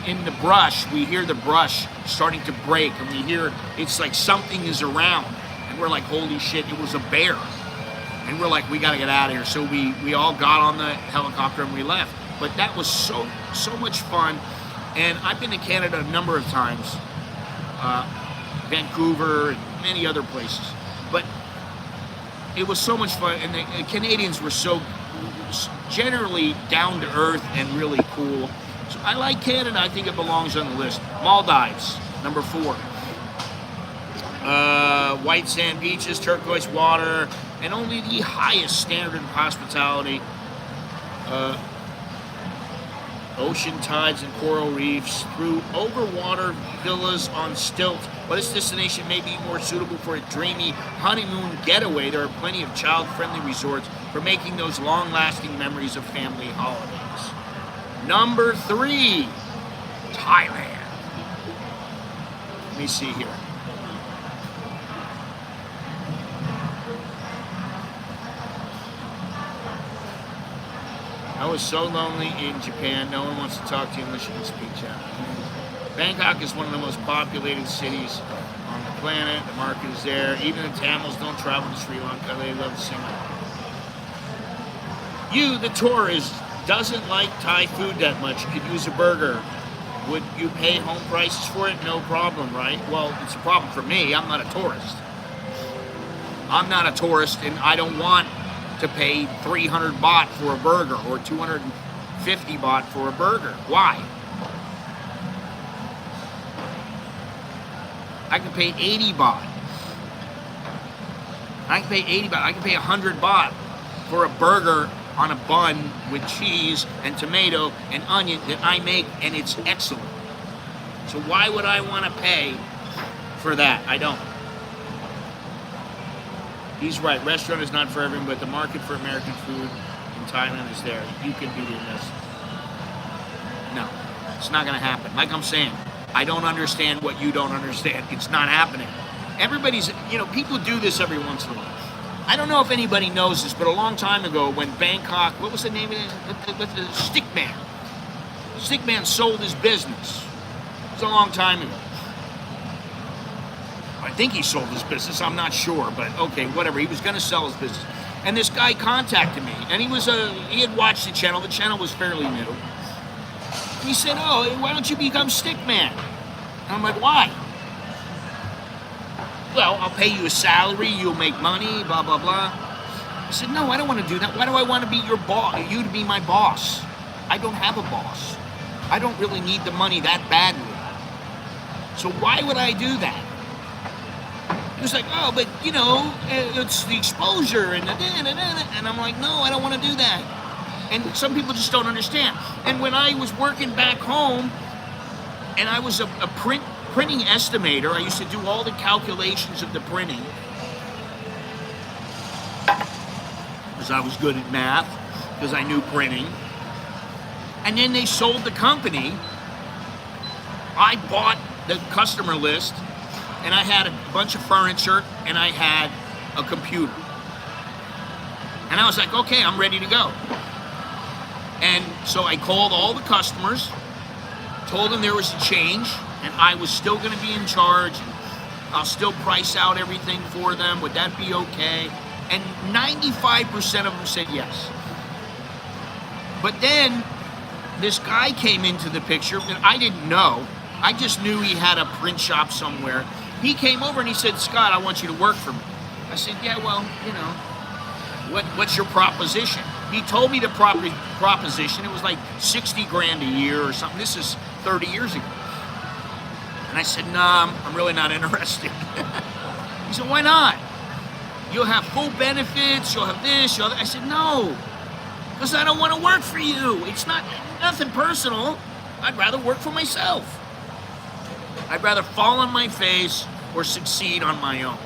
in the brush, we hear the brush starting to break, and we hear it's like something is around. And we're like, holy shit, it was a bear. And we're like, we gotta get out of here. So we all got on the helicopter and we left. But that was so much fun. And I've been to Canada a number of times, Vancouver and many other places. But it was so much fun, and the Canadians were so generally down to earth and really cool. So I like Canada. I think it belongs on the list. Maldives, number 4. White sand beaches, turquoise water, and only the highest standard of hospitality. Ocean tides and coral reefs, through overwater villas on stilts. While this destination may be more suitable for a dreamy honeymoon getaway, there are plenty of child-friendly resorts for making those long-lasting memories of family holidays. Number 3, Thailand. Let me see here. I was so lonely in Japan. No one wants to talk to you unless you can speak Japanese. Bangkok is one of the most populated cities on the planet. The market is there. Even the Tamils don't travel to Sri Lanka. They love to sing. You, the tourist, doesn't like Thai food that much. You could use a burger. Would you pay home prices for it? No problem, right? Well, it's a problem for me. I'm not a tourist. I'm not a tourist, and I don't want to pay 300 baht for a burger or 250 baht for a burger. Why? I can pay 80 baht. I can pay 80 baht. I can pay 100 baht for a burger on a bun with cheese and tomato and onion that I make, and it's excellent. So why would I want to pay for that? I don't. He's right. Restaurant is not for everyone, but the market for American food in Thailand is there. You can be in this. No, it's not going to happen. Like I'm saying, I don't understand what you don't understand. It's not happening. Everybody's, people do this every once in a while. I don't know if anybody knows this, but a long time ago when Bangkok, what was the name of it? The Stickman. Stickman sold his business. It was a long time ago. I think he sold his business. I'm not sure, but okay, whatever. He was going to sell his business. And this guy contacted me, and he had watched the channel. The channel was fairly new. He said, "Oh, why don't you become stickman?" And I'm like, "Why?" "Well, I'll pay you a salary. You'll make money. Blah blah blah." I said, "No, I don't want to do that. Why do I want to be your boss? You to be my boss? I don't have a boss. I don't really need the money that badly. So why would I do that?" He was like, "Oh, but you know, it's the exposure and and I'm like, "No, I don't want to do that." And some people just don't understand. And when I was working back home, and I was a printing estimator, I used to do all the calculations of the printing because I was good at math, because I knew printing. And then they sold the company. I bought the customer list, and I had a bunch of furniture, and I had a computer. And I was like, okay, I'm ready to go. And so I called all the customers, told them there was a change, and I was still going to be in charge. I'll still price out everything for them. Would that be okay? And 95% of them said yes. But then this guy came into the picture that I didn't know. I just knew he had a print shop somewhere. He came over and he said, "Scott, I want you to work for me." I said, "Yeah, well, you know, what's your proposition?" He told me the proposition. It was like 60 grand a year or something. This is 30 years ago. And I said, "Nah, I'm really not interested." He said, "Why not? You'll have full benefits, you'll have this, you'll have that." I said, "No, because I don't want to work for you. It's nothing personal. I'd rather work for myself. I'd rather fall on my face or succeed on my own."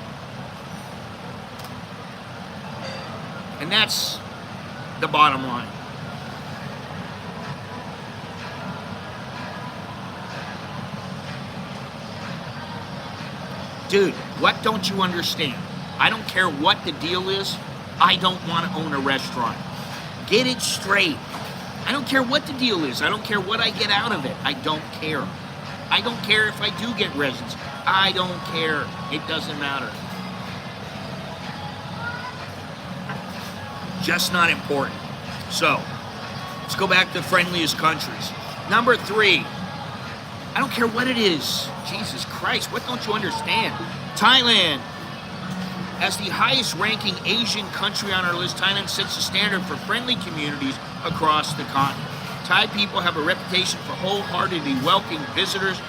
And that's the bottom line. Dude, what don't you understand? I don't care what the deal is. I don't want to own a restaurant. Get it straight. I don't care what the deal is. I don't care what I get out of it. I don't care. I don't care if I do get residents. I don't care. It doesn't matter. Just not important. So, let's go back to friendliest countries. Number 3. I don't care what it is. Jesus Christ, what don't you understand? Thailand. As the highest ranking Asian country on our list, Thailand sets the standard for friendly communities across the continent. Thai people have a reputation for wholeheartedly welcoming visitors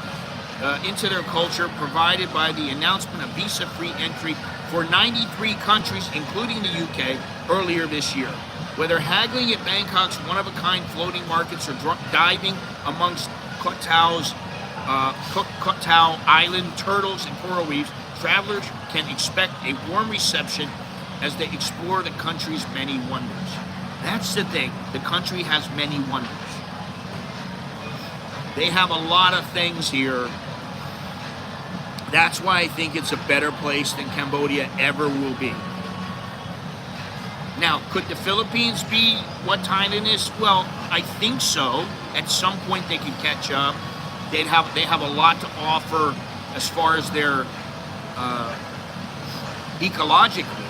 into their culture, provided by the announcement of visa-free entry for 93 countries, including the UK, earlier this year. Whether haggling at Bangkok's one-of-a-kind floating markets or diving amongst Koh Tao Island turtles and coral reefs, travelers can expect a warm reception as they explore the country's many wonders. That's the thing. The country has many wonders. They have a lot of things here. That's why I think it's a better place than Cambodia ever will be. Now, could the Philippines be what Thailand is? Well, I think so. At some point they could catch up. They have a lot to offer as far as their ecologically.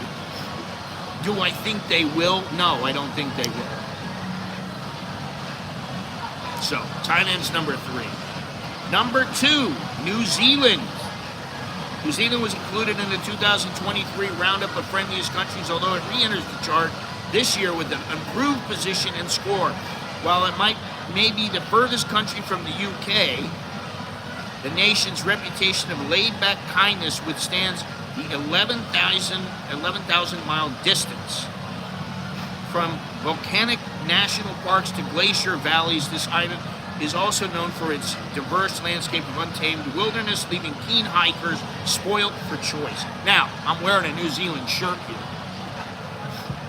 Do I think they will? No, I don't think they will. So, Thailand's number 3. Number 2, New Zealand. New Zealand was included in the 2023 roundup of friendliest countries, although it re-enters the chart this year with an improved position and score. While it may be the furthest country from the UK, the nation's reputation of laid-back kindness withstands the 11,000-mile distance. From volcanic national parks to glacier valleys, this island is also known for its diverse landscape of untamed wilderness, leaving keen hikers spoiled for choice. Now, I'm wearing a New Zealand shirt here.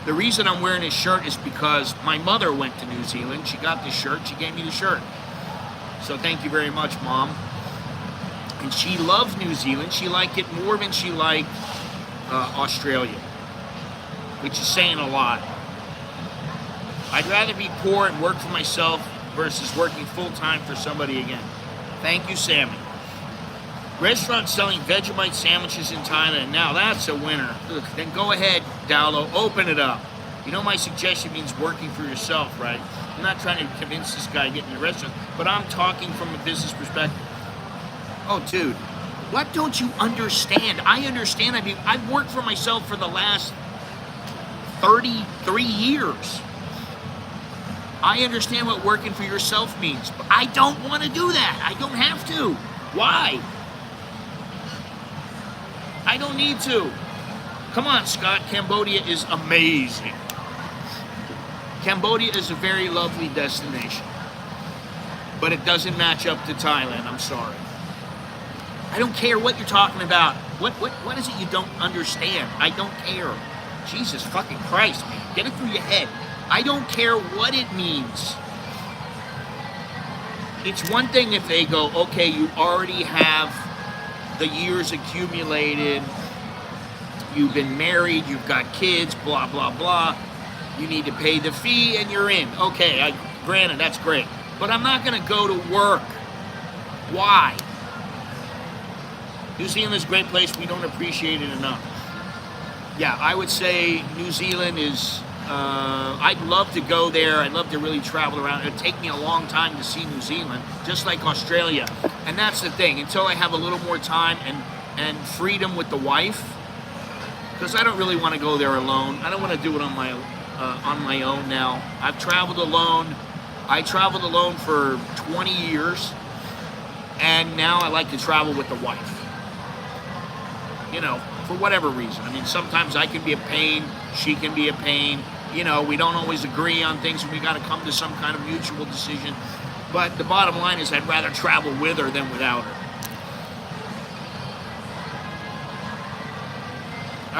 The reason I'm wearing this shirt is because my mother went to New Zealand. She got this shirt. She gave me the shirt. So thank you very much, Mom. And she loved New Zealand. She liked it more than she liked Australia, which is saying a lot. I'd rather be poor and work for myself versus working full-time for somebody again. Thank you, Sammy. Restaurants selling Vegemite sandwiches in Thailand. Now that's a winner. Then go ahead, Dowlo, open it up. You know my suggestion means working for yourself, right? I'm not trying to convince this guy to get in the restaurant, but I'm talking from a business perspective. Oh, dude, what don't you understand? I understand. I mean, I've worked for myself for the last 33 years. I understand what working for yourself means, but I don't want to do that. I don't have to. Why? I don't need to. Come on, Scott. Cambodia is amazing. Cambodia is a very lovely destination, but it doesn't match up to Thailand. I'm sorry. I don't care what you're talking about. What is it you don't understand? I don't care. Jesus fucking Christ, man. Get it through your head. I don't care what it means. It's one thing if they go, okay, you already have the years accumulated, you've been married, you've got kids, blah, blah, blah. You need to pay the fee and you're in. Okay, granted, that's great. But I'm not going to go to work. Why? New Zealand is a great place. We don't appreciate it enough. Yeah, I would say New Zealand is, I'd love to go there. I'd love to really travel around. It'd take me a long time to see New Zealand, just like Australia. And that's the thing, until I have a little more time and freedom with the wife, because I don't really want to go there alone. I don't want to do it on my own now. I've traveled alone. I traveled alone for 20 years, and now I like to travel with the wife. You know, for whatever reason. I mean, sometimes I can be a pain, she can be a pain. You know, we don't always agree on things, and we got to come to some kind of mutual decision. But the bottom line is I'd rather travel with her than without her.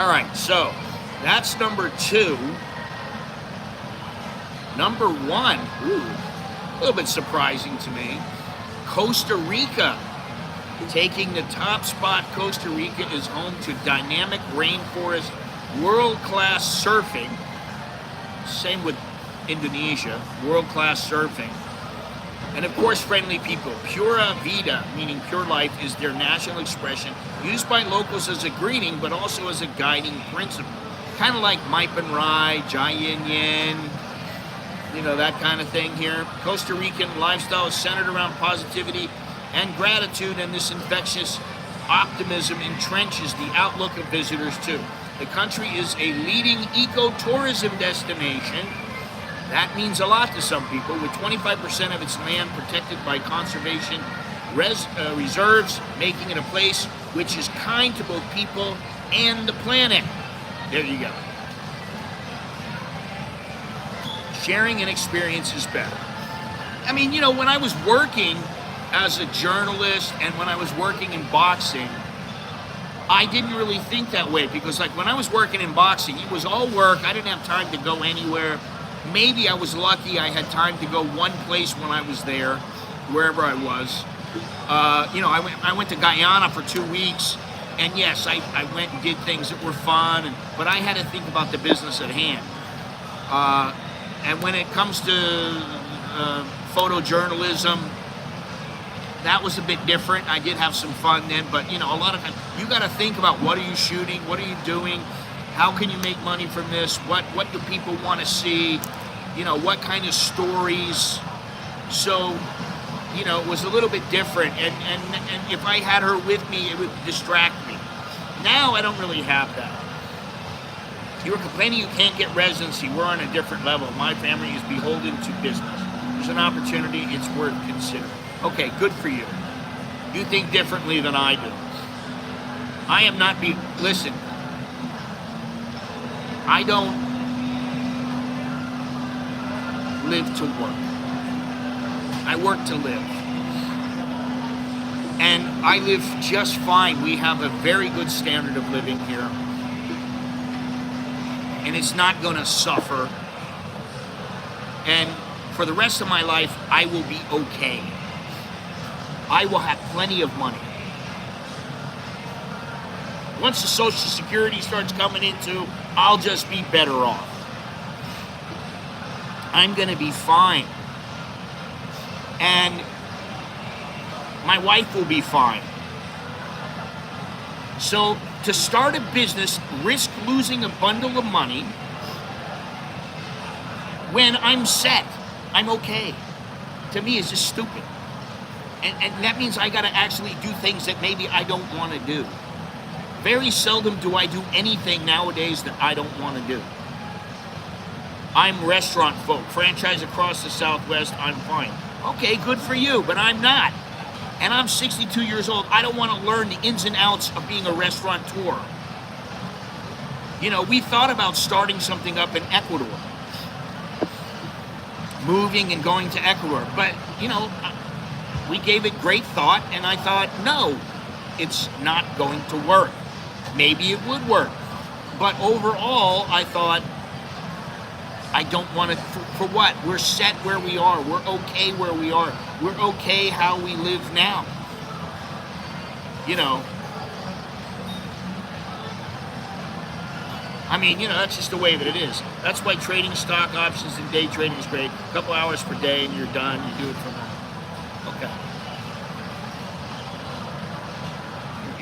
All right, so that's number 2. Number 1, a little bit surprising to me, Costa Rica. Taking the top spot, Costa Rica is home to dynamic rainforest, world-class surfing. Same with Indonesia, world-class surfing. And of course, friendly people. Pura Vida, meaning pure life, is their national expression, used by locals as a greeting, but also as a guiding principle. Kind of like Maipan Rai, Jai Yin Yin, you know, that kind of thing here. Costa Rican lifestyle is centered around positivity and gratitude, and this infectious optimism entrenches the outlook of visitors too. The country is a leading ecotourism destination. That means a lot to some people, with 25% of its land protected by conservation reserves, making it a place which is kind to both people and the planet. There you go. Sharing an experience is better. I mean, you know, when I was working as a journalist and when I was working in boxing, I didn't really think that way, because like when I was working in boxing, it was all work. I didn't have time to go anywhere. Maybe I was lucky I had time to go one place when I was there, wherever I was. You know, I went to Guyana for 2 weeks, and yes, I went and did things that were fun, but I had to think about the business at hand. And when it comes to photojournalism, that was a bit different. I did have some fun then, but you know, a lot of times you got to think about what are you shooting, what are you doing, how can you make money from this, what do people want to see, you know, what kind of stories. So, you know, it was a little bit different, and if I had her with me, it would distract me. Now I don't really have that. You were complaining you can't get residency. We're on a different level. My family is beholden to business. There's an opportunity, it's worth considering. Okay, good for you. You think differently than I do. I am not listen, I don't live to work. I work to live. And I live just fine. We have a very good standard of living here. And it's not going to suffer. And for the rest of my life, I will be okay. I will have plenty of money. Once the Social Security starts coming into, I'll just be better off. I'm going to be fine. And my wife will be fine. So to start a business, risk losing a bundle of money when I'm set, I'm okay. To me, it's just stupid. And that means I got to actually do things that maybe I don't want to do. Very seldom do I do anything nowadays that I don't want to do. I'm restaurant folk, franchise across the Southwest, I'm fine. Okay, good for you, but I'm not. And I'm 62 years old. I don't want to learn the ins and outs of being a restaurateur. You know, we thought about starting something up in Ecuador. Moving and going to Ecuador. But, you know, we gave it great thought, and I thought, no, it's not going to work. Maybe it would work. But overall, I thought, I don't want to, for what? We're set where we are. We're okay where we are. We're okay how we live now. You know. I mean, you know, that's just the way that it is. That's why trading stock options and day trading is great. A couple hours per day and you're done. You do it from home. Okay.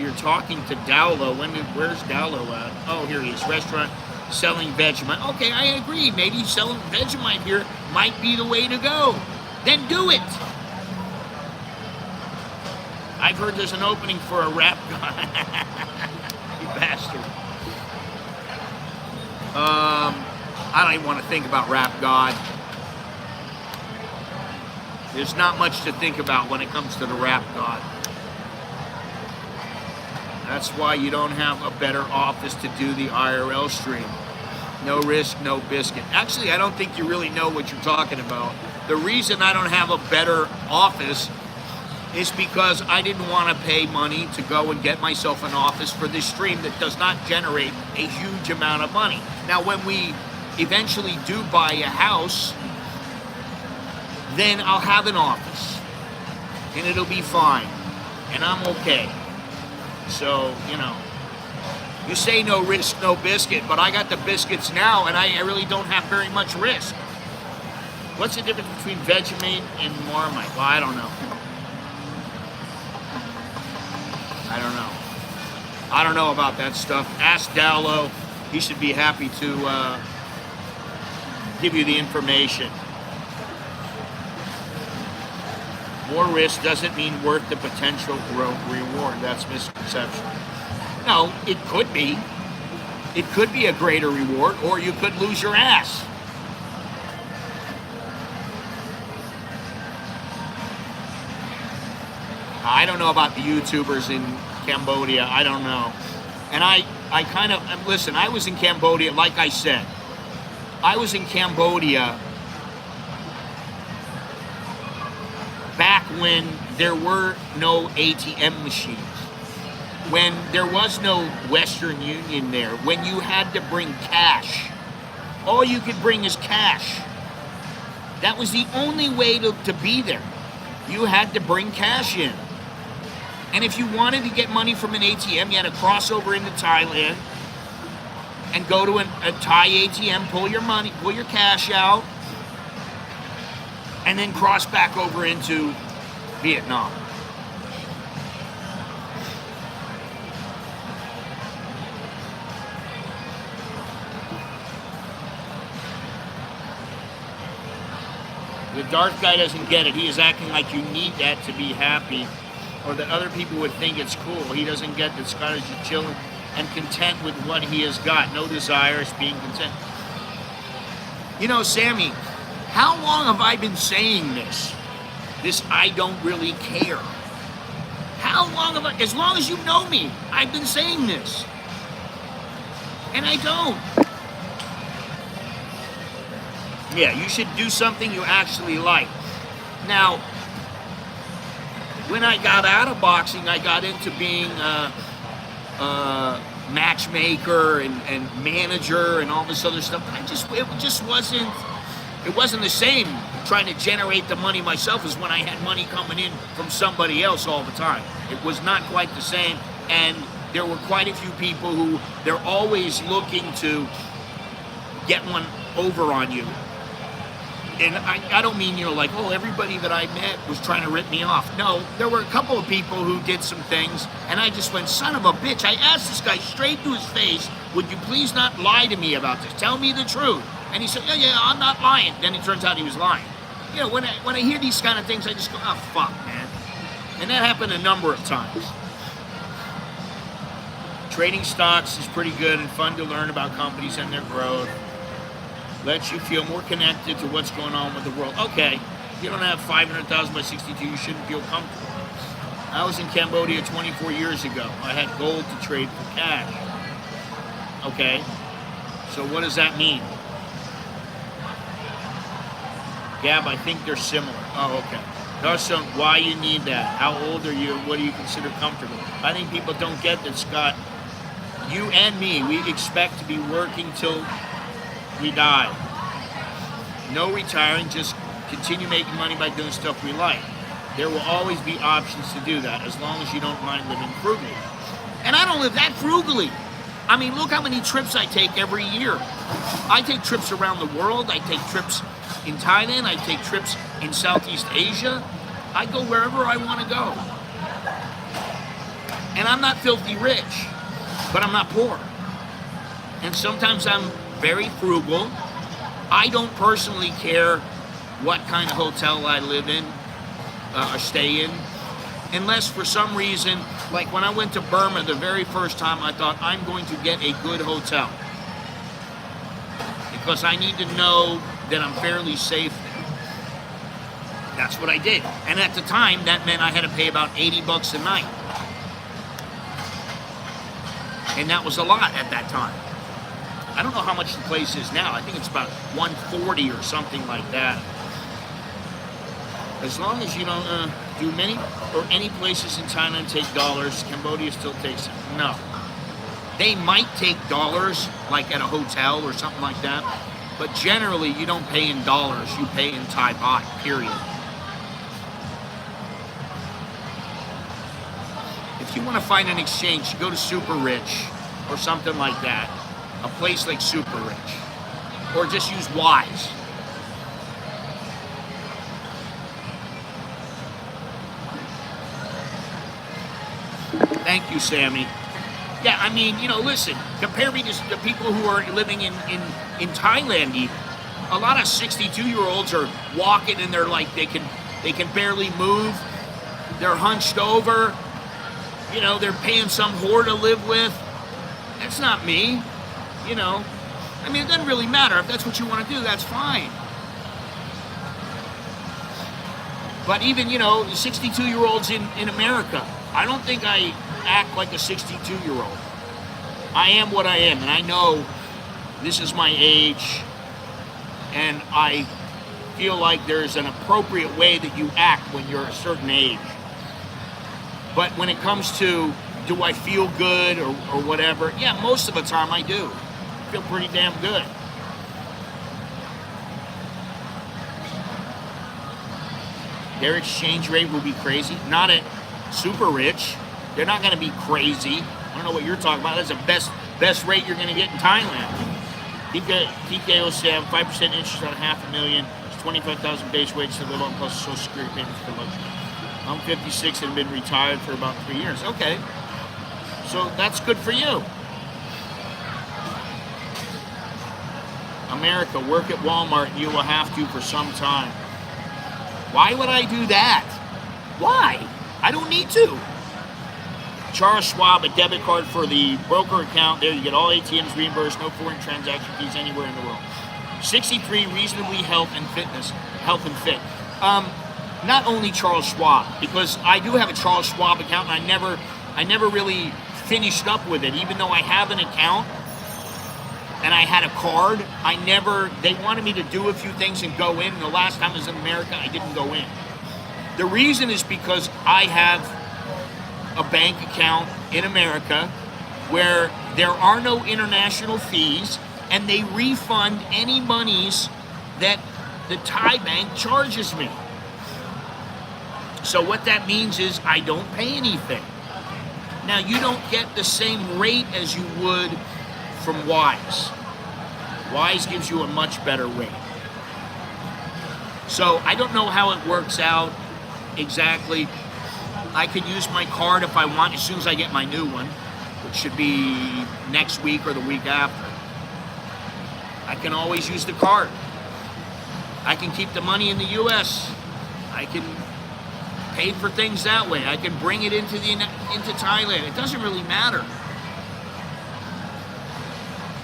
You're talking to Dowlo. Where's Dowlo at? Oh, here he is. Restaurant selling Vegemite. Okay, I agree. Maybe selling Vegemite here might be the way to go. Then do it. I've heard there's an opening for a rap guy. You bastard. I don't even want to think about Rap God. There's not much to think about when it comes to the Rap God. That's why you don't have a better office to do the IRL stream. No risk, no biscuit. Actually, I don't think you really know what you're talking about. The reason I don't have a better office is because I didn't want to pay money to go and get myself an office for this stream that does not generate a huge amount of money. Now, when we eventually do buy a house, then I'll have an office and it'll be fine and I'm okay. So, you know, you say no risk, no biscuit, but I got the biscuits now and I really don't have very much risk. What's the difference between Vegemite and Marmite? Well, I don't know. I don't know about that stuff. Ask Dowlo. He should be happy to give you the information. More risk doesn't mean worth the potential reward. That's misconception. No, it could be. It could be a greater reward, or you could lose your ass. I don't know about the YouTubers in Cambodia. I don't know. And I kind of, listen, I was in Cambodia, like I said. I was in Cambodia back when there were no ATM machines. When there was no Western Union there. When you had to bring cash. All you could bring is cash. That was the only way to be there. You had to bring cash in. And if you wanted to get money from an ATM, you had to cross over into Thailand and go to a Thai ATM, pull your money, pull your cash out, and then cross back over into Vietnam. The Darth guy doesn't get it. He is acting like you need that to be happy, or that other people would think it's cool. He doesn't get that Scott is just chilling and content with what he has got. No desires, being content. You know, Sammy, how long have I been saying this? This I don't really care. How long have I, as long as you know me, I've been saying this. And I don't. Yeah, you should do something you actually like. Now, when I got out of boxing, I got into being a matchmaker and manager and all this other stuff. It just wasn't the same trying to generate the money myself as when I had money coming in from somebody else all the time. It was not quite the same, and there were quite a few people who they're always looking to get one over on you. And I don't mean, like, oh, everybody that I met was trying to rip me off. No, there were a couple of people who did some things, and I just went, son of a bitch. I asked this guy straight to his face, would you please not lie to me about this? Tell me the truth. And he said, yeah, I'm not lying. Then it turns out he was lying. When I hear these kind of things, I just go, oh, fuck, man. And that happened a number of times. Trading stocks is pretty good and fun to learn about companies and their growth. Lets you feel more connected to what's going on with the world. Okay, if you don't have 500,000 by 62, you shouldn't feel comfortable. I was in Cambodia 24 years ago. I had gold to trade for cash. Okay, so what does that mean? Gab, I think they're similar. Oh, okay. Dustin, why you need that? How old are you? What do you consider comfortable? I think people don't get that, Scott. You and me, we expect to be working till we die. No retiring, just continue making money by doing stuff we like. There will always be options to do that as long as you don't mind living frugally. And I don't live that frugally. I mean, look how many trips I take every year. I take trips around the world. I take trips in Thailand. I take trips in Southeast Asia. I go wherever I want to go. And I'm not filthy rich, but I'm not poor. And sometimes I'm very frugal. I don't personally care what kind of hotel I live in or stay in, unless for some reason, like when I went to Burma the very first time, I thought I'm going to get a good hotel because I need to know that I'm fairly safe there. That's what I did. And at the time, that meant I had to pay about $80 a night. And that was a lot at that time. I don't know how much the place is now. I think it's about $140 or something like that. As long as you don't do many or any places in Thailand take dollars, Cambodia still takes it. No. They might take dollars, like at a hotel or something like that, but generally you don't pay in dollars, you pay in Thai baht, period. If you want to find an exchange, go to Super Rich or something like that. A place like Super Rich. Or just use Wise. Thank you, Sammy. Yeah, I mean, listen, compare me to the people who are living in Thailand even. A lot of 62-year-olds are walking and they're like, they can barely move. They're hunched over. They're paying some whore to live with. That's not me. I mean, it doesn't really matter. If that's what you want to do, that's fine. But even, 62-year-olds in America, I don't think I act like a 62-year-old. I am what I am, and I know this is my age, and I feel like there's an appropriate way that you act when you're a certain age. But when it comes to, do I feel good or whatever, yeah, most of the time I do. I feel pretty damn good. Their exchange rate will be crazy. Not at Super Rich. They're not going to be crazy. I don't know what you're talking about. That's the best rate you're going to get in Thailand. TKO Sam, 5% interest on $500,000. It's 25,000 base wage to live on plus Social Security payments for luxury. I'm 56 and been retired for about 3 years. Okay. So that's good for you. America, work at Walmart and you will have to for some time. Why would I do that? Why? I don't need to. Charles Schwab, a debit card for the broker account. There you get all ATMs reimbursed, no foreign transaction fees anywhere in the world. 63, reasonably health and fit. Not only Charles Schwab, because I do have a Charles Schwab account and I never really finished up with it. Even though I have an account and I had a card, they wanted me to do a few things and go in. And the last time I was in America, I didn't go in. The reason is because I have a bank account in America where there are no international fees and they refund any monies that the Thai bank charges me. So what that means is I don't pay anything. Now, you don't get the same rate as you would from Wise. Wise gives you a much better rate. So I don't know how it works out exactly. I could use my card if I want as soon as I get my new one, which should be next week or the week after. I can always use the card. I can keep the money in the U.S. I can pay for things that way. I can bring it into Thailand. It doesn't really matter.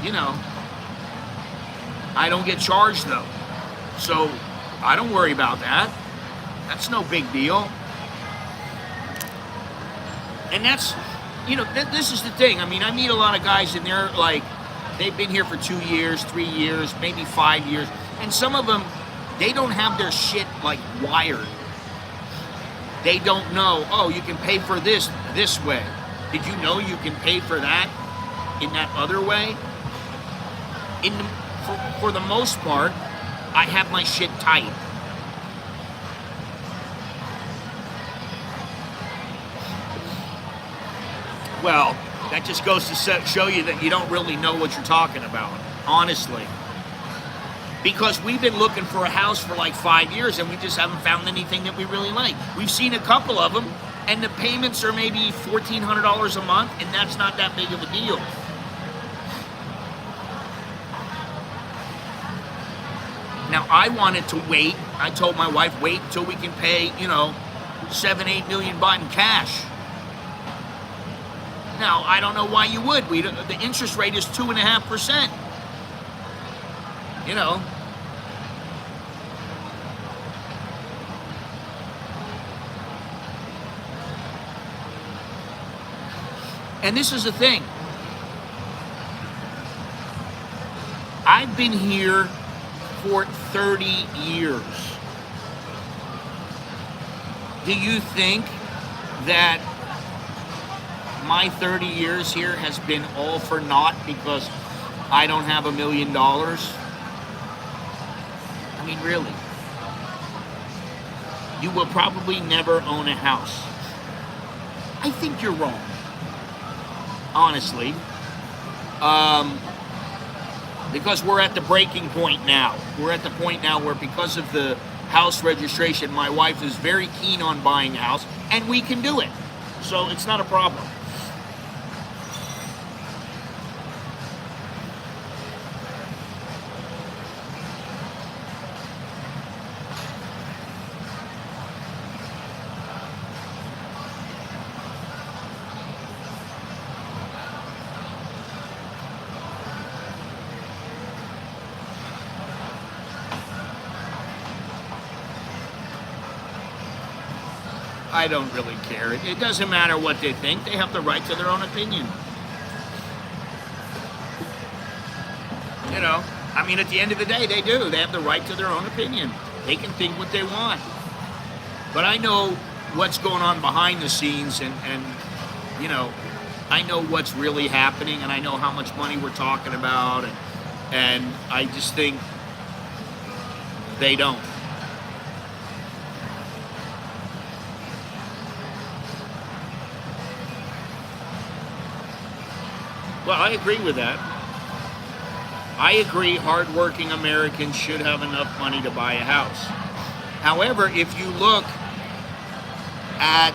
You know, I don't get charged though, so I don't worry about that. That's no big deal. And that's, you know, this is the thing. I mean, I meet a lot of guys and they're like, they've been here for 2 years, 3 years, maybe 5 years, and some of them, they don't have their shit like wired. They don't know, oh, you can pay for this way. Did you know you can pay for that in that other way? For the most part, I have my shit tight. Well, that just goes to show you that you don't really know what you're talking about, honestly. Because we've been looking for a house for like 5 years and we just haven't found anything that we really like. We've seen a couple of them and the payments are maybe $1,400 a month, and that's not that big of a deal. Now, I wanted to wait. I told my wife, wait until we can pay, you know, 7-8 million baht in cash. Now, I don't know why you would. The interest rate is 2.5%. You know. And this is the thing. I've been here for 30 years. Do you think that my 30 years here has been all for naught because I don't have $1 million? I mean, really. You will probably never own a house. I think you're wrong. Honestly. Because we're at the breaking point now. We're at the point now where, because of the house registration, my wife is very keen on buying a house, and we can do it. So it's not a problem. I don't really care. It doesn't matter what they think. They have the right to their own opinion. You know, I mean, at the end of the day, they do. They have the right to their own opinion. They can think what they want. But I know what's going on behind the scenes, and you know, I know what's really happening, and I know how much money we're talking about, and I just think they don't. Well, I agree with that. I agree hardworking Americans should have enough money to buy a house. However, if you look at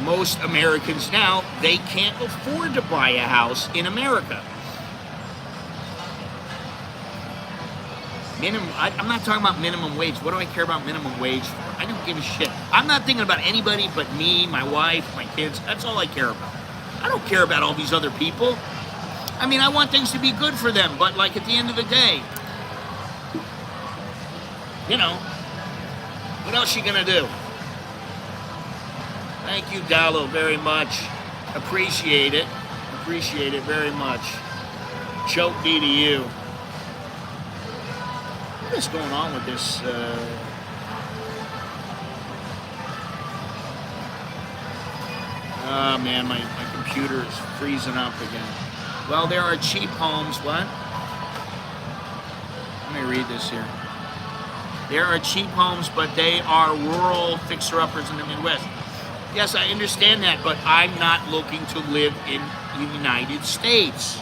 most Americans now, they can't afford to buy a house in America. I'm not talking about minimum wage. What do I care about minimum wage for? I don't give a shit. I'm not thinking about anybody but me, my wife, my kids. That's all I care about. I don't care about all these other people. I mean, I want things to be good for them, but like at the end of the day, you know, what else you gonna do? Thank you, Dallo, very much. Appreciate it. Appreciate it very much. Choke D to you. What is going on with this? Oh man, my computer is freezing up again. Well, there are cheap homes. What? Let me read this here. There are cheap homes, but they are rural fixer-uppers in the Midwest. Yes, I understand that, but I'm not looking to live in the United States.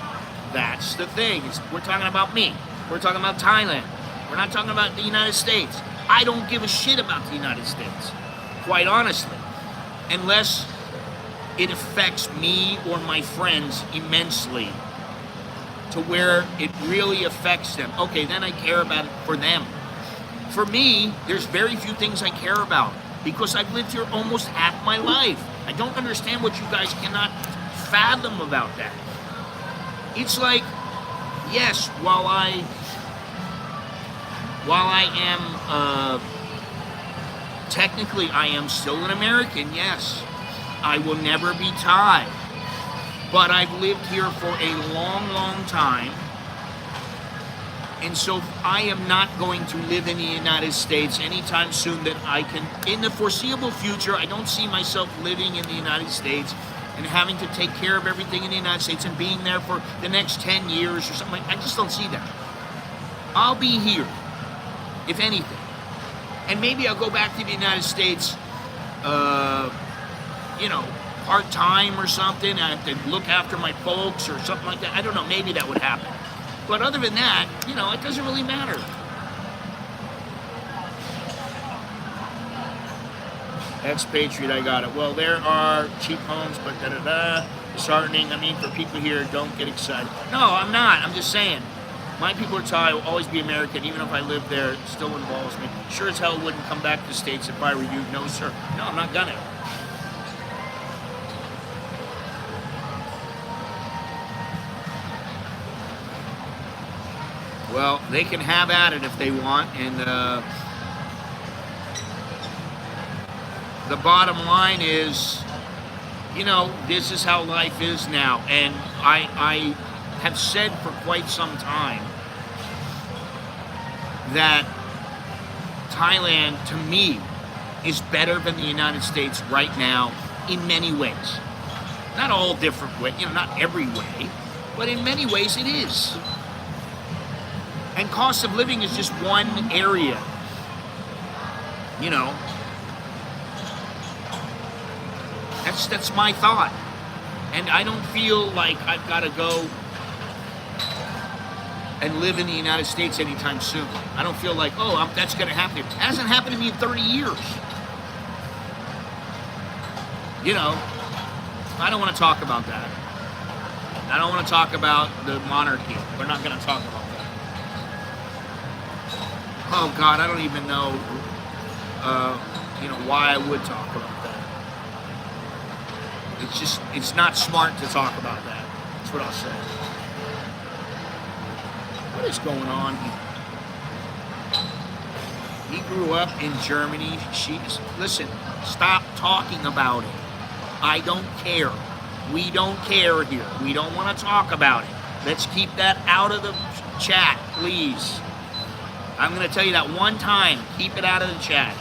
That's the thing. We're talking about me. We're talking about Thailand. We're not talking about the United States. I don't give a shit about the United States, quite honestly, unless it affects me or my friends immensely to where it really affects them. Okay, then I care about it for them. For me, there's very few things I care about because I've lived here almost half my life. I don't understand what you guys cannot fathom about that. It's like, yes, while I am technically I am still an American, yes. I will never be Thai. But I've lived here for a long, long time. And so I am not going to live in the United States anytime soon that I can. In the foreseeable future, I don't see myself living in the United States and having to take care of everything in the United States and being there for the next 10 years or something. I just don't see that. I'll be here, if anything. And maybe I'll go back to the United States, part-time or something. I have to look after my folks or something like that. I don't know, maybe that would happen. But other than that, it doesn't really matter. Expatriate, I got it. Well, there are cheap homes, but disheartening. I mean, for people here, don't get excited. No, I'm not. I'm just saying. My people are Thai, will always be American, even if I live there, it still involves me. Sure as hell wouldn't come back to the States if I were you. No, sir. No, I'm not gonna. Well, they can have at it if they want, and the bottom line is, this is how life is now, and I have said for quite some time that Thailand, to me, is better than the United States right now in many ways. Not all different ways, not every way, but in many ways it is. And cost of living is just one area, That's my thought. And I don't feel like I've got to go and live in the United States anytime soon. I don't feel like, that's going to happen. It hasn't happened to me in 30 years. I don't want to talk about that. I don't want to talk about the monarchy. We're not going to talk about that. Oh God, I don't even know, why I would talk about that. It's not smart to talk about that. That's what I'll say. What is going on here? He grew up in Germany. Listen, stop talking about it. I don't care. We don't care here. We don't want to talk about it. Let's keep that out of the chat, please. I'm going to tell you that one time. Keep it out of the chat.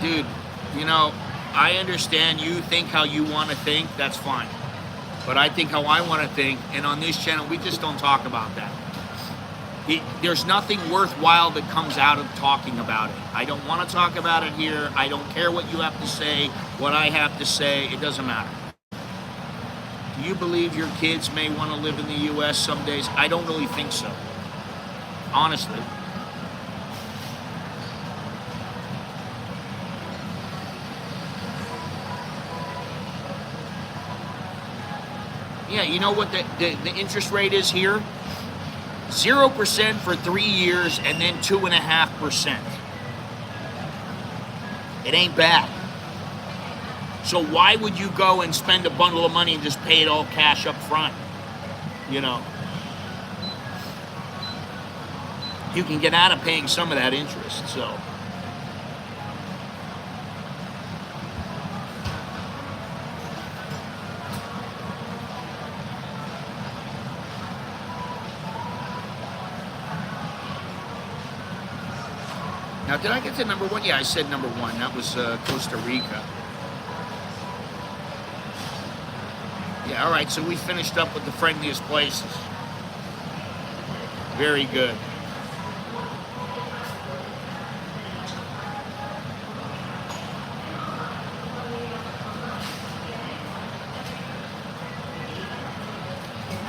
Dude, I understand you think how you want to think. That's fine. But I think how I want to think, and on this channel, we just don't talk about that. There's nothing worthwhile that comes out of talking about it. I don't want to talk about it here. I don't care what you have to say, what I have to say. It doesn't matter. Do you believe your kids may want to live in the U.S. some days? I don't really think so. Honestly. Yeah, you know what the interest rate is here? 0% for 3 years and then 2.5%. It ain't bad. So why would you go and spend a bundle of money and just pay it all cash up front? You can get out of paying some of that interest, so. Now, did I get to number one? Yeah, I said number one. That was Costa Rica. Yeah, all right, so we finished up with the friendliest places. Very good.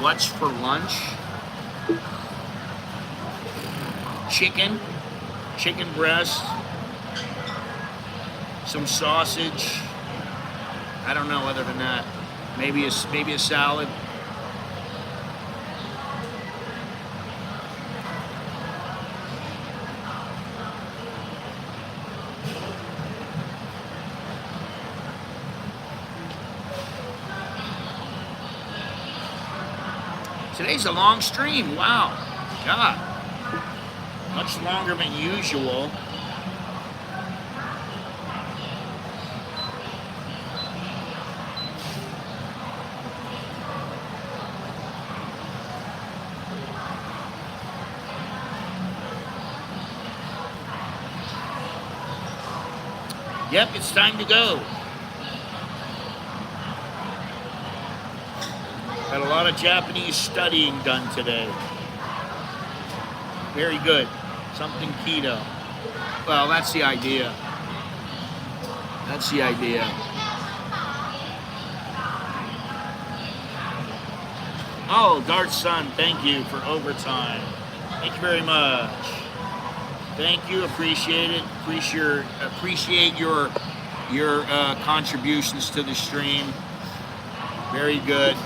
What's for lunch? Chicken breast, some sausage. I don't know other than that. Maybe a salad. Today's a long stream. Wow. God. Much longer than usual. Yep, it's time to go. Got a lot of Japanese studying done today. Very good. Something keto. Well, that's the idea. That's the idea. Oh, Dart Sun, thank you for overtime. Thank you very much. Thank you, appreciate it. Appreciate your contributions to the stream. Very good.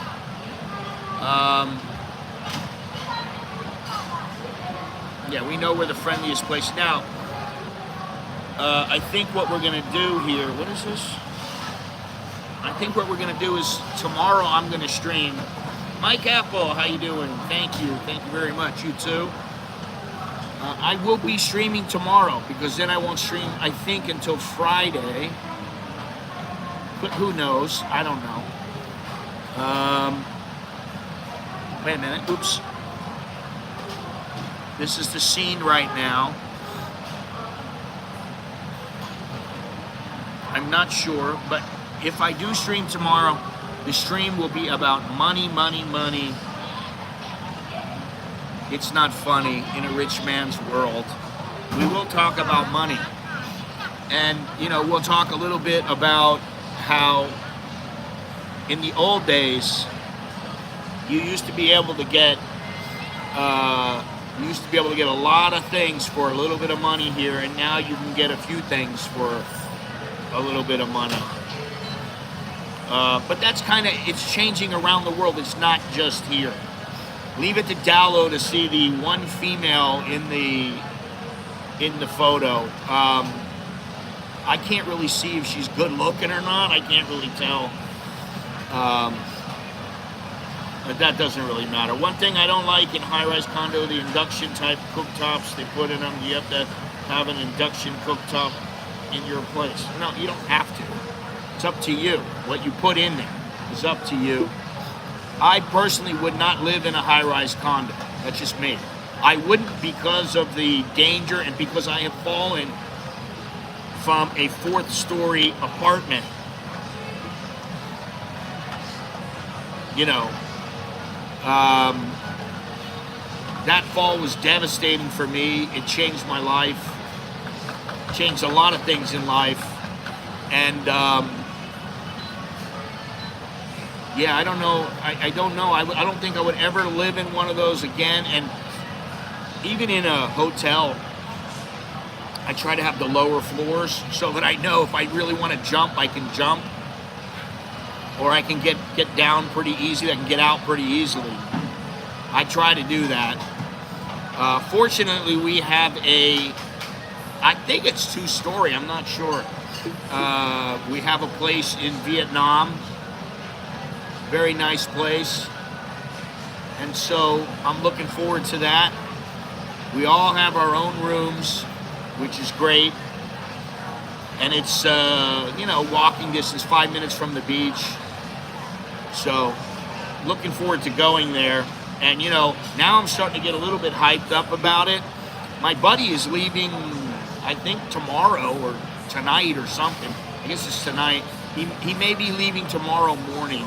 Yeah, we know we're the friendliest place. Now, I think what we're gonna do here, what is this? I think what we're gonna do is tomorrow I'm gonna stream. Mike Apple, how you doing? Thank you very much. You too. I will be streaming tomorrow because then I won't stream, I think, until Friday. But who knows? I don't know. Wait a minute. Oops. This is the scene right now. I'm not sure, but if I do stream tomorrow, the stream will be about money, money, money. It's not funny in a rich man's world. We will talk about money. And, you know, we'll talk a little bit about how in the old days, you used to be able to get a lot of things for a little bit of money here, and now you can get a few things for a little bit of money. But that's kind of, it's changing around the world. It's not just here. Leave it to Dallo to see the one female in the photo. I can't really see if she's good looking or not. I can't really tell. But that doesn't really matter. One thing I don't like in high-rise condo, the induction type cooktops they put in them. You have to have an induction cooktop in your place. No, you don't have to. It's up to you. What you put in there is up to you. I personally would not live in a high-rise condo. That's just me. I wouldn't because of the danger and because I have fallen from a 4th-story apartment. You know, that fall was devastating for me. It changed my life, changed a lot of things in life, and yeah, I don't know. I don't know. I don't think I would ever live in one of those again. And even in a hotel, I try to have the lower floors so that I know if I really want to jump, I can jump. Or I can get down pretty easily. I can get out pretty easily. I try to do that. Fortunately, we have I think it's 2-story. I'm not sure. We have a place in Vietnam. Very nice place. And so I'm looking forward to that. We all have our own rooms, which is great. And it's, you know, walking distance, 5 minutes from the beach. So, looking forward to going there. And, you know, now I'm starting to get a little bit hyped up about it. My buddy is leaving, I think, tomorrow or tonight or something. I guess it's tonight. He may be leaving tomorrow morning.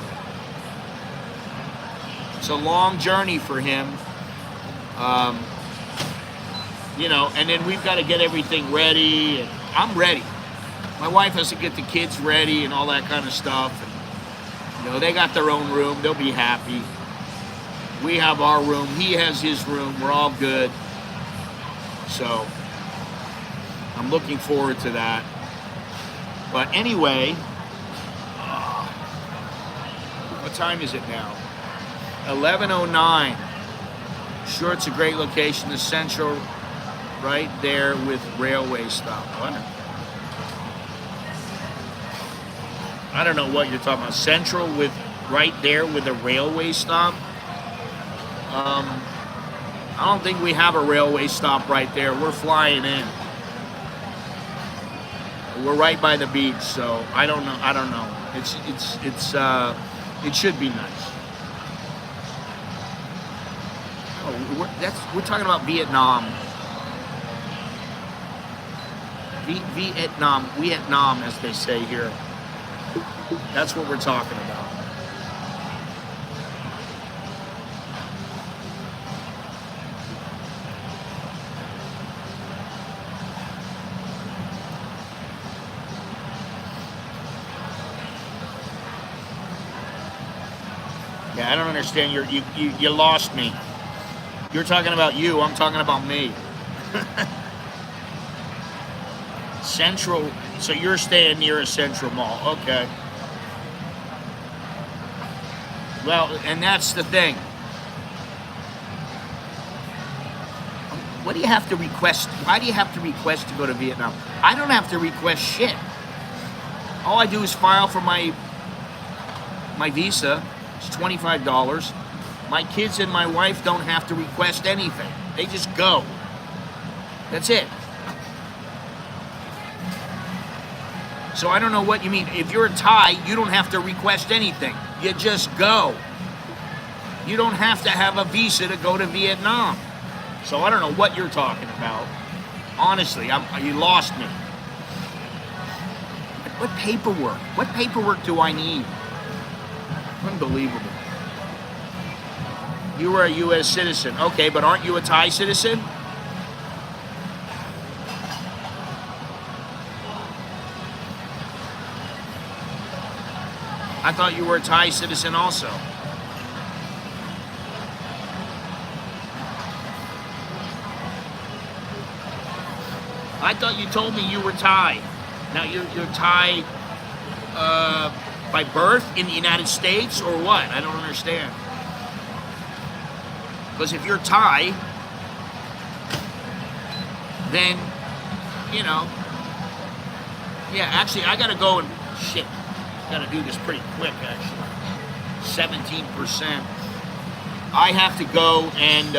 It's a long journey for him. You know, and then we've got to get everything ready. And I'm ready. My wife has to get the kids ready and all that kind of stuff. And, you know, they got their own room. They'll be happy. We have our room. He has his room. We're all good. So I'm looking forward to that. But anyway, what time is it now? 11:09. Sure, it's a great location. The Central, right there with railway stop. I don't know what you're talking about. Central with right there with a railway stop. I don't think we have a railway stop right there. We're flying in. We're right by the beach, so I don't know. It should be nice. Oh, we're talking about Vietnam. Vietnam, as they say here. That's what we're talking about. Yeah, I don't understand. You lost me. You're talking about you. I'm talking about me. Central. So you're staying near a Central Mall. Okay. Well, and that's the thing. What do you have to request? Why do you have to request to go to Vietnam? I don't have to request shit. All I do is file for my visa. It's $25. My kids and my wife don't have to request anything. They just go. That's it. So I don't know what you mean. If you're a Thai, you don't have to request anything. You just go. You don't have to have a visa to go to Vietnam. So I don't know what you're talking about. Honestly, you lost me. What paperwork? What paperwork do I need? Unbelievable. You are a U.S. citizen. Okay, but aren't you a Thai citizen? I thought you were a Thai citizen also. I thought you told me you were Thai. Now you're Thai by birth in the United States or what? I don't understand. Because if you're Thai, then, you know, yeah, actually I gotta go and, shit, gotta do this pretty quick actually. 17%. I have to go and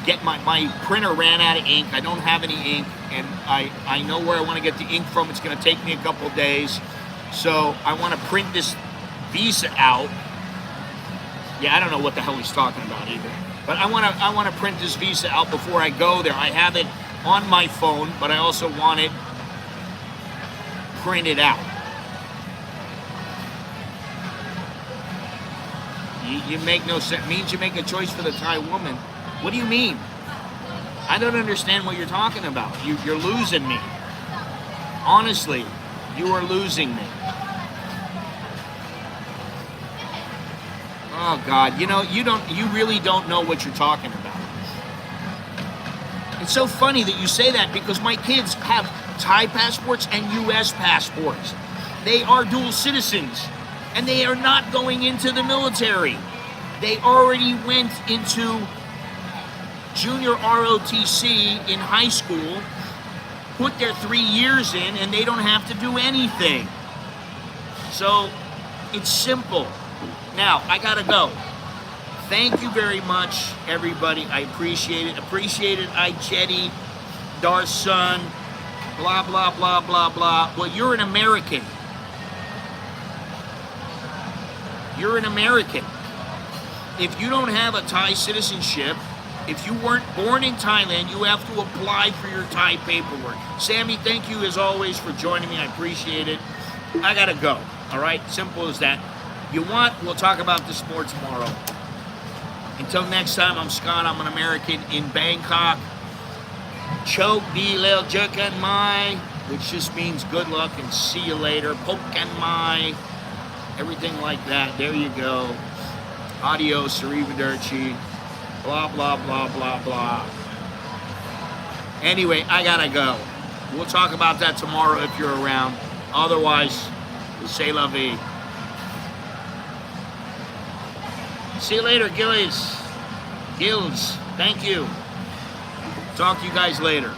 get my printer ran out of ink. I don't have any ink, and I know where I want to get the ink from. It's going to take me a couple of days. So I want to print this visa out. Yeah, I don't know what the hell he's talking about either. But I want to print this visa out before I go there. I have it on my phone, but I also want it printed out. You make no sense. It means you make a choice for the Thai woman. What do you mean? I don't understand what you're talking about. You're losing me. Honestly, you are losing me. Oh God, you know, you really don't know what you're talking about. It's so funny that you say that because my kids have Thai passports and US passports. They are dual citizens and they are not going into the military. They already went into junior ROTC in high school, put their 3 years in, and they don't have to do anything. So it's simple. Now, I gotta go. Thank you very much, everybody. I appreciate it. Appreciate it, Jetty, Darson, blah, blah, blah, blah, blah. Well, you're an American. You're an American. If you don't have a Thai citizenship, if you weren't born in Thailand, you have to apply for your Thai paperwork. Sammy, thank you as always for joining me. I appreciate it. I gotta go. All right, simple as that. You want, we'll talk about this more tomorrow. Until next time, I'm Scott. I'm an American in Bangkok. Choke di leo jerkin mai, which just means good luck and see you later. Poken mai, everything like that. There you go. Adios, arrivederci. Blah, blah, blah, blah, blah. Anyway, I gotta go. We'll talk about that tomorrow if you're around. Otherwise, c'est la vie. See you later, Gillies. Thank you. Talk to you guys later.